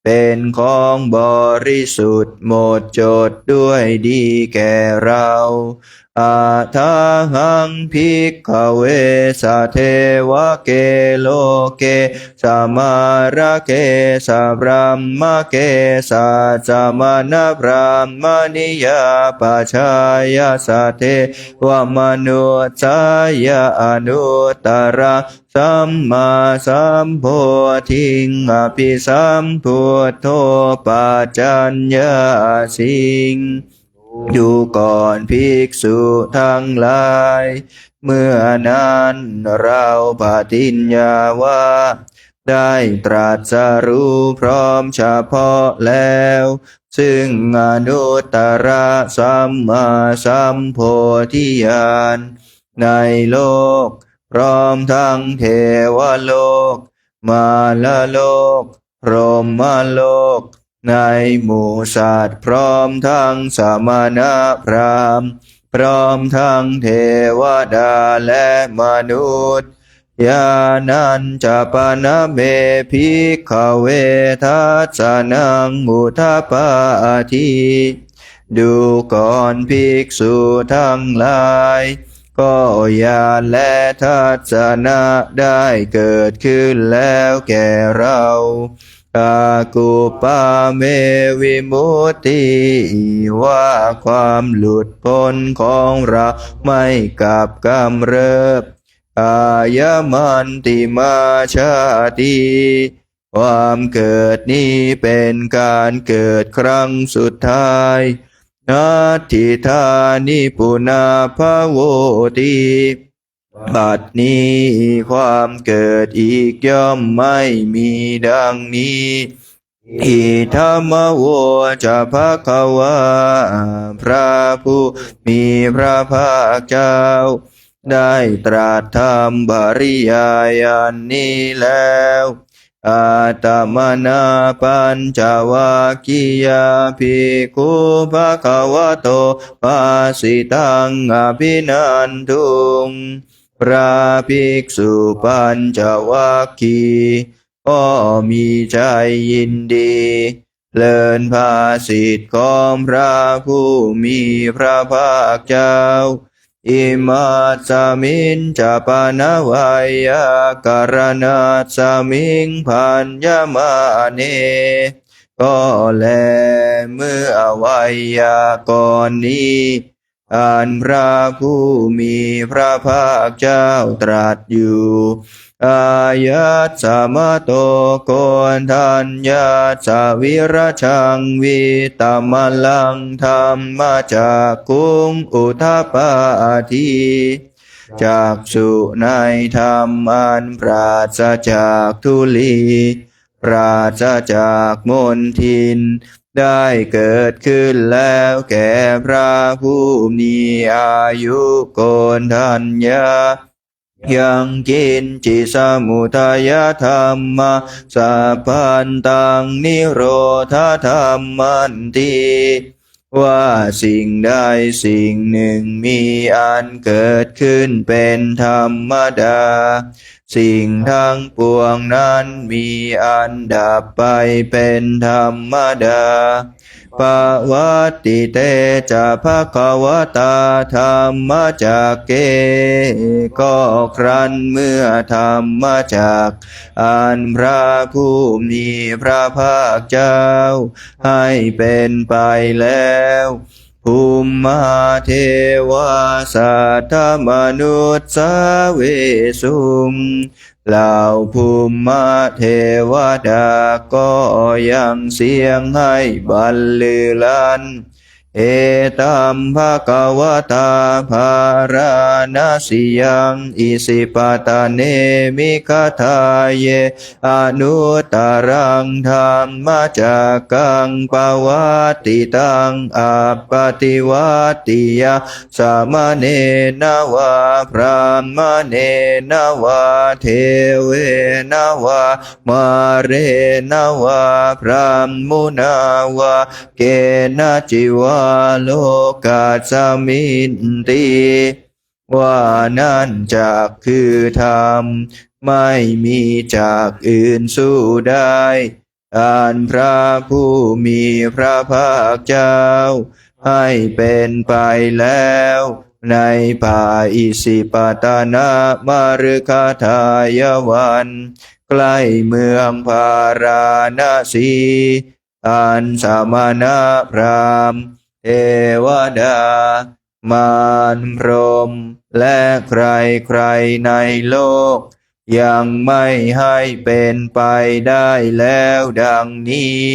เป็นของบริสุทธิ์หมดจดด้วยดีแก่เราอาทาหังภิกขเวสะเทวะเกโลเกสมาระเกสะพรหมเกสัจจมณพรหมนิยาปัจฉายะสะเทวมนุสสายะอนุตตรสัมมาสัมโพธิงอภิสัมพุทโธปัจจัญญาสิงดูก่อนภิกษุทั้งหลายเมื่อนั้นเราปฏิญญาว่าได้ตรัสรู้พร้อมเฉพาะแล้วซึ่งอนุตตรสัมมาสัมโพธิญาณในโลกพร้อมทั้งเทวโลกมาลโลกพรหมโลกในหมู่สัตว์พร้อมทั้งสมณพราหมณ์พร้อมทั้งเทวดาและมนุษย์ญาณัญจปนเมภิกขเวทัสสะนังอุทธัปปาทิดูก่อนภิกษุทั้งหลายก็ญาณและทัศสนะได้เกิดขึ้นแล้วแก่เราอากุปาเมวิมุตติว่าความหลุดพ้นของเราไม่กลับกำเริบ อายมันติมาชาติความเกิดนี้เป็นการเกิดครั้งสุดท้ายนาทิธานิปุนาภโวติบัดนี้ความเกิดอีกย่อมไม่มีดังนี้อิธัมมโวจะภควาพระผู้มีพระภาคเจ้าได้ตรัสธรรมบริยายอันนี้แล้วอาตมนาปัญจวัคคียาภิกขุภควโตภาสิตังอภินันทุงพระภิกษุปัญจวัคคีย์ก็มีใจยินดีเพลินภาสิทธิ์ของพระผู้มีพระภาคเจ้าอิมาสมินจะปนวัยยการณัสสมิงพันยมาเนก็แลเมื่อวัยยากรนี้อันพระผู้มีพระภาคเจ้าตรัสอยู่อายัสสมโตโกนทัญญาสวิรชังวิตมลังธรรมจากกุงอุทปาทีจากสุในธรรมอันปราศจากทุลีปราศจากมลทินได้เกิดขึ้นแล้วแก่พระผู้มีอายุโกนทัญญายังกินจิสมุทัยธรรมะสัพพันตังนิโรธธรรมันติว่าสิ่งใดสิ่งหนึ่งมีอันเกิดขึ้นเป็นธรรมดาสิ่งทั้งปวงนั้นมีอันดับไปเป็นธรรมดาปวัตติเตจะภควตาธรรมจากเกก็ครั้นเมื่อธรรมจากอันพระผู้มีพระภาคเจ้าให้เป็นไปแล้วภูมิมาเทวาสัทธมนุษย์สาเวสุงเหล่าภูมิมาเทวดาก็ยังเสียงให้บรรลือลั่นเอตัมภะคะวะตาภาราณสิยังอิสิปตะเนมิคทาเยอนุตตรังธรรมจักกังปวัตติตังอัปปติวัตติยาสามเณรวะพรามเณรวะเทเวนวะมาเรนวะพรามมุนาวะเกณจิวาโลกัสสมินติว่านั่นจักคือธรรมไม่มีจากอื่นสู้ได้อันพระผู้มีพระภาคเจ้าให้เป็นไปแล้วในป่าอิสิปตนมฤคทายวันใกล้เมืองพาราณสีอันสมณพราหมณ์เทวดามารพรหมและใครๆในโลกยังไม่ให้เป็นไปได้แล้วดังนี้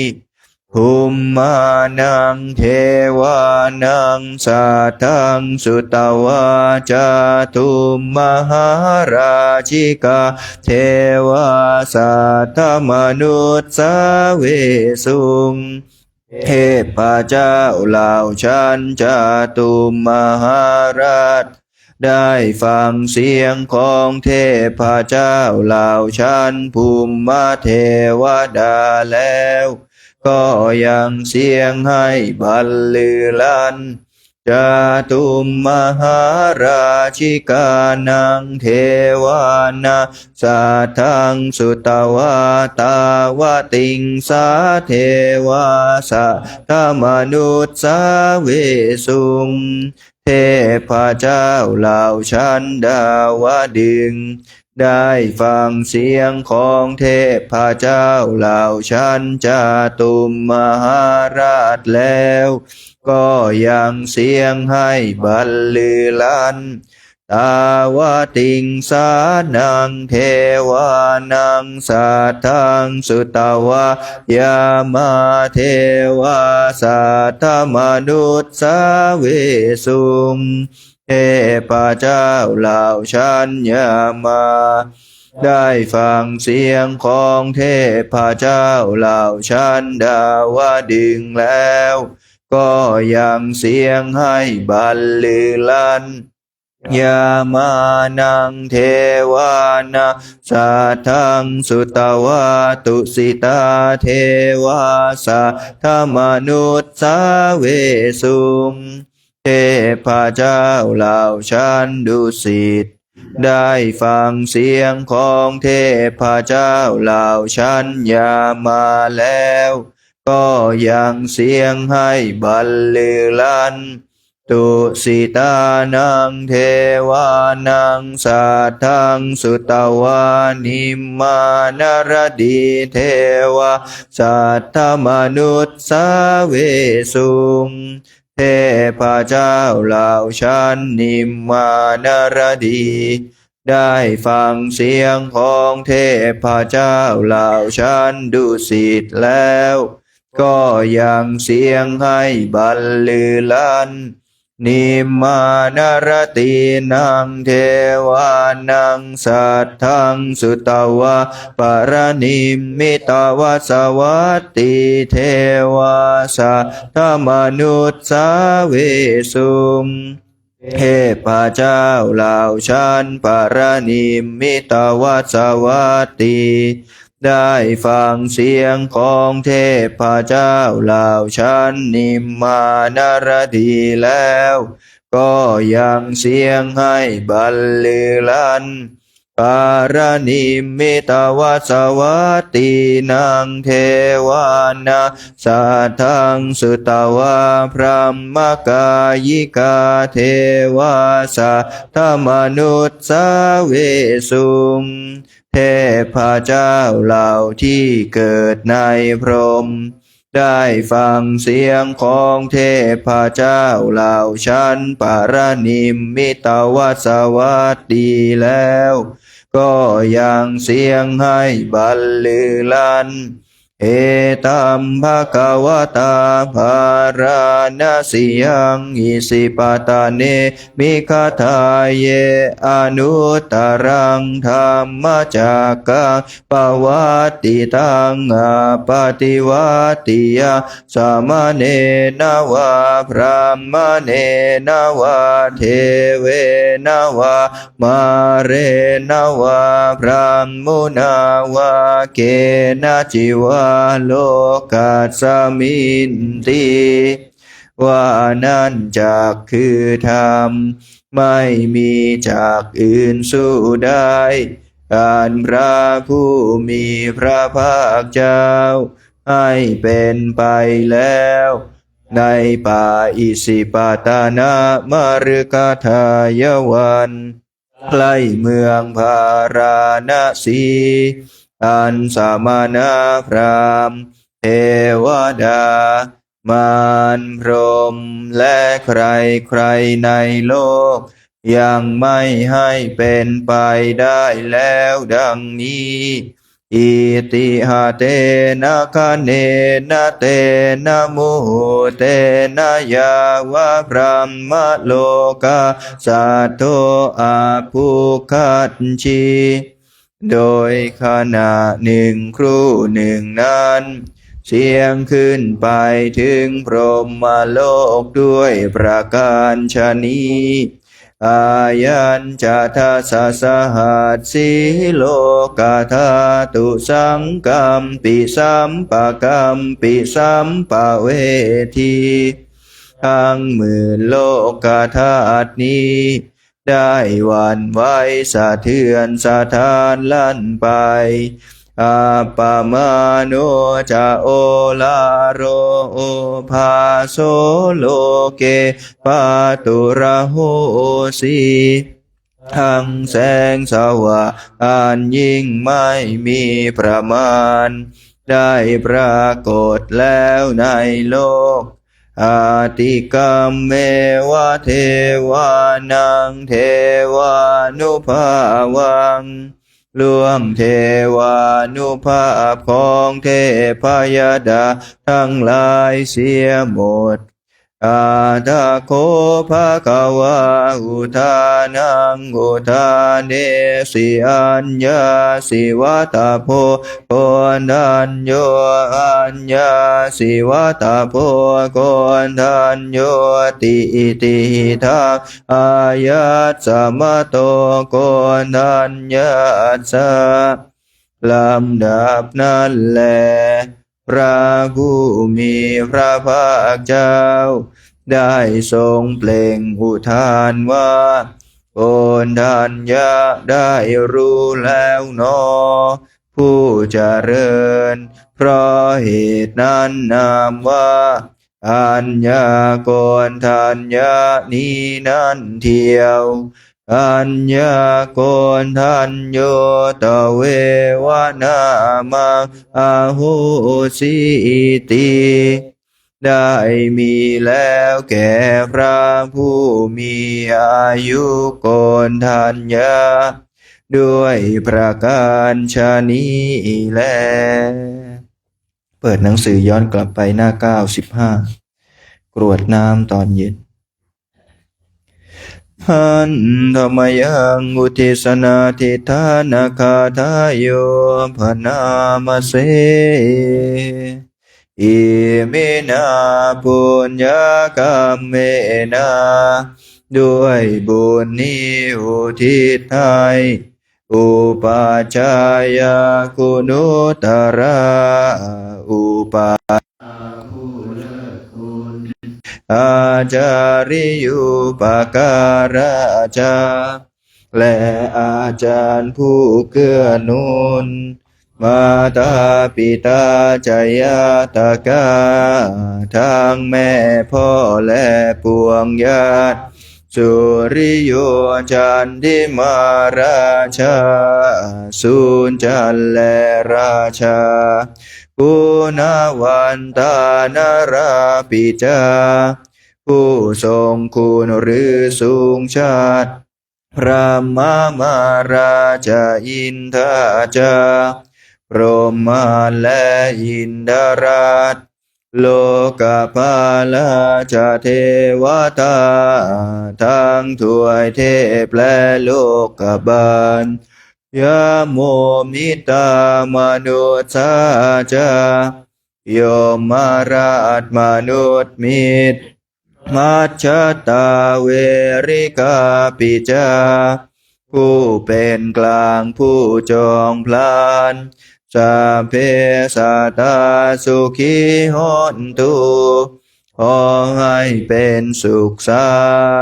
ภูมิมานังเทวานังสัทธังสุตวาจาตุมมหาราชิกาเทวาสัทธมนุษย์สาเวสุงเทพเจ้าเหล่าชั้นจาตุมมหาราชได้ฟังเสียงของเทพเจ้าเหล่าชั้นภูมิเทวดาแล้วก็ยังเสียงให้บรรลือลั่นจาตุมมหาราชิกานังเทวานาสัทธังสุตวาตาวติงสาเทวาสัทธมนุษย์สาเวสุงเทพเจ้าเหล่าชั้นดาวดึงส์ได้ฟังเสียงของเทพเจ้าเหล่าชั้นจาตุมมหาราชแล้วก็ยังเสียงให้บรรลือลั่น ตาวติงสานังเทวานังสัทธังสุตวายามาเทวาสัทธมนุษย์สาเวสุงเทพเจ้าเหล่าชั้นยามาได้ฟังเสียงของเทพเจ้าเหล่าชั้นดาวดึงแล้วก็ยังเสียงให้บันลือลั่นยามานังเทวานาสัทธังสุตวาตุสิตาเทวาสัทธมนุษย์สาเวสุงเทพเจ้าเหล่าชั้นดุสิตได้ฟังเสียงของเทพเจ้าเหล่าชั้นยามาแล้วก็ยังเสียงให้บันลือลั่นตุสิตานังเทวานังสัทธังสุตวานิมมานรดีเทวาสัทธมนุษย์สาเวสุงเทพเจ้าเหล่าชั้นนิมมานรดีได้ฟังเสียงของเทพเจ้าเหล่าชั้นดุสิตแล้วก็ยังเสียงให้บันลือลั่นนิมมานรตีนังเทวานังสัทธังสุตวะปรนิมมิตวสวัตติเทวาสัทธมนุษย์สาเวสุงเทพเจ้าเหล่าชั้นปรนิมมิตวสวัตติได้ฟังเสียงของเทพเจ้าเหล่าชั้นนิมมานรดีแล้วก็ยังเสียงให้บันลือลั่นปารณิมมิตวสวัตตินังเทวานาสัทธังสุตวาพรหมกายิกาเทวาสัทธมนุษย์สาเวสุงเทพเจ้าเหล่าที่เกิดในพรหมได้ฟังเสียงของเทพเจ้าเหล่าชั้นปรนิมมิตวสวัตดีแล้วก็ยังเสียงให้บันลือลั่นเอตัมภะคะวะตาภารณสิยังอิสิปตาเนมิคทาเยอนุตตรังธรรมจักกังปวัตติตังอปฏิวัติยาสามเณรวะพรหมเณรวะเทเวนวะมาเรนวะพรหมุนาวะเกณจิวะโลกัสสมินติว่านั่นจักคือธรรมไม่มีจากอื่นสู้ได้การพระผู้มีพระภาคเจ้าให้เป็นไปแล้วในป่าอิสิปตานมฤคทายวันใกล้เมืองพาราณสีอันสามณพราหมณ์เทวดามารพรหมและใครในโลกยังไม่ให้เป็นไปได้แล้วดังนี้อิติหะเตนะคะเนนะเตนะมุเตนะยาวะพรหมโลกาสัทโธอาภูคัจฉิโดยขณะหนึ่งครู่หนึ่งนั้นเสียงขึ้นไปถึงพรหมโลกด้วยประการฉะนี้อายัญจะทัสสะหัสสีโลกธาตุสังกัมปิสัมปะกัมปิสัมปะเวทีทั้งหมื่นโลกธาตุนี้ได้หวั่นไหวสะเทือนสะท้านลั่นไปอาปามาโนจะโอลาโรโอภาโซโลเกปาตุระโหสีทั้งแสงสว่างอันยิ่งไม่มีประมาณได้ปรากฏแล้วในโลก อาติกัมเมวะเทวานังเทวานุภาวังล่วงเทวานุภาพของเทพยดาทั้งหลายเสียหมดอาทาโคภะคะวะอุทานังอุทาเนสิอัญญาสิวัตโพโกนัญโยอัญญาสิวัตโพโกนัญโยติอิติทังอายัสสะมะโตโกนัญญาสสะลำดับนั้นแลพระผู้มีพระภาคเจ้าได้ทรงเปล่งอุทานว่าโอนทัญญาได้รู้แล้วหนอผู้เจริญเพราะเหตุนั้นนามว่าอัญญาโกณทัญญานี้นั้นเทียวอัญญาโกณทัญโยตเววนามังอาหุสีติได้มีแล้วแก่พระผู้มีอายุโกณทัญญาด้วยประการชนี้แลเปิดหนังสือย้อนกลับไปหน้า95กรวดน้ำตอนเย็นหันธรรมยังอุทิศนาทิฏฐานาคาทายโยพนามเสอิมินาปุญญากรรมเมนาด้วยบุญนี้อุทิศให้อุปาชายาคุณุตระอุปาอาจาริยุปการะจาและอาจารย์ผู้เกื้อหนุนมาตาปิตาจายาตกาทั้งแม่พ่อและปวงญาติสุริโยจันทิมาราชาสุนจันและราชาปุณวันตานราปิจาผู้ทรงคุณหรือสูงชาติพระมาราชาอินทาจาพรหมาและอินทราชโลกภาลาชาเทวตาทั้งถวยเทพและโลกบาลยะโมมิตามนุษย์สาจายมมาราชมนุษย์มิตรมัจจตาเวริกาปิจาผู้เป็นกลางผู้จองพลานสัพเพสัตตาสุขีหนตุขอให้เป็นสุขสั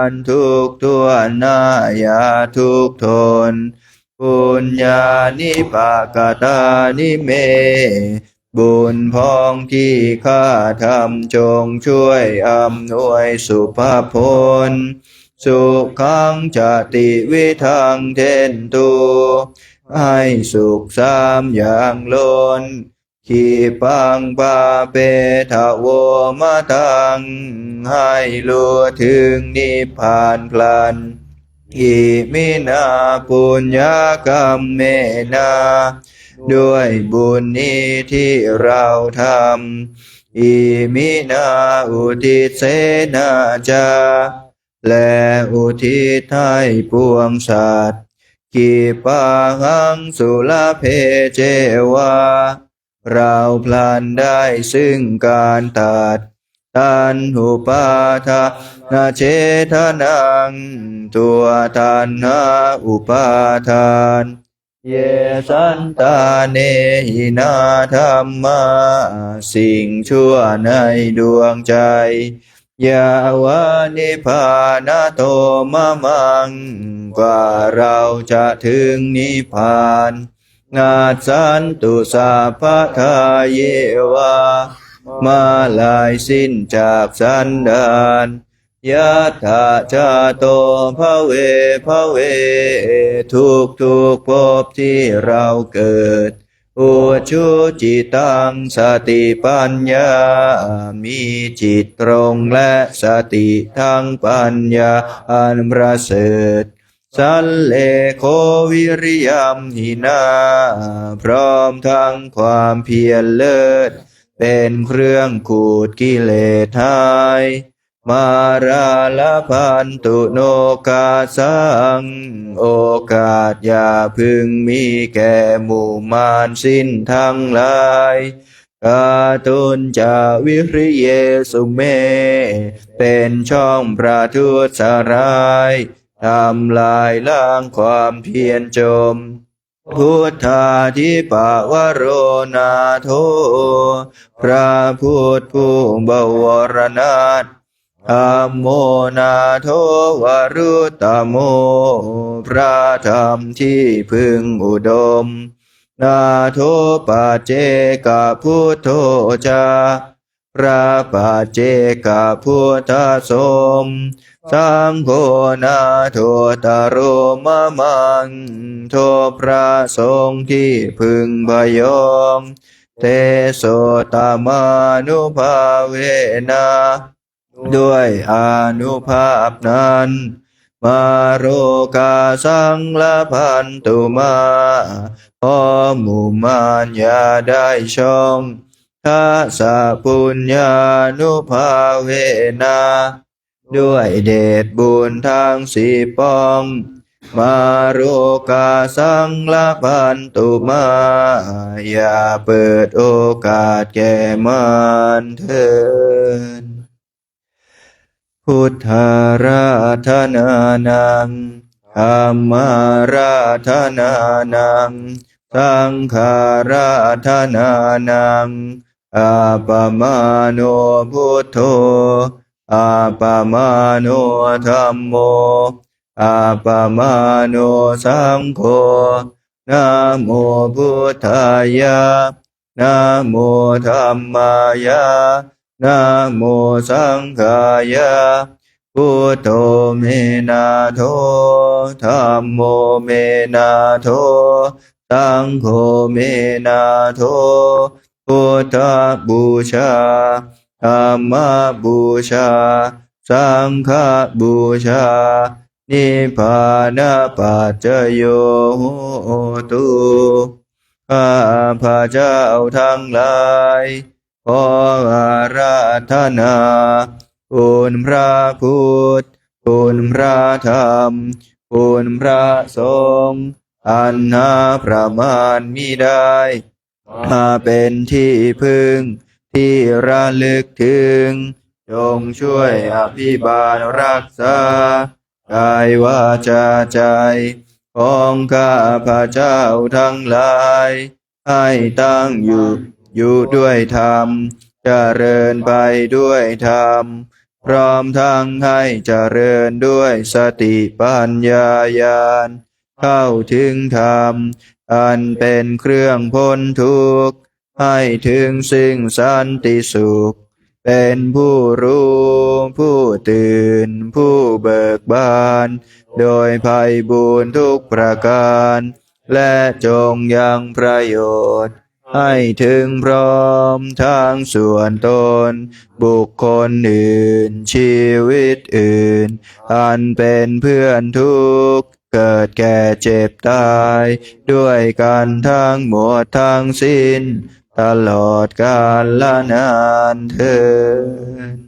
นต์ทุกทั่วหน้าอย่าทุกข์ทนปุญญานิปกตานิเมบุญพ้องที่ข้าทำจงช่วยอำนวยสุภาพลสุขังจติวิทังเทนตุให้สุขสามอย่างล้นขีปังปาเปทะโวมะตังให้ลัวถึงนิพพานพลันอิมินาปุญญากรรมเมนาด้วยบุญนี้ที่เราทำอิมินาอุทิศเสนาจาและอุทิศให้ปวงสัตว์กิปังสุลเพเจวาเราพลันได้ซึ่งการตัดตันหุปาทานาเจทนังตัวตันหาอุปาทานเยสันตาเนหินาธรรมาสิ่งชั่วในดวงใจยาวานิพานาโตมะมังกว่าเราจะถึงนิพพานนาสันตุสัพพทาเยวามาลายสิ้นจากสันดานยัตถาจาโตภเวภเวทุกภพที่เราเกิด อุชุจิตังสติปัญญามีจิตตรงและสติทั้งปัญญาอันประเสริฐสัลเลโควิริยัมหินาพร้อมทั้งความเพียรเลิศเป็นเครื่องขูดกิเลสหายมาราลพันตุโนกาสังโอกาสอย่าพึงมีแก่หมู่มารสิ้นทั้งหลายกาตุนจาวิริเยสุเมเป็นช่องประทุษร้ายทำลายล้างความเพียรจมพุทธาธิปวโรนาโทพระพุทธผู้บวรนาถธัมโมนาโทวรุตตโมพระธรรมที่พึงอุดมนาโทปัจเจกพุทโธจาพระปัจเจกพุทธสมสังโฆนาโทตโรมะมังโทพระสงฆ์ที่พึงพยอมเตโสตมานุภาเวนะด้วยอานุภาพนั้นมาโรกาสังละพันตุมาขอหมู่มารอย่าได้ช่องทัสสะปุญญานุภาเวนะด้วยเดชบุญทางสีปองมาโรกาสังละพันตุมาอย่าเปิดโอกาสแก่มารเถิดพุทธาราธนานังธัมมาราธนานังสังฆาราธนานังอาปมาโนพุทโธอาปมาโนธัมโมอาปมาโนสังโฆนะโมพุทธายะนะโมธัมมายะนะโมสังฆายะพุทโธเมนาโธธัมโมเมนาโธสังโฆเมนาโธพุทธบูชาธัมมบูชาสังฆบูชานิพพานปัจจโยโหตุข้าพระเจ้าทั้งหลายขออาราธนาคุณพระพุทธคุณพระธรรมคุณพระสงฆ์อันหาประมาณมิได้มาเป็นที่พึ่งที่ระลึกถึงจงช่วยอภิบาลรักษากายวาจาใจของข้าพระเจ้าทั้งหลายให้ตั้งอยู่ด้วยธรรมเจริญไปด้วยธรรมพร้อมทั้งให้เจริญด้วยสติปัญญาญาณเข้าถึงธรรมอันเป็นเครื่องพ้นทุกข์ให้ถึงซึ่งสันติสุขเป็นผู้รู้ผู้ตื่นผู้เบิกบานโดยไพบูลย์ทุกประการและจงยังประโยชน์ให้ถึงพร้อมทางส่วนตนบุคคลอื่นชีวิตอื่นอันเป็นเพื่อนทุกข์เกิดแก่เจ็บตายด้วยกันทั้งหมดทั้งสิ้นตลอดกาลนานเทอญ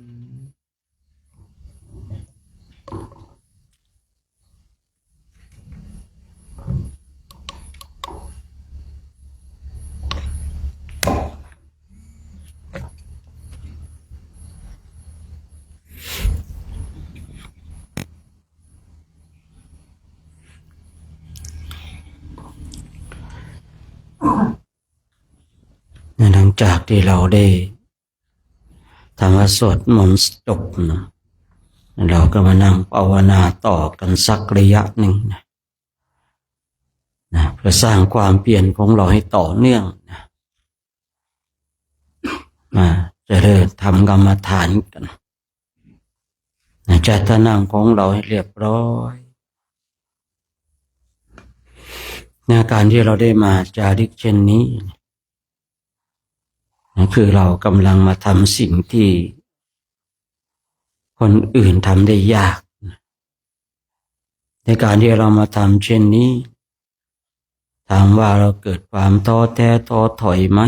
หลังจากที่เราได้ทำวัดสวดมนต์จบนะเราก็มานั่งภาวนาต่อกันสักระยะหนึ่งนะเพื่อสร้างความเปลี่ยนของเราให้ต่อเนื่องนะมาจะเริ่มทำกรรมฐานกันนะจัดท่านั่งของเราให้เรียบร้อยในการที่เราได้มาจาริกเช่นนี้ นั่นคือเรากำลังมาทำสิ่งที่คนอื่นทำได้ยากในการที่เรามาทำเช่นนี้ถามว่าเราเกิดความท้อแท้ท้อถอยไหม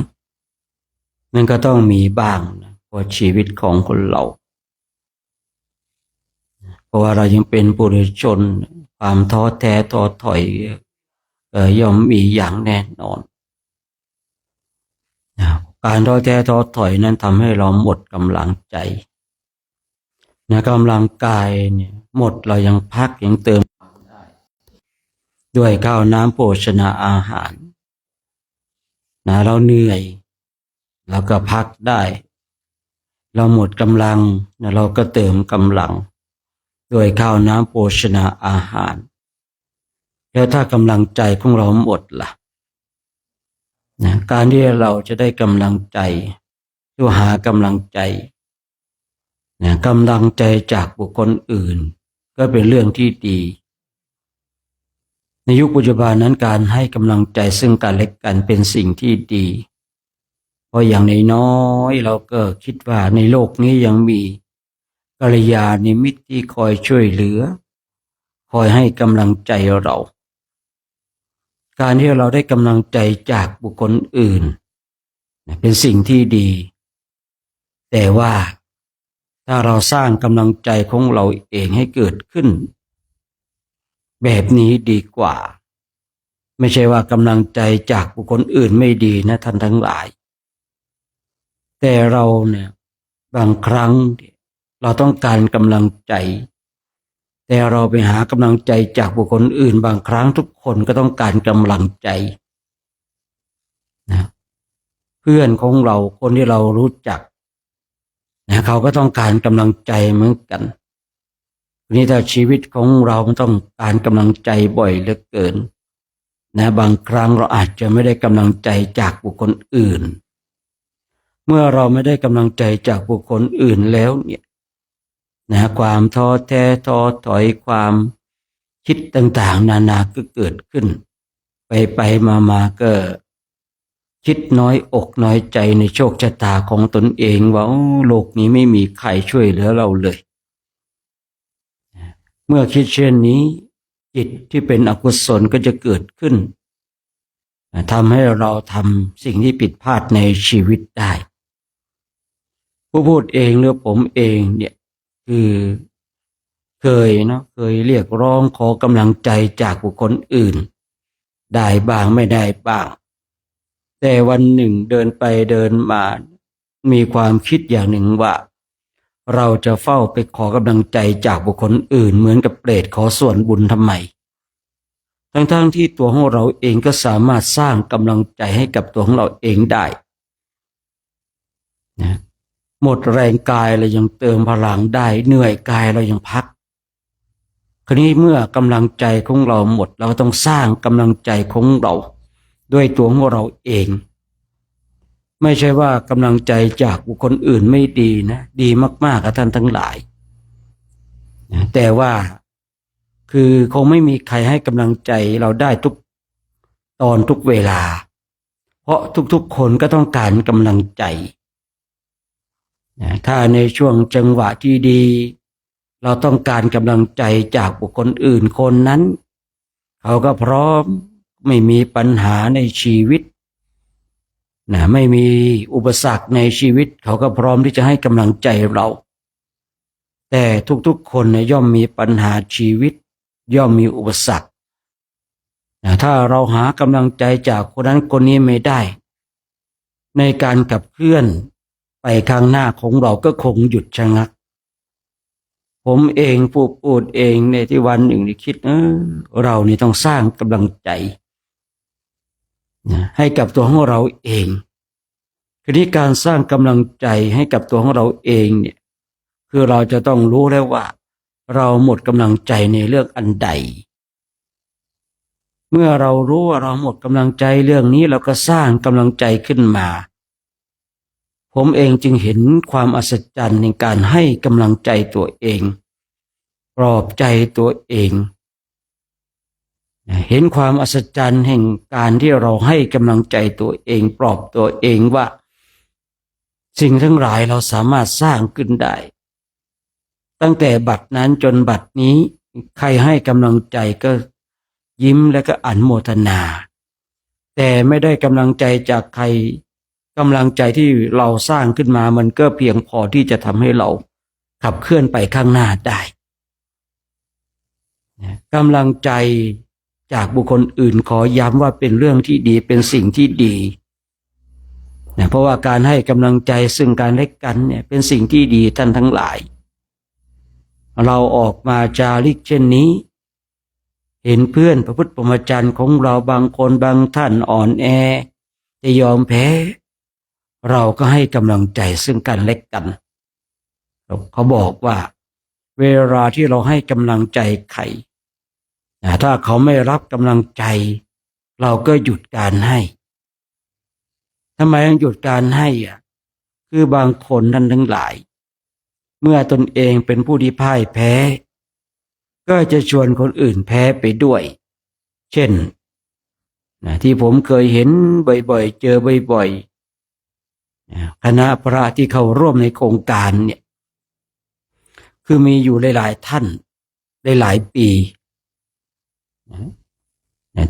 มันก็ต้องมีบ้างนะเพราะชีวิตของคนเราเพราะว่าเรายังเป็นปุถุชนความท้อแท้ท้อถอยย่อมมีอย่างแน่นอนนะการท้อแท้ท้อถอยนั้นทำให้เราหมดกำลังใจนะกำลังกายเนี่ยหมดเรายังพักยังเติมด้วยข้าวน้ำโภชนาอาหารนะเราเหนื่อยเราก็พักได้เราหมดกำลังนะเราก็เติมกำลังด้วยข้าวน้ำโภชนาอาหารแล้วถ้ากำลังใจของเราหมดล่ะนะการที่เราจะได้กำลังใจที่หากำลังใจนะกำลังใจจากบุคคลอื่นก็เป็นเรื่องที่ดีในยุคปัจจุบันนั้นการให้กำลังใจซึ่งกันและกันเป็นสิ่งที่ดีเพราะอย่างน้อยๆเราก็คิดว่าในโลกนี้ยังมีกัลยาณมิตรที่คอยช่วยเหลือคอยให้กำลังใจเราการที่เราได้กำลังใจจากบุคคลอื่นเป็นสิ่งที่ดีแต่ว่าถ้าเราสร้างกำลังใจของเราเองให้เกิดขึ้นแบบนี้ดีกว่าไม่ใช่ว่ากำลังใจจากบุคคลอื่นไม่ดีนะท่านทั้งหลายแต่เราเนี่ยบางครั้งเราต้องการกำลังใจแต่เราไปหากำลังใจจากบุคคลอื่นบางครั้งทุกคนก็ต้องการกำลังใจนะเพื่อนของเราคนที่เรารู้จักนะเขาก็ต้องการกำลังใจเหมือนกันทีนี้ถ้าชีวิตของเรามันต้องการกำลังใจบ่อยเหลือเกินนะบางครั้งเราอาจจะไม่ได้กำลังใจจากบุคคลอื่นเมื่อเราไม่ได้กำลังใจจากบุคคลอื่นแล้วเนี่ยนะความท้อแท้ท้อถอยความคิดต่างๆนานาก็เกิดขึ้นไปมาก็คิดน้อยอกน้อยใจในโชคชะตาของตนเองว่าโลกนี้ไม่มีใครช่วยเหลือเราเลยเมื่อคิดเช่นนี้จิตที่เป็นอกุศลก็จะเกิดขึ้นทำให้เราทำสิ่งที่ผิดพลาดในชีวิตได้ผู้พูดเองหรือผมเองเนี่ยคือเคยเรียกร้องขอกำลังใจจากบุคคลอื่นได้บ้างไม่ได้บ้างแต่วันหนึ่งเดินไปเดินมามีความคิดอย่างหนึ่งว่าเราจะเฝ้าไปขอกำลังใจจากบุคคลอื่นเหมือนกับเปรตขอส่วนบุญทำไมทั้งที่ตัวของเราเองก็สามารถสร้างกำลังใจให้กับตัวของเราเองได้นะหมดแรงกายเรายังเติมพลังได้เหนื่อยกายเรายังพักคราวนี้เมื่อกำลังใจของเราหมดเราต้องสร้างกำลังใจของเราด้วยตัวของเราเองไม่ใช่ว่ากำลังใจจากบุคคลอื่นไม่ดีนะดีมากๆกับท่านทั้งหลายนะแต่ว่าคือคงไม่มีใครให้กำลังใจเราได้ทุกตอนทุกเวลาเพราะทุกๆคนก็ต้องการกำลังใจนะถ้าในช่วงจังหวะที่ดีเราต้องการกำลังใจจากบุคคลอื่นคนนั้นเขาก็พร้อมไม่มีปัญหาในชีวิตนะไม่มีอุปสรรคในชีวิตเขาก็พร้อมที่จะให้กำลังใจเราแต่ทุกๆคนนะย่อมมีปัญหาชีวิตย่อมมีอุปสรรคนะถ้าเราหากำลังใจจากคนนั้นคนนี้ไม่ได้ในการขับเคลื่อนไปข้างหน้าของเราก็คงหยุดชะงักผมเองพูดเองในที่วันหนึ่งที่คิดเรานี่ต้องสร้างกำลังใจนะให้กับตัวของเราเองคือที่การสร้างกำลังใจให้กับตัวของเราเองเนี่ยคือเราจะต้องรู้แล้วว่าเราหมดกำลังใจในเรื่องอันใดเมื่อเรารู้ว่าเราหมดกำลังใจเรื่องนี้เราก็สร้างกำลังใจขึ้นมาผมเองจึงเห็นความอัศจรรย์ในการให้กำลังใจตัวเองปลอบใจตัวเองเห็นความอัศจรรย์แห่งการที่เราให้กำลังใจตัวเองปลอบตัวเองว่า สิ่งทั้งหลายเราสามารถสร้างขึ้นได้ตั้งแต่บัดนั้นจนบัดนี้ใครให้กำลังใจก็ยิ้มและก็อนุโมทนาแต่ไม่ได้กำลังใจจากใครกำลังใจที่เราสร้างขึ้นมามันก็เพียงพอที่จะทำให้เราขับเคลื่อนไปข้างหน้าได้กำลังใจจากบุคคลอื่นขอย้ำว่าเป็นเรื่องที่ดีเป็นสิ่งที่ดีเพราะว่าการให้กำลังใจซึ่งกันและกันเนี่ยเป็นสิ่งที่ดีท่านทั้งหลายเราออกมาจาริกเช่นนี้เห็นเพื่อนพระพุทธพรหมจรรย์ของเราบางคนบางท่านอ่อนแอจะยอมแพ้เราก็ให้กำลังใจซึ่งกันและกันเขาบอกว่าเวลาที่เราให้กำลังใจใครถ้าเขาไม่รับกำลังใจเราก็หยุดการให้ทำไมต้องหยุดการให้คือบางคนท่านทั้งหลายเมื่อตนเองเป็นผู้ที่พ่ายแพ้ก็จะชวนคนอื่นแพ้ไปด้วยเช่นที่ผมเคยเห็นบ่อยๆเจอบ่อยๆคณะพระที่เข้าร่วมในโครงการเนี่ยคือมีอยู่หลายๆท่านหลายๆปี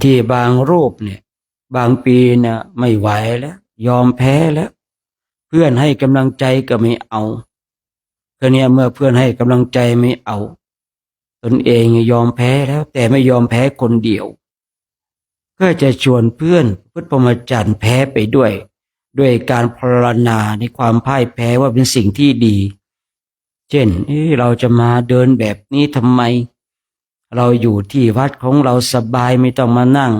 ที่บางรูปเนี่ยบางปีเนี่ยไม่ไหวแล้วยอมแพ้แล้วเพื่อนให้กำลังใจก็ไม่เอาก็เนี่ยเมื่อเพื่อนให้กำลังใจไม่เอาตนเองยอมแพ้แล้วแต่ไม่ยอมแพ้คนเดียวก็จะชวนเพื่อนพุทธพรหมจรรย์แพ้ไปด้วยการพรรณนาในความพ่ายแพ้ว่าเป็นสิ่งที่ดีเช่นเราจะมาเดินแบบนี้ทำไมเราอยู่ที่วัดของเราสบายไม่ต้องมานั่ง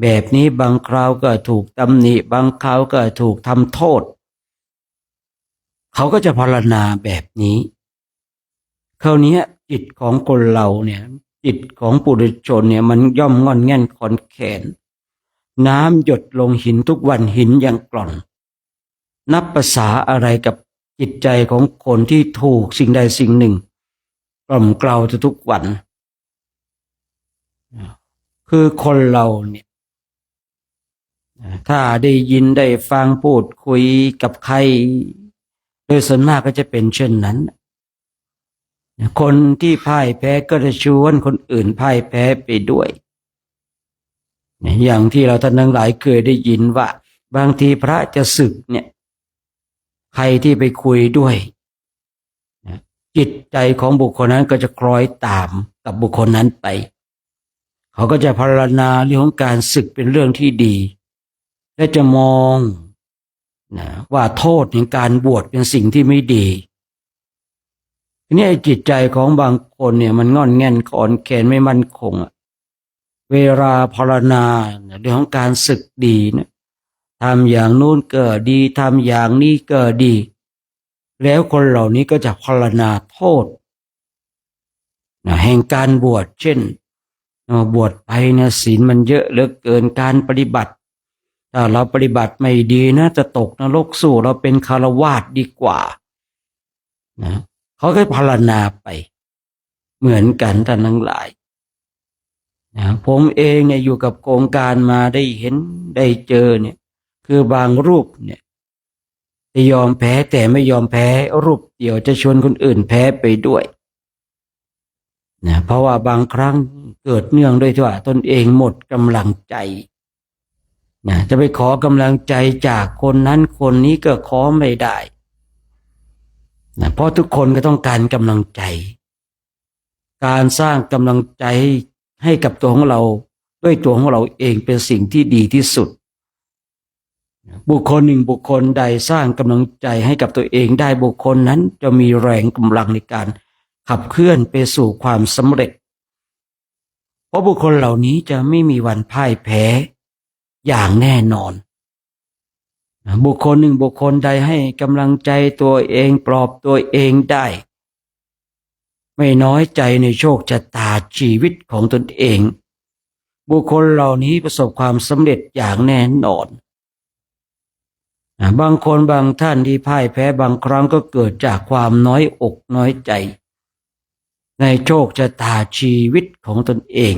แบบนี้บางคราวก็ถูกตำหนิบางคราวก็ถูกทำโทษเขาก็จะพรรณนาแบบนี้คราวนี้จิตของคนเราเนี่ยจิตของปุถุชนเนี่ยมันย่อมงอนแง่นขอนแขนน้ำหยดลงหินทุกวันหินยังกร่อนนับภาษาอะไรกับจิตใจของคนที่ถูกสิ่งใดสิ่งหนึ่งกล่อมเกลาทุกวันคือคนเราเนี่ยถ้าได้ยินได้ฟังพูดคุยกับใครโดยส่วนมากก็จะเป็นเช่นนั้นคนที่พ่ายแพ้ก็จะชวนคนอื่นพ่ายแพ้ไปด้วยอย่างที่เราท่านทั้งหลายเคยได้ยินว่าบางทีพระจะสึกเนี่ยใครที่ไปคุยด้วยจิตใจของบุคคลนั้นก็จะคล้อยตามกับบุคคลนั้นไปเขาก็จะพรรณนาเรื่องของการสึกเป็นเรื่องที่ดีและจะมองว่าโทษในการบวชเป็นสิ่งที่ไม่ดีทีนี้จิตใจของบางคนเนี่ยมันงอนแง่นขอนแขนไม่มั่นคงเวลาพรรณนาเรื่องของการสึกดีนะทำอย่างนู้นก็ดีทำอย่างนี้ก็ดีแล้วคนเหล่านี้ก็จะพรรณนาโทษแห่งการบวชเช่นบวชไปเนี่ยศีลมันเยอะเหลือเกินการปฏิบัติถ้าเราปฏิบัติไม่ดีนะจะตกนรกสู้เราเป็นฆราวาสดีกว่าเขาก็พรรณนาไปเหมือนกันท่านทั้งหลายผมเองเนี่ยอยู่กับโครงการมาได้เห็นได้เจอเนี่ยคือบางรูปเนี่ยจะยอมแพ้แต่ไม่ยอมแพ้รูปเดียวจะชวนคนอื่นแพ้ไปด้วยเพราะว่าบางครั้งเกิดเนื่องด้วยที่ว่าตนเองหมดกำลังใจจะไปขอกำลังใจจากคนนั้นคนนี้ก็ขอไม่ได้เพราะทุกคนก็ต้องการกำลังใจการสร้างกำลังใจให้กับตัวของเราด้วยตัวของเราเองเป็นสิ่งที่ดีที่สุดบุคคลหนึ่งบุคคลใดสร้างกำลังใจให้กับตัวเองได้บุคคลนั้นจะมีแรงกำลังในการขับเคลื่อนไปสู่ความสำเร็จเพราะบุคคลเหล่านี้จะไม่มีวันพ่ายแพ้อย่างแน่นอนบุคคลหนึ่งบุคคลใดให้กำลังใจตัวเองปลอบตัวเองได้ไม่น้อยใจในโชคชะตาชีวิตของตนเองบุคคลเหล่านี้ประสบความสำเร็จอย่างแน่นอนบางคนบางท่านที่พ่ายแพ้บางครั้งก็เกิดจากความน้อยอกน้อยใจในโชคชะตาชีวิตของตนเอง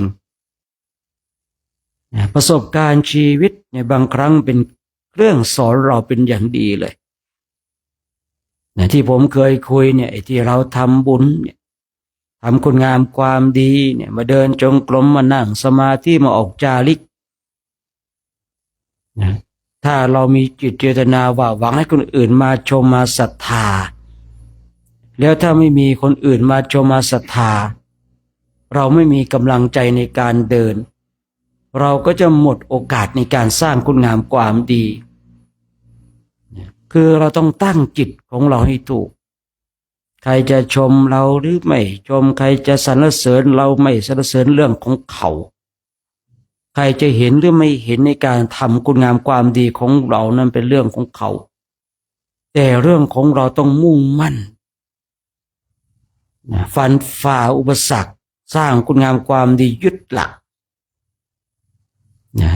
ประสบการณ์ชีวิตในบางครั้งเป็นเรื่องสอนเราเป็นอย่างดีเลย ที่ผมเคยคุยเนี่ยไอ้ที่เราทำบุญเนี่ยทำคุณงามความดีเนี่ยมาเดินจงกรมมานั่งสมาธิมาออกจาริกนะถ้าเรามีจิตเจตนาว่าหวังให้คนอื่นมาชมมาศรัทธาแล้วถ้าไม่มีคนอื่นมาชมมาศรัทธาเราไม่มีกำลังใจในการเดินเราก็จะหมดโอกาสในการสร้างคุณงามความดีคือเราต้องตั้งจิตของเราให้ถูกใครจะชมเราหรือไม่ชมใครจะสรรเสริญเราไม่สรรเสริญเรื่องของเขาใครจะเห็นหรือไม่เห็นในการทำคุณงามความดีของเรานั้นเป็นเรื่องของเขาแต่เรื่องของเราต้องมุ่งมั่นฟันฝ่าอุปสรรคสร้างคุณงามความดียึดหลัก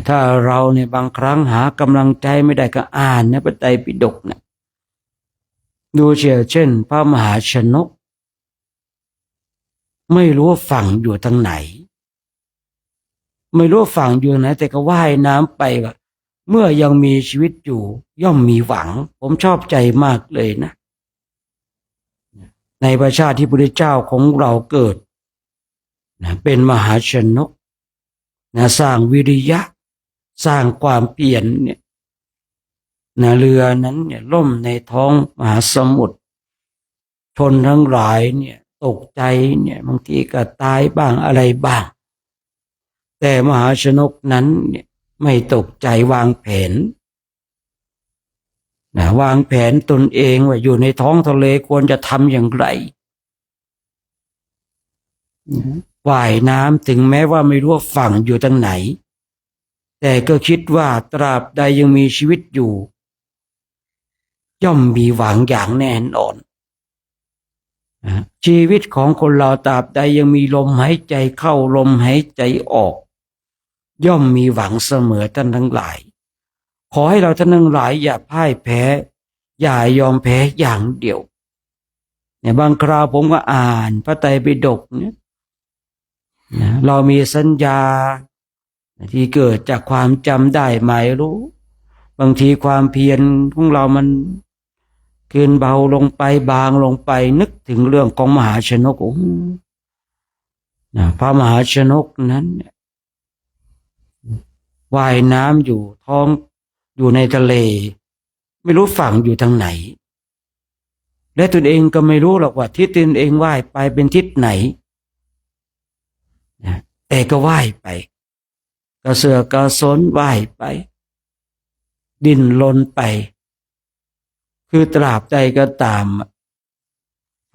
ถ้าเราเนี่ยบางครั้งหากำลังใจไม่ได้ก็อ่านพระไตรปิฎกเนี่ยดูเช่นพระมหาชนกไม่รู้ว่าฝั่งอยู่ทางไหนไม่รู้ว่าฝั่งอยู่ไหนแต่ก็ว่ายน้ำไปว่าเมื่อยังมีชีวิตอยู่ย่อมมีหวังผมชอบใจมากเลยนะในประชาติที่พระพุทธเจ้าของเราเกิดเป็นมหาชนกสร้างวิริยะสร้างความเปลี่ยนเนี่ยเรือนั้นเนี่ยล่มในท้องมหาสมุทรชนทั้งหลายเนี่ยตกใจเนี่ยบางทีก็ตายบ้างอะไรบ้างแต่มหาชนกนั้นเนี่ยไม่ตกใจวางแผนวางแผนตนเองว่าอยู่ในท้องทะเลควรจะทำอย่างไรว่ายน้ำถึงแม้ว่าไม่รู้ว่าฝั่งอยู่ทางไหนแต่ก็คิดว่าตราบใดยังมีชีวิตอยู่ย่อมมีหวังอย่างแน่นอนชีวิตของคนเราตราบใดยังมีลมหายใจเข้าลมหายใจออกย่อมมีหวังเสมอท่านทั้งหลายขอให้เราท่านทั้งหลายอย่าพ่ายแพ้อย่ายอมแพ้อย่างเดียวบางคราวผมก็อ่านพระไตรปิฎกเนี่ยเรามีสัญญาที่เกิดจากความจำได้หมายรู้บางทีความเพียรของเรามันเกินเบาลงไปบางลงไปนึกถึงเรื่องของมหาชนกพระมหาชนกนั้นว่ายน้ำอยู่ท้องอยู่ในทะเลไม่รู้ฝั่งอยู่ทางไหนและตนเองก็ไม่รู้หรอกว่าทิศตนเองว่ายไปเป็นทิศไหนแต่ก็ว่ายไปกระเสือกกระสนว่ายไปดิ้นรนไปคือตราบใดก็ตาม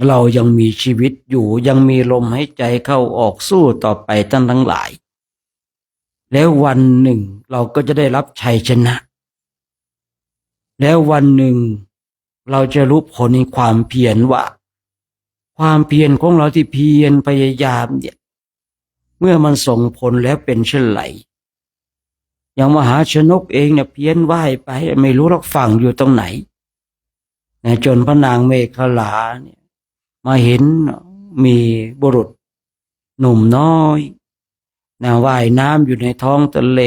เรายังมีชีวิตอยู่ยังมีลมหายใจเข้าออกสู้ต่อไปท่านทั้งหลายแล้ววันหนึ่งเราก็จะได้รับชัยชนะแล้ววันหนึ่งเราจะรู้ผลในความเพียรว่าความเพียรของเราที่เพียรพยายามเนี่ยเมื่อมันส่งผลแล้วเป็นเช่นไรอย่างมหาชนกเองเนี่ยเพียรว่ายไปไม่รู้หรอกฝั่งอยู่ตรงไหนจนพระนางเมขลาเนี่ยมาเห็นมีบุรุษหนุ่มน้อยว่ายน้ำอยู่ในท้องทะเล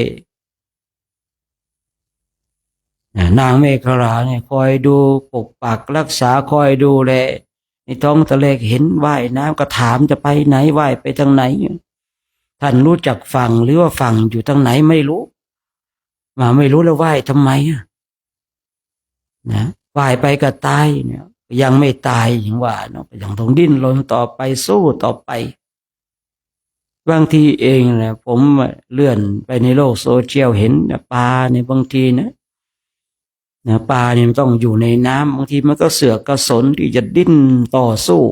นางเมขลาเนี่ยคอยดูปกปักรักษาคอยดูแลในท้องทะเลเห็นว่ายน้ำก็ถามจะไปไหนว่ายไปทางไหนท่านรู้จักฝั่งหรือว่าฝั่งอยู่ทางไหนไม่รู้ไม่รู้แล้วว่ายทำไมว่ายไปก็ตายเนี่ยยังไม่ตายอย่างว่าเนาะยังต้องดิ้นรนต่อไปสู้ต่อไปบางทีเองนะผมเลื่อนไปในโลกโซเชียลเห็นปลาเนี่ยบางทีนะปลาเนี่ยมันต้องอยู่ในน้ำบางทีมันก็เสือกกระสนที่จะดิ้นต่อสู้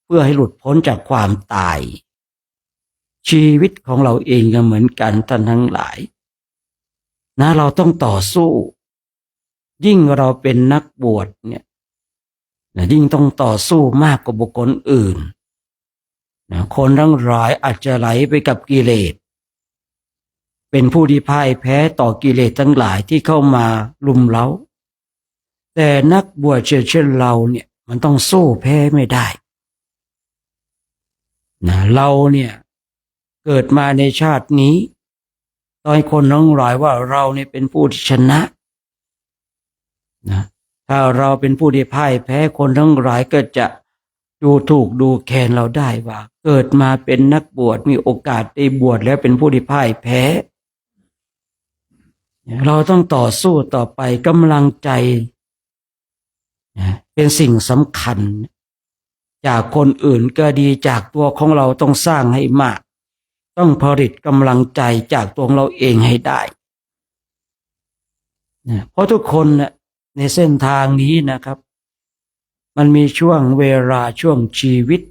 เพื่อให้หลุดพ้นจากความตายชีวิตของเราเองก็เหมือนกันท่านทั้งหลายเราต้องต่อสู้ยิ่งเราเป็นนักบวชเนี่ยยิ่งต้องต่อสู้มากกว่าบุคคลอื่นคนทั้งหลายอาจจะไหลไปกับกิเลสเป็นผู้ที่พ่ายแพ้ต่อกิเลสทั้งหลายที่เข้ามาลุมเร้าแต่นักบวชเช่นเราเนี่ยมันต้องสู้แพ้ไม่ได้เราเนี่ยเกิดมาในชาตินี้ตอนคนทั้งหลายว่าเราเนี่ยเป็นผู้ที่ชนะ ถ้าเราเป็นผู้ที่พ่ายแพ้คนทั้งหลายก็จะดูถูกดูแคลนเราได้ว่าเกิดมาเป็นนักบวชมีโอกาสได้บวชแล้วเป็นผู้ที่พ่ายแพ้เราต้องต่อสู้ต่อไปกำลังใจเป็นสิ่งสำคัญจากคนอื่นก็ดีจากตัวของเราต้องสร้างให้มากต้องผลิตกำลังใจจากตัวเราเองให้ได้เพราะทุกคนในเส้นทางนี้นะครับมันมีช่วงเวลาช่วงชีวิต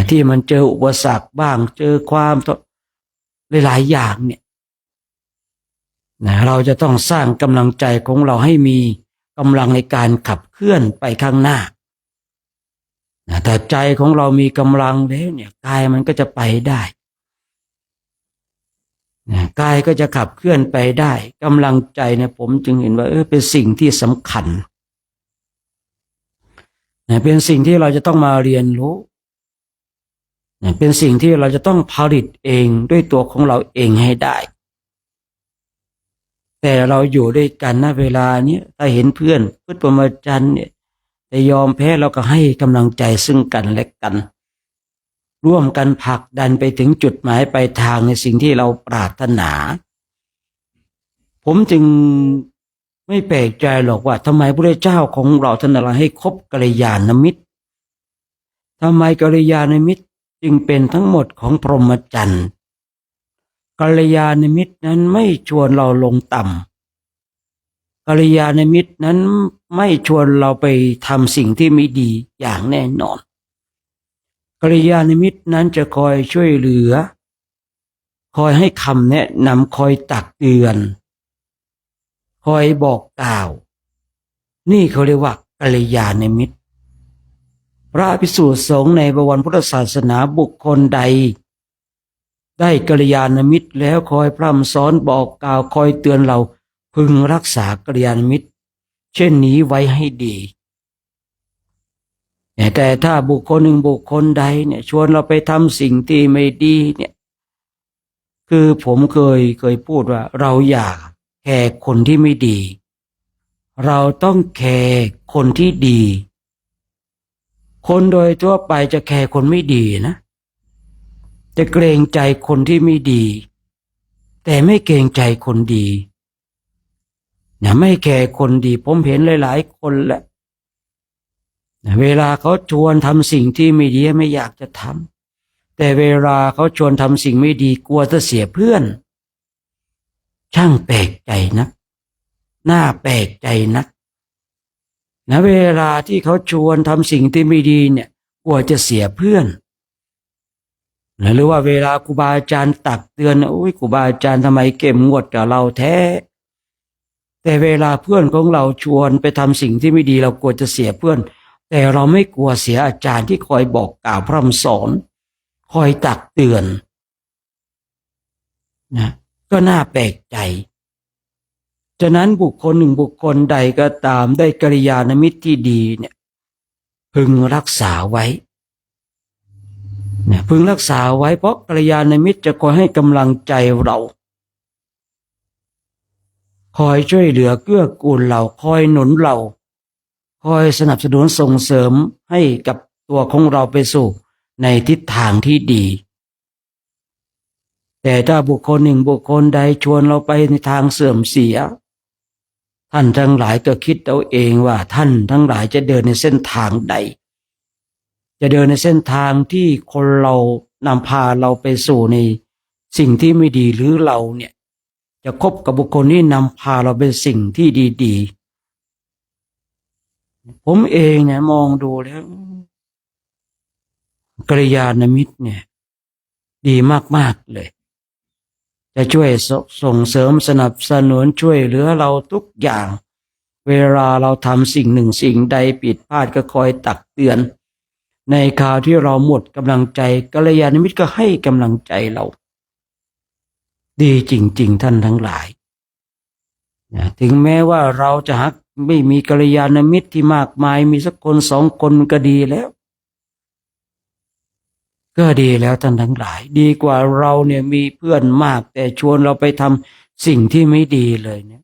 ที่มันเจออุปสรรคบ้างเจอความหลายๆอย่างเนี่ยเราจะต้องสร้างกำลังใจของเราให้มีกำลังในการขับเคลื่อนไปข้างหน้าแต่ใจของเรามีกำลังแล้วเนี่ยกายมันก็จะไปได้กายก็จะขับเคลื่อนไปได้กำลังใจเนี่ยผมจึงเห็นว่าเป็นสิ่งที่สำคัญเป็นสิ่งที่เราจะต้องมาเรียนรู้เป็นสิ่งที่เราจะต้องผลิตเองด้วยตัวของเราเองให้ได้แต่เราอยู่ด้วยกันณเวลานี้ถ้าเห็นเพื่อนพุทธปรมาจารย์เนี่ยแต่ยอมแพ้เราก็ให้กำลังใจซึ่งกันและกันร่วมกันผลักดันไปถึงจุดหมายปลายทางในสิ่งที่เราปรารถนาผมจึงไม่แปลกใจหรอกว่าทำไมพระเจ้าของเราท่านอะไรให้คบกัลยาณมิตรทำไมกัลยาณมิตรจึงเป็นทั้งหมดของพรหมจรรย์กัลยาณมิตรนั้นไม่ชวนเราลงต่ำกัลยาณมิตรนั้นไม่ชวนเราไปทำสิ่งที่ไม่ดีอย่างแน่นอนกัลยาณมิตรนั้นจะคอยช่วยเหลือคอยให้คำแนะนำคอยตักเตือนคอยบอกกล่าวนี่เขาเรียกว่ากัลยาณมิตรพระภิกษุสงฆ์ในบวรพุทธศาสนาบุคคลใดได้กัลยาณมิตรแล้วคอยพร่ำสอนบอกกล่าวคอยเตือนเราพึงรักษากัลยาณมิตรเช่นนี้ไว้ให้ดีแต่ถ้าบุคคลหนึ่งบุคคลใดเนี่ยชวนเราไปทำสิ่งที่ไม่ดีเนี่ยคือผมเคยพูดว่าเราอย่าแคร์คนที่ไม่ดีเราต้องแคร์คนที่ดีคนโดยทั่วไปจะแคร์คนไม่ดีนะจะเกรงใจคนที่ไม่ดีแต่ไม่เกรงใจคนดีไม่แคร์คนดีผมเห็นหลายๆคนแหละเวลาเขาชวนทำสิ่งที่ไม่ดีไม่อยากจะทำแต่เวลาเขาชวนทำสิ่งไม่ดีกลัวจะเสียเพื่อนช่างแปลกใจนะน่าแปลกใจนะเวลาที่เขาชวนทำสิ่งที่ไม่ดีเนี่ยกลัวจะเสียเพื่อนหรือว่าเวลาครูบาอาจารย์ตักเตือนโอ้ยครูบาอาจารย์ทำไมเข้มงวดกับเราแท้แต่เวลาเพื่อนของเราชวนไปทำสิ่งที่ไม่ดีเรากลัวจะเสียเพื่อนแต่เราไม่กลัวเสียอาจารย์ที่คอยบอกกล่าวพร่ำสอนคอยตักเตือนก็น่าแปลกใจฉะนั้นบุคคลหนึ่งบุคคลใดก็ตามได้กัลยาณมิตรที่ดีเนี่ยพึงรักษาไว้พึงรักษาไว้เพราะกัลยาณมิตรจะคอยให้กำลังใจเราคอยช่วยเหลือเกื้อกูลเราคอยหนุนเราคอยสนับสนุนส่งเสริมให้กับตัวของเราไปสู่ในทิศทางที่ดีแต่ถ้าบุคคลหนึ่งบุคคลใดชวนเราไปในทางเสื่อมเสียท่านทั้งหลายก็คิดเอาเองว่าท่านทั้งหลายจะเดินในเส้นทางใดจะเดินในเส้นทางที่คนเรานำพาเราไปสู่ในสิ่งที่ไม่ดีหรือเราเนี่ยจะคบกับบุคคลที่นำพาเราเป็นสิ่งที่ดีๆผมเองเนี่ยมองดูแล้วกัลยาณมิตรเนี่ยดีมากๆเลยจะช่วยส่งเสริมสนับสนุนช่วยเหลือเราทุกอย่างเวลาเราทำสิ่งหนึ่งสิ่งใดผิดพลาดก็คอยตักเตือนในคราวที่เราหมดกำลังใจกัลยาณมิตรก็ให้กำลังใจเราดีจริงๆท่านทั้งหลายถึงแม้ว่าเราจะไม่มีกัลยาณมิตรที่มากมายมีสักคนสองคนก็ดีแล้วท่านทั้งหลายดีกว่าเราเนี่ยมีเพื่อนมากแต่ชวนเราไปทำสิ่งที่ไม่ดีเลยเนี่ย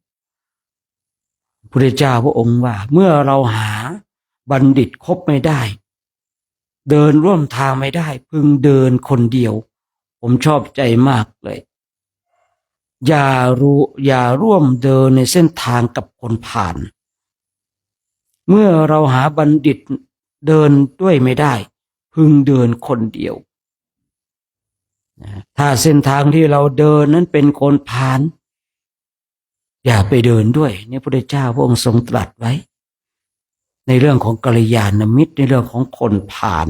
พระเจ้าพระองค์ว่าเมื่อเราหาบัณฑิตคบไม่ได้เดินร่วมทางไม่ได้พึงเดินคนเดียวผมชอบใจมากเลยอย่าร่วมเดินในเส้นทางกับคนผ่านเมื่อเราหาบัณฑิตเดินด้วยไม่ได้พึงเดินคนเดียวถ้าเส้นทางที่เราเดินนั้นเป็นคนผ่านอย่าไปเดินด้วยนี่พระพุทธเจ้าพระองค์ทรงตรัสไว้ในเรื่องของกัลยาณมิตรในเรื่องของคนผ่าน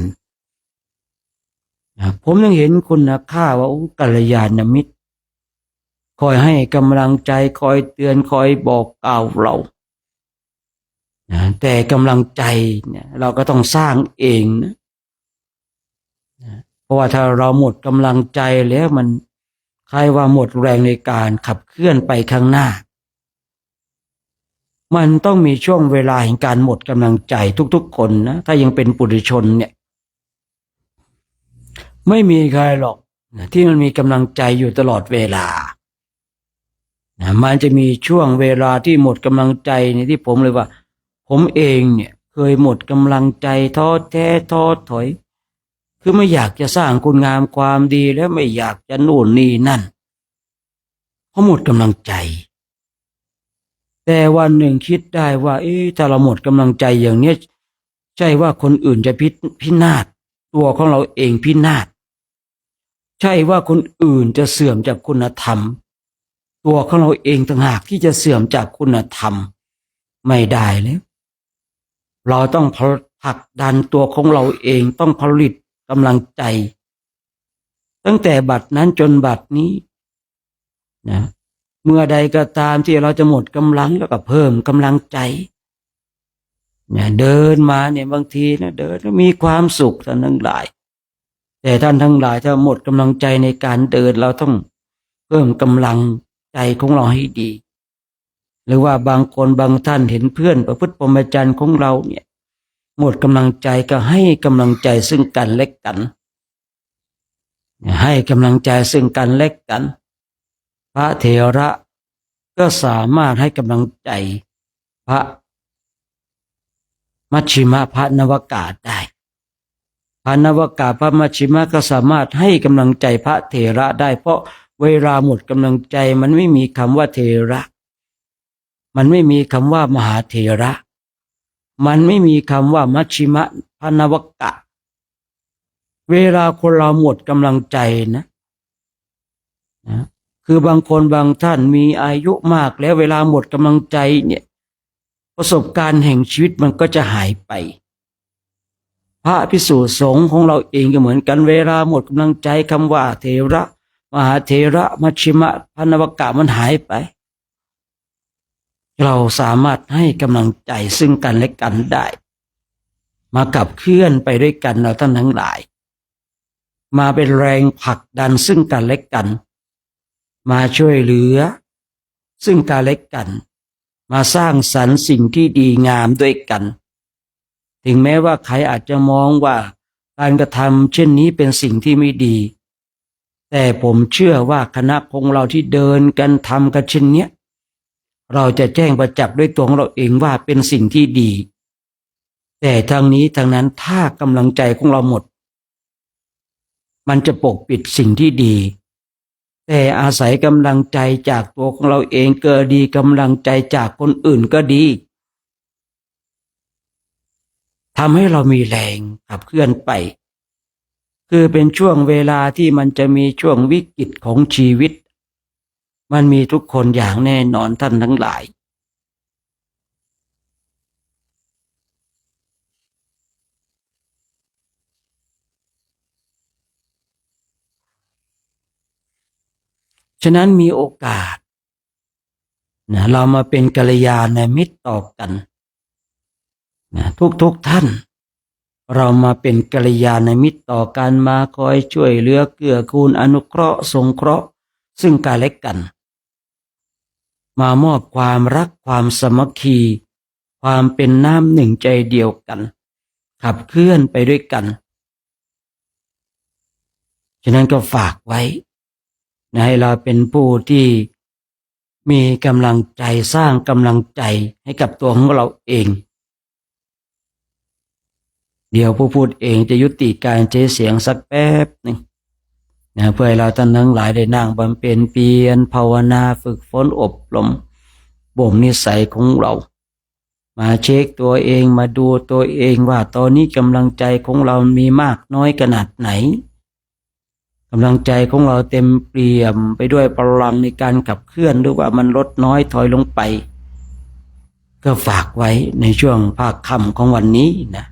ผมยังเห็นคุณค่าว่ากัลยาณมิตรคอยให้กำลังใจคอยเตือนคอยบอกกล่าวเราแต่กำลังใจเนี่ยเราก็ต้องสร้างเองนะเพราะว่าถ้าเราหมดกำลังใจแล้วมันคล้ายว่าหมดแรงในการขับเคลื่อนไปข้างหน้ามันต้องมีช่วงเวลาแห่งการหมดกำลังใจทุกๆคนนะถ้ายังเป็นปุถุชนเนี่ยไม่มีใครหรอกที่มันมีกำลังใจอยู่ตลอดเวลามันจะมีช่วงเวลาที่หมดกำลังใจในที่ผมเลยว่าผมเองเนี่ยเคยหมดกำลังใจท้อแท้ท้อถอยคือไม่อยากจะสร้างคุณงามความดีแล้วไม่อยากจะนู่นนี่นั่นเพราะหมดกำลังใจแต่วันหนึ่งคิดได้ว่าถ้าเราหมดกำลังใจอย่างนี้ใช่ว่าคนอื่นจะพินาศตัวของเราเองพินาศใช่ว่าคนอื่นจะเสื่อมจากคุณธรรมตัวของเราเองต่างหากที่จะเสื่อมจากคุณธรรมไม่ได้แล้วเราต้องผลักดันตัวของเราเองต้องผลิตกำลังใจตั้งแต่บัดนั้นจนบัดนี้นะเมื่อใดก็ตามที่เราจะหมดกำลังแล้วก็เพิ่มกำลังใจเนี่ยเดินมาเนี่ยบางทีนะเดินมีความสุขท่านทั้งหลายแต่ท่านทั้งหลายถ้าหมดกำลังใจในการเดินเราต้องเพิ่มกำลังใจของเราให้ดีหรือว่าบางคนบางท่านเห็นเพื่อนประพฤติพรหมจรรย์ของเราเนี่ยหมดกำลังใจก็ให้กำลังใจซึ่งกันและกันให้กำลังใจซึ่งกันและกันพระเถระก็สามารถให้กำลังใจพระมัชชิมะพระนวากาได้พระนวากาพระมัชชิมะก็สามารถให้กำลังใจพระเถระได้เพราะเวลาหมดกำลังใจมันไม่มีคำว่าเถระมันไม่มีคำว่ามหาเถระมันไม่มีคำว่ามัชชิมะพระนวากะเวลาคนเราหมดกำลังใจนะคือบางคนบางท่านมีอายุมากแล้วเวลาหมดกำลังใจเนี่ยประสบการณ์แห่งชีวิตมันก็จะหายไปพระภิกษุสงฆ์ของเราเองก็เหมือนกันเวลาหมดกำลังใจคำว่าเถระมหาเถระมัชชิมะพระนวากะมันหายไปเราสามารถให้กำลังใจซึ่งกันและกันได้มาขับเคลื่อนไปด้วยกันเราท่านทั้งหลายมาเป็นแรงผลักดันซึ่งกันและกันมาช่วยเหลือซึ่งกันและกันมาสร้างสรรค์สิ่งที่ดีงามด้วยกันถึงแม้ว่าใครอาจจะมองว่าการกระทำเช่นนี้เป็นสิ่งที่ไม่ดีแต่ผมเชื่อว่าคณะของเราที่เดินกันทำกันเช่นนี้เราจะแจ้งประจักษ์ด้วยตัวของเราเองว่าเป็นสิ่งที่ดีแต่ทางนี้ทางนั้นถ้ากำลังใจของเราหมดมันจะปกปิดสิ่งที่ดีแต่อาศัยกำลังใจจากตัวของเราเองก็ดีกำลังใจจากคนอื่นก็ดีทำให้เรามีแรงขับเคลื่อนไปคือเป็นช่วงเวลาที่มันจะมีช่วงวิกฤตของชีวิตมันมีทุกคนอย่างแน่นอนท่านทั้งหลายฉะนั้นมีโอกาสเรามาเป็นกัลยาณมิตรต่อกันทุกท่านเรามาเป็นกัลยาณมิตรต่อกันมาคอยช่วยเหลือเกื้อกูลอนุเคราะห์สงเคราะห์ซึ่งกันและกันมามอบความรักความสามัคคีความเป็นน้ำหนึ่งใจเดียวกันขับเคลื่อนไปด้วยกันฉะนั้นก็ฝากไว้ให้เราเป็นผู้ที่ มีกำลังใจสร้างกำลังใจให้กับตัวของเราเอง เดี๋ยวผู้พูดเองจะยุติการใช้เสียงสักแป๊บหนึ่งนะเพื่อให้เราท่านทั้งหลายได้นั่งบำเพ็ญเพียรภาวนาฝึกฝนอบรมบ่มนิสัยของเรามาเช็คตัวเองมาดูตัวเองว่าตอนนี้กำลังใจของเรามีมากน้อยขนาดไหนกำลังใจของเราเต็มเปี่ยมไปด้วยพลังในการขับเคลื่อนหรือว่ามันลดน้อยถอยลงไปก็ฝากไว้ในช่วงภาคค่ำของวันนี้นะ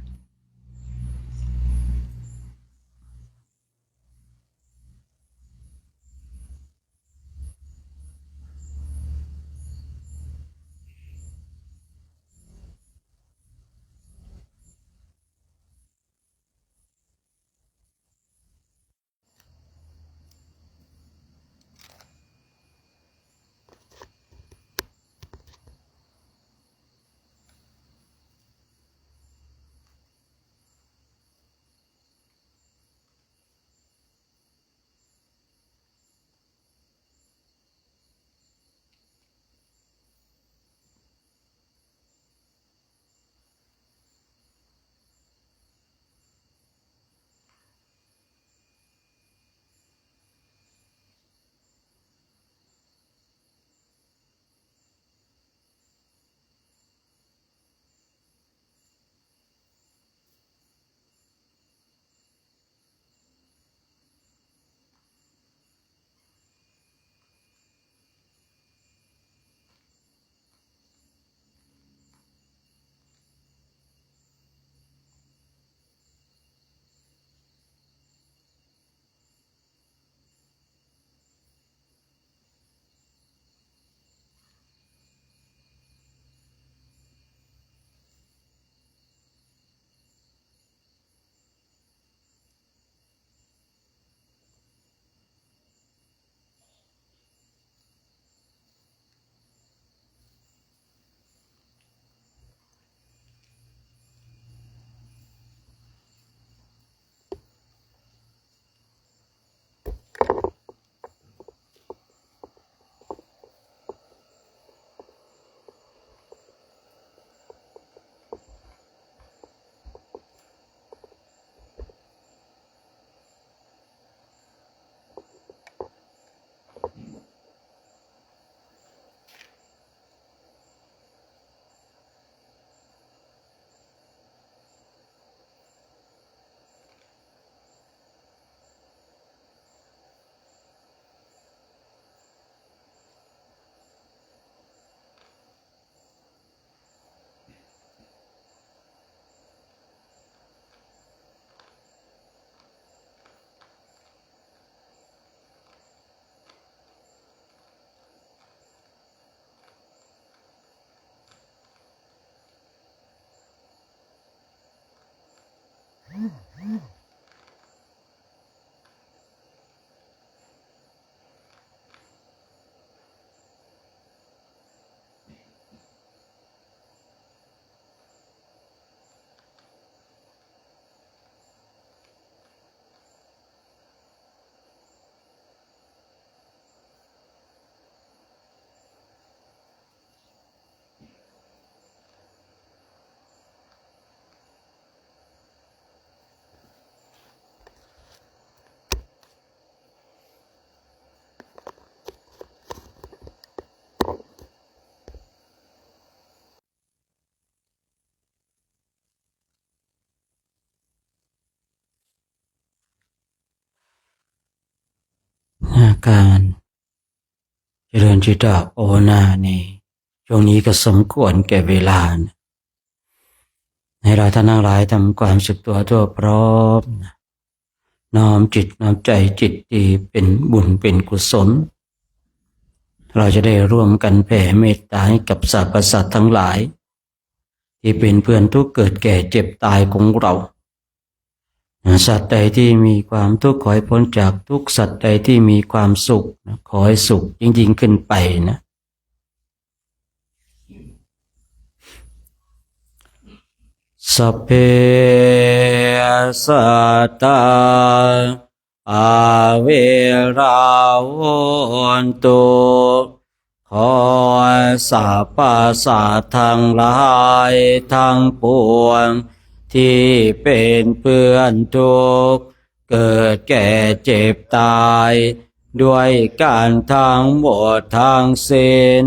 การเจริญจิตภาวนานี่ช่วงนี้ก็สมควรแก่เวลานะให้เราท่านทั้งหลายทำความสึกตัวทั่วพร้อมนะน้อมจิตน้อมใจจิตดีเป็นบุญเป็นกุศลเราจะได้ร่วมกันแผ่เมตตาให้กับสรรพสัตว์ทั้งหลายที่เป็นเพื่อนทุกข์เกิดแก่เจ็บตายของเราสัตว์ใดที่มีความทุกข์ขอให้พ้นจากทุกข์สัตว์ใดที่มีความสุขขอให้สุขยิ่งขึ้นไปนะสัพเพสัตตาอาเวราโหนตุ ขอสรรพสัตว์ทั้งหลายทั้งปวงที่เป็นเพื่อนทุกข์เกิดแก่เจ็บตายด้วยการทั้งหมดทั้งสิ้น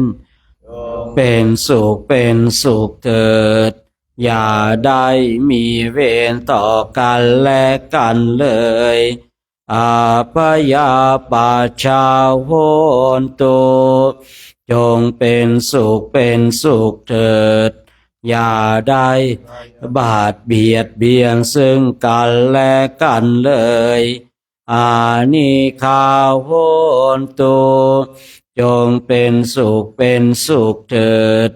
เป็นสุขเถิดอย่าได้มีเวรต่อกันและกันเลยอาพยาปาชาโหนตุจงเป็นสุขเถิดอย่าได้บาดเบียนซึ่งกันและกันเลยอานิคาโหนตุจงเป็นสุขเถิด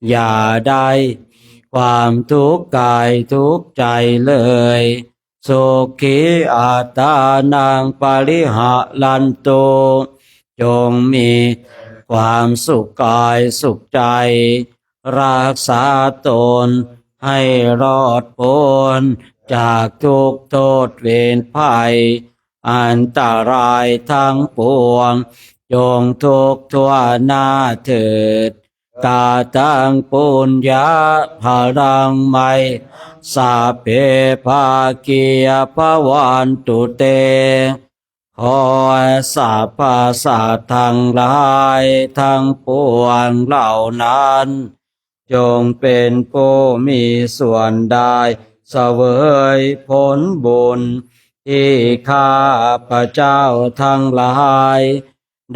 อย่าได้ความทุกข์กายทุกข์ใจเลยสุขีอัตตานังปริหะลันโตจงมีความสุขกายสุขใจรักษาตนให้รอดพ้นจากทุกโทษเวรภัยอันตรายทั้งปวงจงทุกทั่วหน้าเถิดกาตังปุญญาภารังไมสาเพภากิยภวันตุเตขอสรรพสัตว์ทั้งหลายทั้งปวงเหล่านั้นจงเป็นผู้มีส่วนได้เสวยผลบุญที่ข้าพระเจ้าทั้งหลาย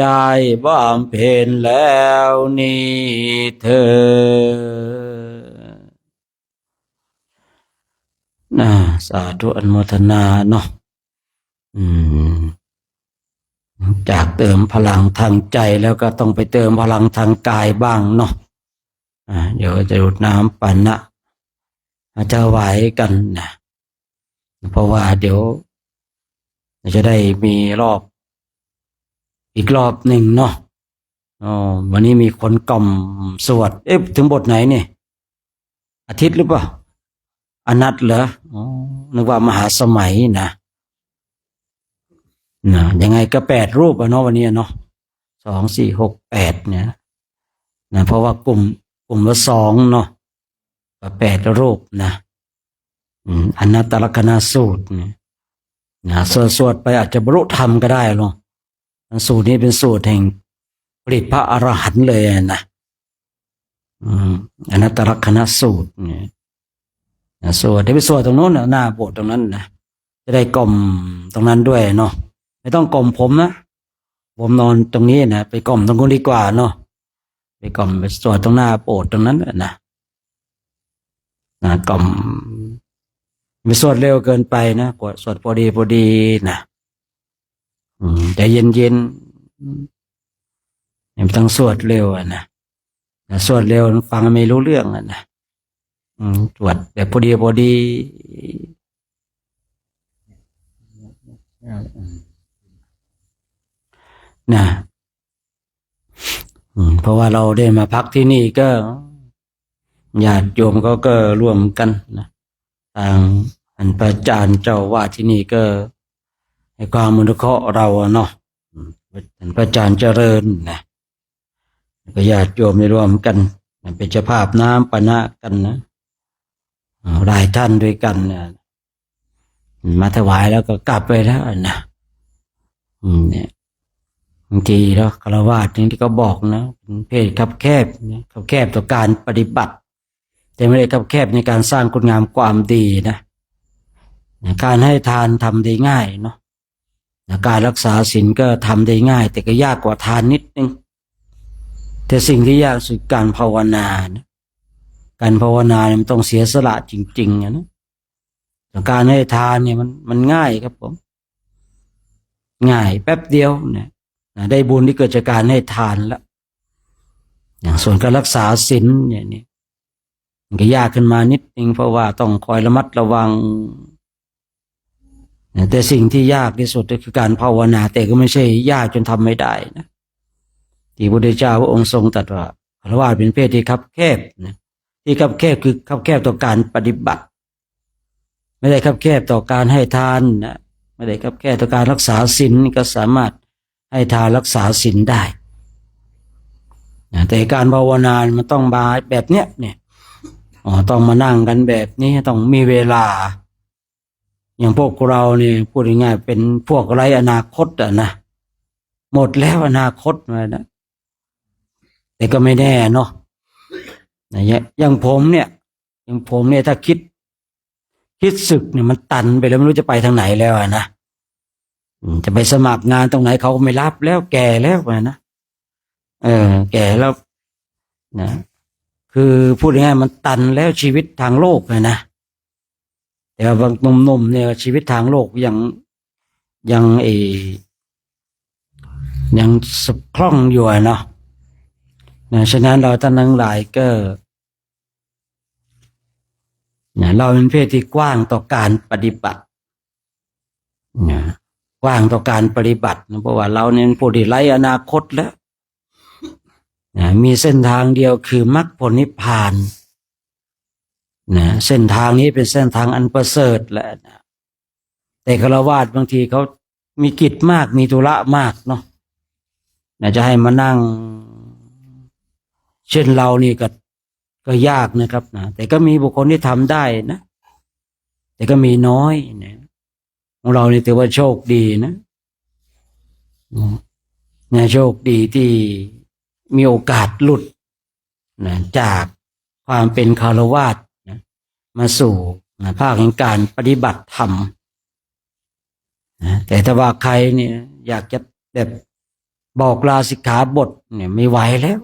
ได้บำเพ็ญแล้วนี้เถิดสาธุอนุโมทนาเนาะจากเติมพลังทางใจแล้วก็ต้องไปเติมพลังทางกายบ้างเนาะเดี๋ยวจะดูดน้ำปันนะจะไหวกันนะเพราะว่าเดี๋ยวจะได้มีอีกรอบหนึ่งเนาะวันนี้มีคนกล่อมสวดถึงบทไหนเนี่ยอาทิตย์หรือเปล่าอนัตเหรอนึกว่ามหาสมัยนะยังไงก็8 รูปเนาะวันนี้เนาะ2 4 6 8เนี่ยนะเพราะว่ากลุ่มละ2เนาะ8 รูปนะอนัตตลกนัสูตรนะสวดไปอาจจะบรรลุธรรมก็ได้หรอกสูตรนี้เป็นสูตรแห่งผลิตพระอรหันต์เลยนะอนัตตลกนัสูตรเนี่ยสวดได้ไปสวดตรงโน้นหน้าโบสถ์ตรงนั้นนะจะได้กล่อมตรงนั้นด้วยเนาะไม่ต้องกล่อมผมนะผมนอนตรงนี้นะไปกล่อมตรงนู้นดีกว่าเนาะไปกล่อมไปสวดตรงหน้าโบสถ์ตรงนั้นนะกล่อมไม่สวดเร็วเกินไปนะกดสวดพอดีนะใจเย็นไม่ต้องสวดเร็วนะสวดเร็วฟังไม่รู้เรื่องนะสวดแบบพอดีนะเพราะว่าเราได้มาพักที่นี่ก็ญาติโยมก็ร่วมกันนะทางท่านพระอาจารย์เจ้าวาดที่นี่ก็ให้ความอนุเคราะห์เราเนาะท่านพระอาจารย์เจริญนะก็ญาติโยมได้ร่วมกันเป็นเจ้าภาพน้ำปนะกันนะหลายท่านด้วยกันนะมาถวายแล้วก็กลับไปแล้วนะเนี่ยบางทีแล้วฆราวาสอย่างที่เขาบอกนะเป็นเพศคับแคบคับแคบต่อการปฏิบัติแต่ไม่ได้คับแคบในการสร้างคุณงามความดีนะการให้ทานทำได้ง่ายเนาะการรักษาศีลก็ทำได้ง่ายแต่ก็ยากกว่าทานนิดนึงแต่สิ่งที่ยากสุดการภาวนานะการภาวนาเนี่ยมันต้องเสียสละจริงๆนะการให้ทานเนี่ยมันง่ายครับผมง่ายแป๊บเดียวเนี่ยได้บุญที่เกิดจากการให้ทานแล้วอย่างส่วนการรักษาศีลเนี่ยมันก็ยากขึ้นมานิดนึงเพราะว่าต้องคอยระมัดระวังแต่สิ่งที่ยากที่สุดก็คือการภาวนาแต่ก็ไม่ใช่ยากจนทำไม่ได้นะที่พระพุทธเจ้าพระองค์ทรงตรัสว่าฆราวาสเป็นเพศที่คับแคบนะที่คับแคบคือคับแคบต่อการปฏิบัติไม่ได้คับแคบต่อการให้ทานนะไม่ได้คับแคบต่อการรักษาศีลก็สามารถให้ทานรักษาศีลได้ แต่การภาวนามันต้องมาแบบเนี้ยเนี่ยต้องมานั่งกันแบบนี้ต้องมีเวลา อย่างพวกเราเนี่ยพูดง่ายๆเป็นพวกไร้อนาคตนะหมดแล้วอนาคตมานะแต่ก็ไม่แน่เนาะอย่างผมเนี่ยถ้าคิดศึกเนี่ยมันตันไปแล้วไม่รู้จะไปทางไหนแล้วนะจะไปสมัครงานตรงไหนเขาก็ไม่รับแล้วแก่แล้วนะแก่แล้วนะคือพูดง่ายๆมันตันแล้วชีวิตทางโลกนะแต่ว่าบางหนุ่มๆเนี่ยชีวิตทางโลกยังยังสะคล่องอยู่เนาะฉะนั้นเราท่านทั้งหลายก็เราเป็นเพศที่กว้างต่อการปฏิบัติกว้างต่อการปฏิบัติเพราะว่าเราเนี่ยผู้ที่ไร้อนาคตแล้วมีเส้นทางเดียวคือมรรคผลนิพพานเส้นทางนี้เป็นเส้นทางอันประเสริฐแหละแต่ฆราวาสบางทีเขามีกิจมากมีธุระมากเนาะจะให้มานั่งเช่นเรานี่ก็ยากนะครับแต่ก็มีบุคคลที่ทำได้นะแต่ก็มีน้อยนะของเรานี่ถือว่าโชคดีนะโชคดีที่มีโอกาสหลุดจากความเป็นฆราวาสมาสู่ภาคแห่งการปฏิบัติธรรมแต่ถ้าว่าใครเนี่ยอยากจะแบบบอกลาสิกขาบทเนี่ยไม่ไหวแล้ว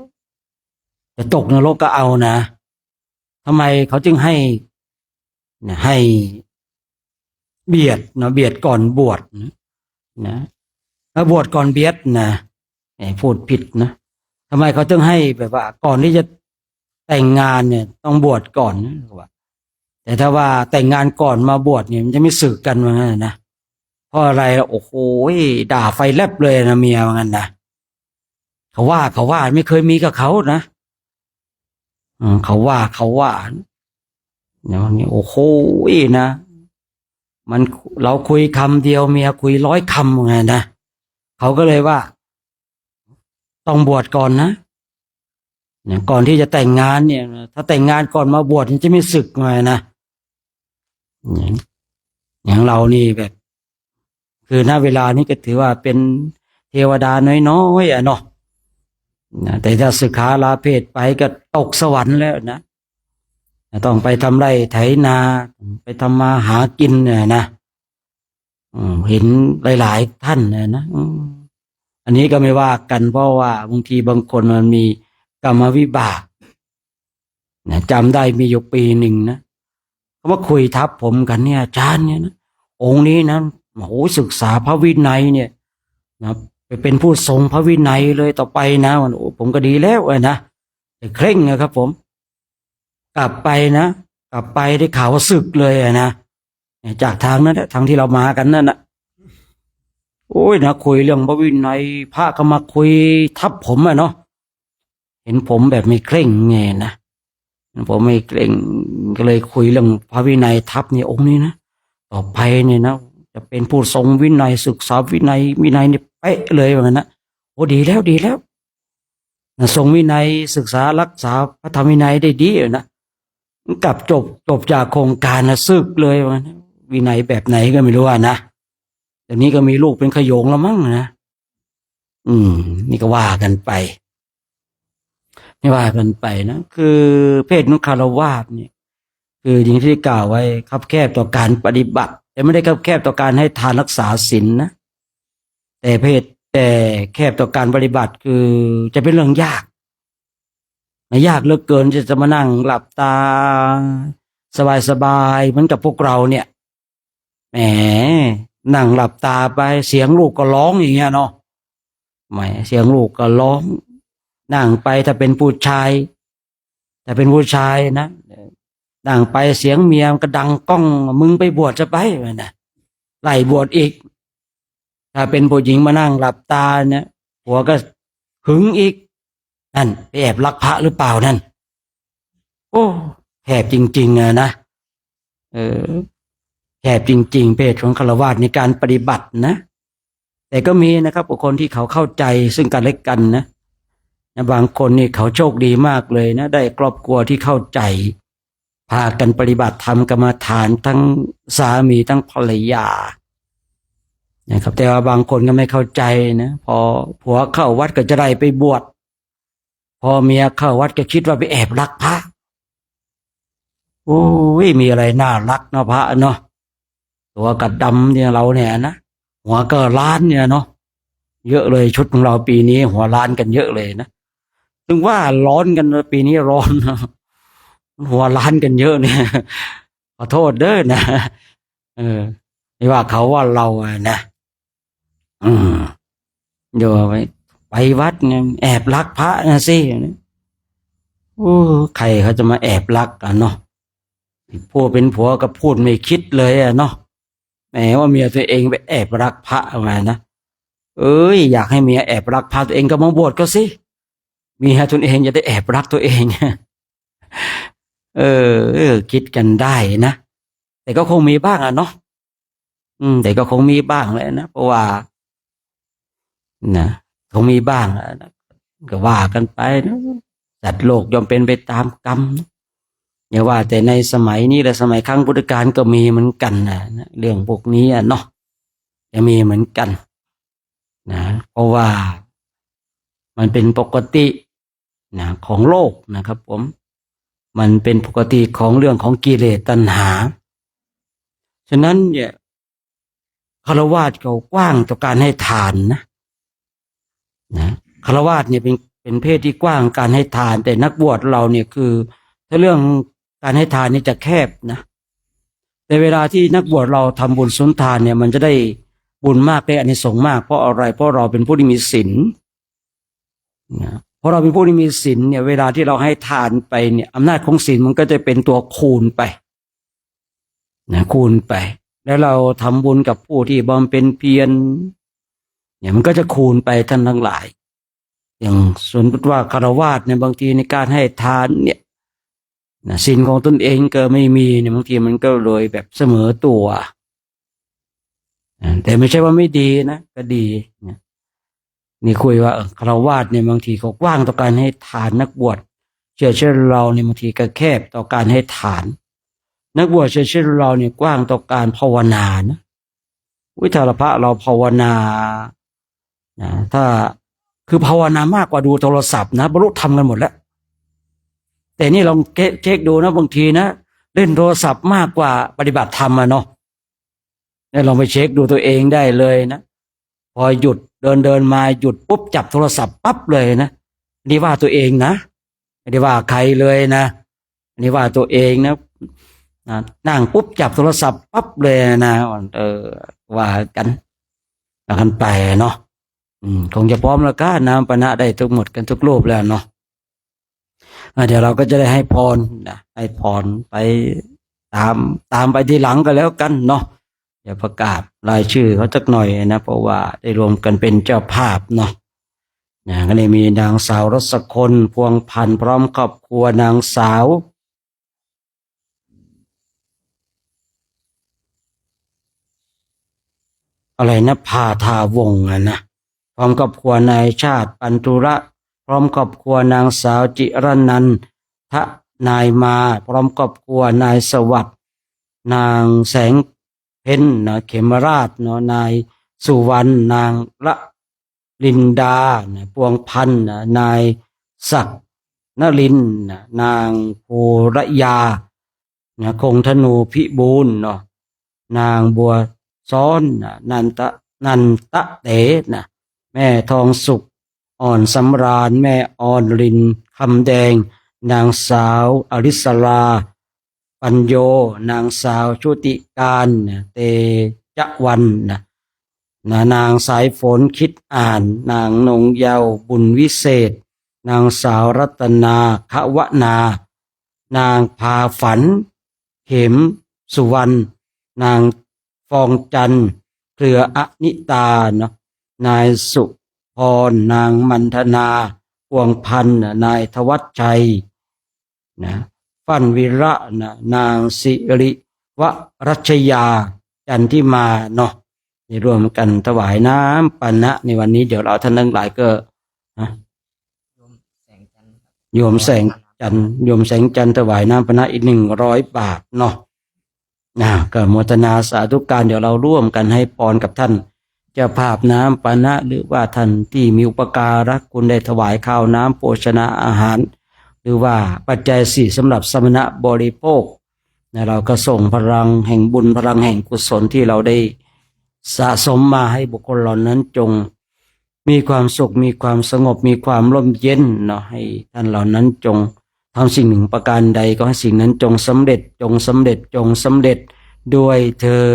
จะตกนรกก็เอานะทำไมเขาจึงให้เบียดก่อนบวชนะแล้วบวชก่อนเบียดนะพูดผิดนะทำไมเขาจึงให้แบบว่าก่อนที่จะแต่งงานเนี่ยต้องบวชก่อนนะแต่ถ้าว่าแต่งงานก่อนมาบวชเนี่ยมันจะไม่สึกกันว่างั้นนะเพราะอะไรโอ้โหด่าไฟแลบเลยนะเมียว่างั้นนะเขาว่าไม่เคยมีกับเขานะเขาว่าอย่างนี้โอ้โหนะมันเราคุยคำเดียวเมียคุย100 คำว่างั้นนะเขาก็เลยว่าต้องบวชก่อนนะก่อนที่จะแต่งงานเนี่ยถ้าแต่งงานก่อนมาบวชมันจะไม่สึกไงนะอย่างเรานี่แบบคือณเวลานี้ก็ถือว่าเป็นเทวดาน้อยๆเนาะแต่ถ้าสึกขาลาเพศไปก็ตกสวรรค์แล้วนะต้องไปทำไร่ไถนาไปทำมาหากินเนี่ยนะเห็นหลายๆท่านนะอันนี้ก็ไม่ว่ากันเพราะว่าบางทีบางคนมันมีกรรมวิบากจำได้มีอยู่ปีหนึ่งนะเขามาคุยทับผมกันเนี่ยอาจารย์เนี่ยนะองค์นี้นะโหศึกษาพระวินัยเนี่ยนะไปเป็นผู้ทรงพระวินัยเลยต่อไปนะผมก็ดีแล้วนะแต่เคร่งนะครับผมกลับไปได้ข่าวว่าศึกเลยนะจากทางนั้นทางที่เรามากันนั่นนะโอ้ยนะคุยเรื่องพระวินัยพระก็มาคุยทับผมเนาะเห็นผมแบบไม่เคร่งไงนะผมไม่เคร่งก็เลยคุยเรื่องพระวินัยทับนี่องค์นี้นะต่อไปเนี่ยนะจะเป็นผู้ทรงวินัยศึกษาวินัยนี่เป๊ะเลยว่างั้นนะโอ้ดีแล้วทรงวินัยศึกษารักษาพระธรรมวินัยได้ดีนะกลับจบจากโครงการนะศึกเลยว่างั้นวินัยแบบไหนก็ไม่รู้นะแต่นี้ก็มีลูกเป็นขโยงแล้วมั้งนะนี่ก็ว่ากันไปนะคือเพศนุคารวาสเนี่ยคืออย่างที่กล่าวไว้คับแคบต่อการปฏิบัติแต่ไม่ได้คับแคบต่อการให้ทานรักษาศีลนะแต่แคบต่อการปฏิบัติคือจะเป็นเรื่องยากเหลือเกินจะมานั่งหลับตาสบายเหมือนกับพวกเราเนี่ยแหมนั่งหลับตาไปเสียงลูกก็ร้องอย่างเงี้ยเนาะไม่เสียงลูกก็ร้องนั่งไปถ้าเป็นผู้ชายนะนั่งไปเสียงเมียมันก็ดังก้องมึงไปบวชจะไปนะไล่บวชอีกถ้าเป็นผู้หญิงมานั่งหลับตาเนี่ยผัวก็หึงอีกนั่นไปแอบลักพระหรือเปล่านั่นโอ้แคบจริงๆนะแคบจริงๆเพศของฆราวาสในการปฏิบัตินะแต่ก็มีนะครับบุคคลที่เขาเข้าใจซึ่งกันและกันนะ นะบางคนนี่เขาโชคดีมากเลยนะได้ครอบครัวที่เข้าใจพากันปฏิบัติธรรมกรรมฐานทั้งสามีทั้งภรรยานะครับแต่ว่าบางคนก็ไม่เข้าใจนะพอผัวเข้าวัดก็จะได้ไปบวชพอเมียเข้าวัดก็คิดว่าไปแอบรักพระโอ้ยมีอะไรน่ารักเนาะพระเนาะตัวกัดดำเนี่ยเราเนี่ยนะหัวก็ล้านเนี่ยเนาะเยอะเลยชุดของเราปีนี้หัวล้านกันเยอะเลยนะถึงว่าร้อนกันปีนี้ร้อนหัวล้านกันเยอะเนี่ยขอโทษเด้อนะไม่ว่าเขาว่าเราอะนะเดี๋ยวไปวัดเนี่ยแอบรักพระนะสิโอ้ใครเขาจะมาแอบรักกันเนาะผู้เป็นผัวก็พูดไม่คิดเลยอะเนาะแหมว่าเมียตัวเองไปแอบรักพระเอาไงนะอยากให้เมียแอบรักพระตัวเองก็มาบวชก็สิเมียตนเองจะได้แอบรักตัวเองคิดกันได้นะแต่ก็คงมีบ้างอะเนาะแต่ก็คงมีบ้างแหละนะเพราะว่านะคงมีบ้างนะก็ว่ากันไปนะสัตว์โลกย่อมเป็นไปตามกรรมนะอย่าว่าแต่ในสมัยนี้และสมัยครั้งพุทธกาลก็มีเหมือนกันนะเรื่องพวกนี้อะเนาะจะมีเหมือนกันนะเพราะว่ามันเป็นปกตินะของโลกนะครับผมมันเป็นปกติของเรื่องของกิเลสตัณหาฉะนั้นเนี่ยฆราวาสเขากว้างต่อการให้ทานนะฆราวาสเนี่ยเป็นเพศที่กว้างการให้ทานแต่นักบวชเราเนี่ยคือถ้าเรื่องการให้ทานนี่จะแคบนะแต่เวลาที่นักบวชเราทำบุญสุนทานเนี่ยมันจะได้บุญมากได้อานิสงส์มากเพราะอะไรเพราะเราเป็นผู้ที่มีศีลนะเพราะเราเป็นผู้ที่มีศีลเนี่ยเวลาที่เราให้ทานไปเนี่ยอำนาจของศีลมันก็จะเป็นตัวคูณไปนะคูณไปแล้วเราทำบุญกับผู้ที่บำเพ็ญเพียรเนี่ยมันก็จะคูณไปท่านทั้งหลายอย่างสมมติว่าฆราวาสเนี่ยบางทีในการให้ทานเนี่ยศีลของตนเองก็ไม่มีเนี่ยบางทีมันก็เลยแบบเสมอตัวแต่ไม่ใช่ว่าไม่ดีนะก็ดีนี่คุยว่าฆราวาสเนี่ยบางทีเขากว้างต่อการให้ทานนักบวชเช่นเราเนี่ยบางทีก็แคบต่อการให้ทานนักบวชเช่นเราเนี่ยกว้างต่อการภาวนานะวิทาลพระเราภาวนาถ้าคือภาวนามากกว่าดูโทรศัพท์นะบรรลุธรรมกันหมดแล้วแต่นี่ลองเช็คดูนะบางทีนะเล่นโทรศัพท์มากกว่าปฏิบัติธรรมเนาะเนี่ยลองไปเช็คดูตัวเองได้เลยนะพอหยุดเดินมาหยุดปุ๊บจับโทรศัพท์ปั๊บเลยนะนี่ว่าตัวเองนะไม่ได้ว่าใครเลยนะนี่ว่าตัวเองนะนั่งปุ๊บจับโทรศัพท์ปั๊บเลยนะว่ากันไปเนาะคงจะพร้อมแล้วก็น้ำปนะได้ทุกหมดกันทุกรูปแล้วเนาะเดี๋ยวเราก็จะได้ให้พรนะให้พรไปตามไปทีหลังก็แล้วกันเนาะอย่าประกาศรายชื่อเขาสักหน่อยนะเพราะว่าได้รวมกันเป็นเจ้าภาพเนาะก็เลยมีนางสาวรสคนพวงพันธ์พร้อมครอบครัวนางสาวอะไรนะพาทาวงศ์นะพร้อมครอบครัวนายชาติปันตุระพร้อมครอบครัวนางสาวจิรนันทนายมาพร้อมครอบครัวนายสวัสดิ์นางแสงเพ็ญนะเขมราชเนาะนายสุวรรณนางละลินดาพวงพันธ์นายศักดิ์นลินนางภูรยาคงธนูพิบูลเนาะนางบัวซ้อนนันตะเตนะแม่ทองสุขอ่อนสำราญแม่อ่อนลินคำแดงนางสาวอริสราปัญโยนางสาวชุติการเตจวันนางสายฝนคิดอ่านนางนงเยาว์บุญวิเศษนางสาวรัตนาขวนานางพาฝันเข็มสุวรรณนางฟองจันทร์เครืออนิตาเนาะนายสุพรนางมันธนาพวงพันธ์นายธวัชชัยฟั่นวิระนางสิริวรัชยาจันทิมาเนาะรวมกันถวายน้ำปนะในวันนี้เดี๋ยวเราท่านทั้งหลายก็ โยมแสงจันทร์โยมแสงจันทร์ถวายน้ำปนะอีก100 บาทเนาะก็โมทนาสาธุการเดี๋ยวเราร่วมกันให้พรกับท่านเจ้าภาพน้ำปนะหรือว่าท่านที่มีอุปการะคุณได้ถวายข้าวน้ำโภชนาอาหาร หรือว่าปัจจัย4สำหรับสมณะบริโภคเราก็ส่งพลังแห่งบุญพลังแห่งกุศลที่เราได้สะสมมาให้บุคคลเหล่านั้นจงมีความสุขมีความสงบมีความร่มเย็นเนาะให้ท่านเหล่านั้นจงทำสิ่งหนึ่งประการใดก็ให้สิ่งนั้นจงสำเร็จจงสำเร็จจงสำเร็จด้วยเธอ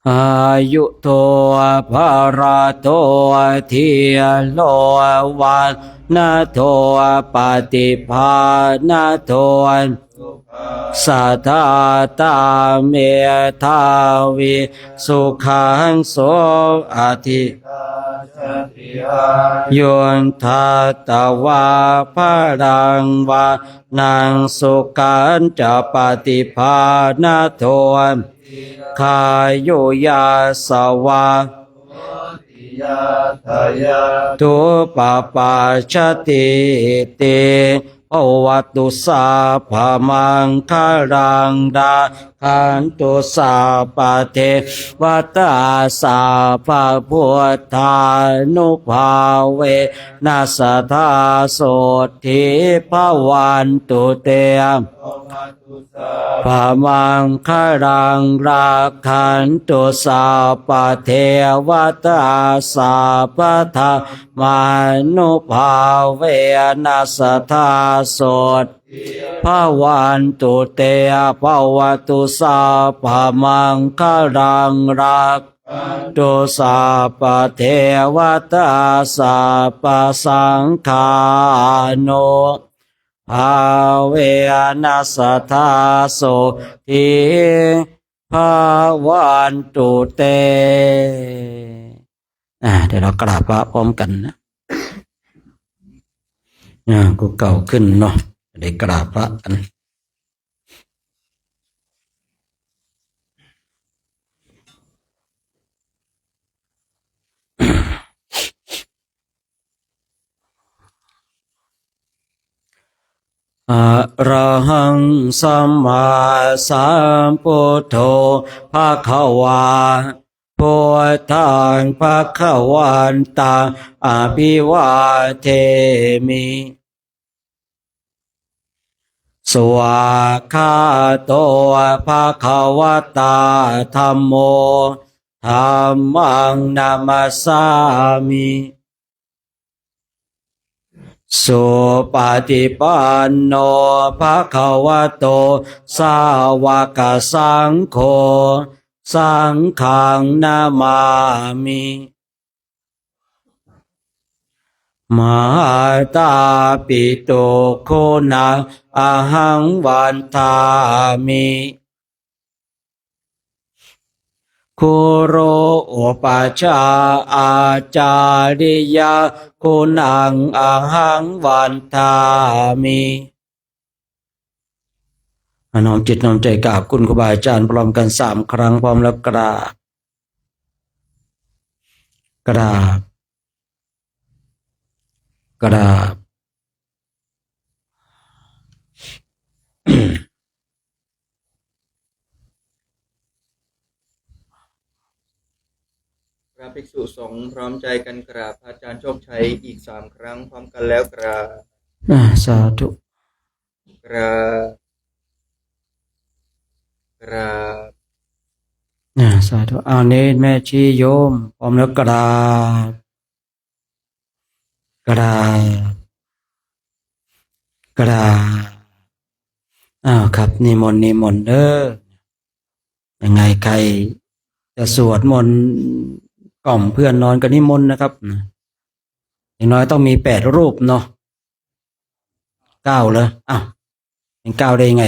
อายุโตภาราโตทิยโลวันนาโทปฏิภาณโทสัทธาตาเมธาวิสุขังโสอธิโยนทัตตวาภารังวานังสุขันจะปฏิภาณโทคายโยยาสวาตุปปาชติเตโอวัตุสาภามังคารังดาขันตุสาปะเทวัตตาสาภาพุทธานุภาเวนัสธาโสทิภวันตุเตภามังคารังราขันตุสาปะเทวตาสาปะทามานุภาเวนัสธาโสภาวันตุเตภาวตุสาภามังคารังรักตุสาปะเทวตาสาปะสังฆาโนภาเวนัสธาโสทิภาวันตุเตเดี๋ยวเรากราบพระพร้อมกันนะกูเก่าขึ้นเนาะได้กราบพระกันอะระหังสัมมาสัมพุทโธภะคะวาพุทธังภะคะวันตังอภิวาเทมิสวากขาโตภะคะวตาธัมโมธัมมังนามัสสามิสุปฏิปันโนภะคะวะโตสาวกสังโฆสังฆังนามามิมหาตาปิโตโคนังอะหังวันทามิคุโรอุปชาอาจาริยาคุณังอะหังวันทามิน้อมจิตน้อมใจกราบคุณครูบาอาจารย์พร้อมกัน3 ครั้งพร้อมแล้วกราบกราบกราบพระภิกษุสงฆ์พร้อมใจกันกราบพระอาจารย์โชคชัยอีก3 ครั้งพร้อมกันแล้วกราบสาธุกราบกราบสาธุเอาเน้นแม่ชีโยมพร้อมแล้วกราบกราบกราบครับนิมนต์นิมนต์ยังไงใครจะสวดมนต์กล่อมเพื่อนนอนก็นิมนต์นะครับอย่างน้อยต้องมี8 รูปเนาะ9เลยเป็น9ได้ยังไง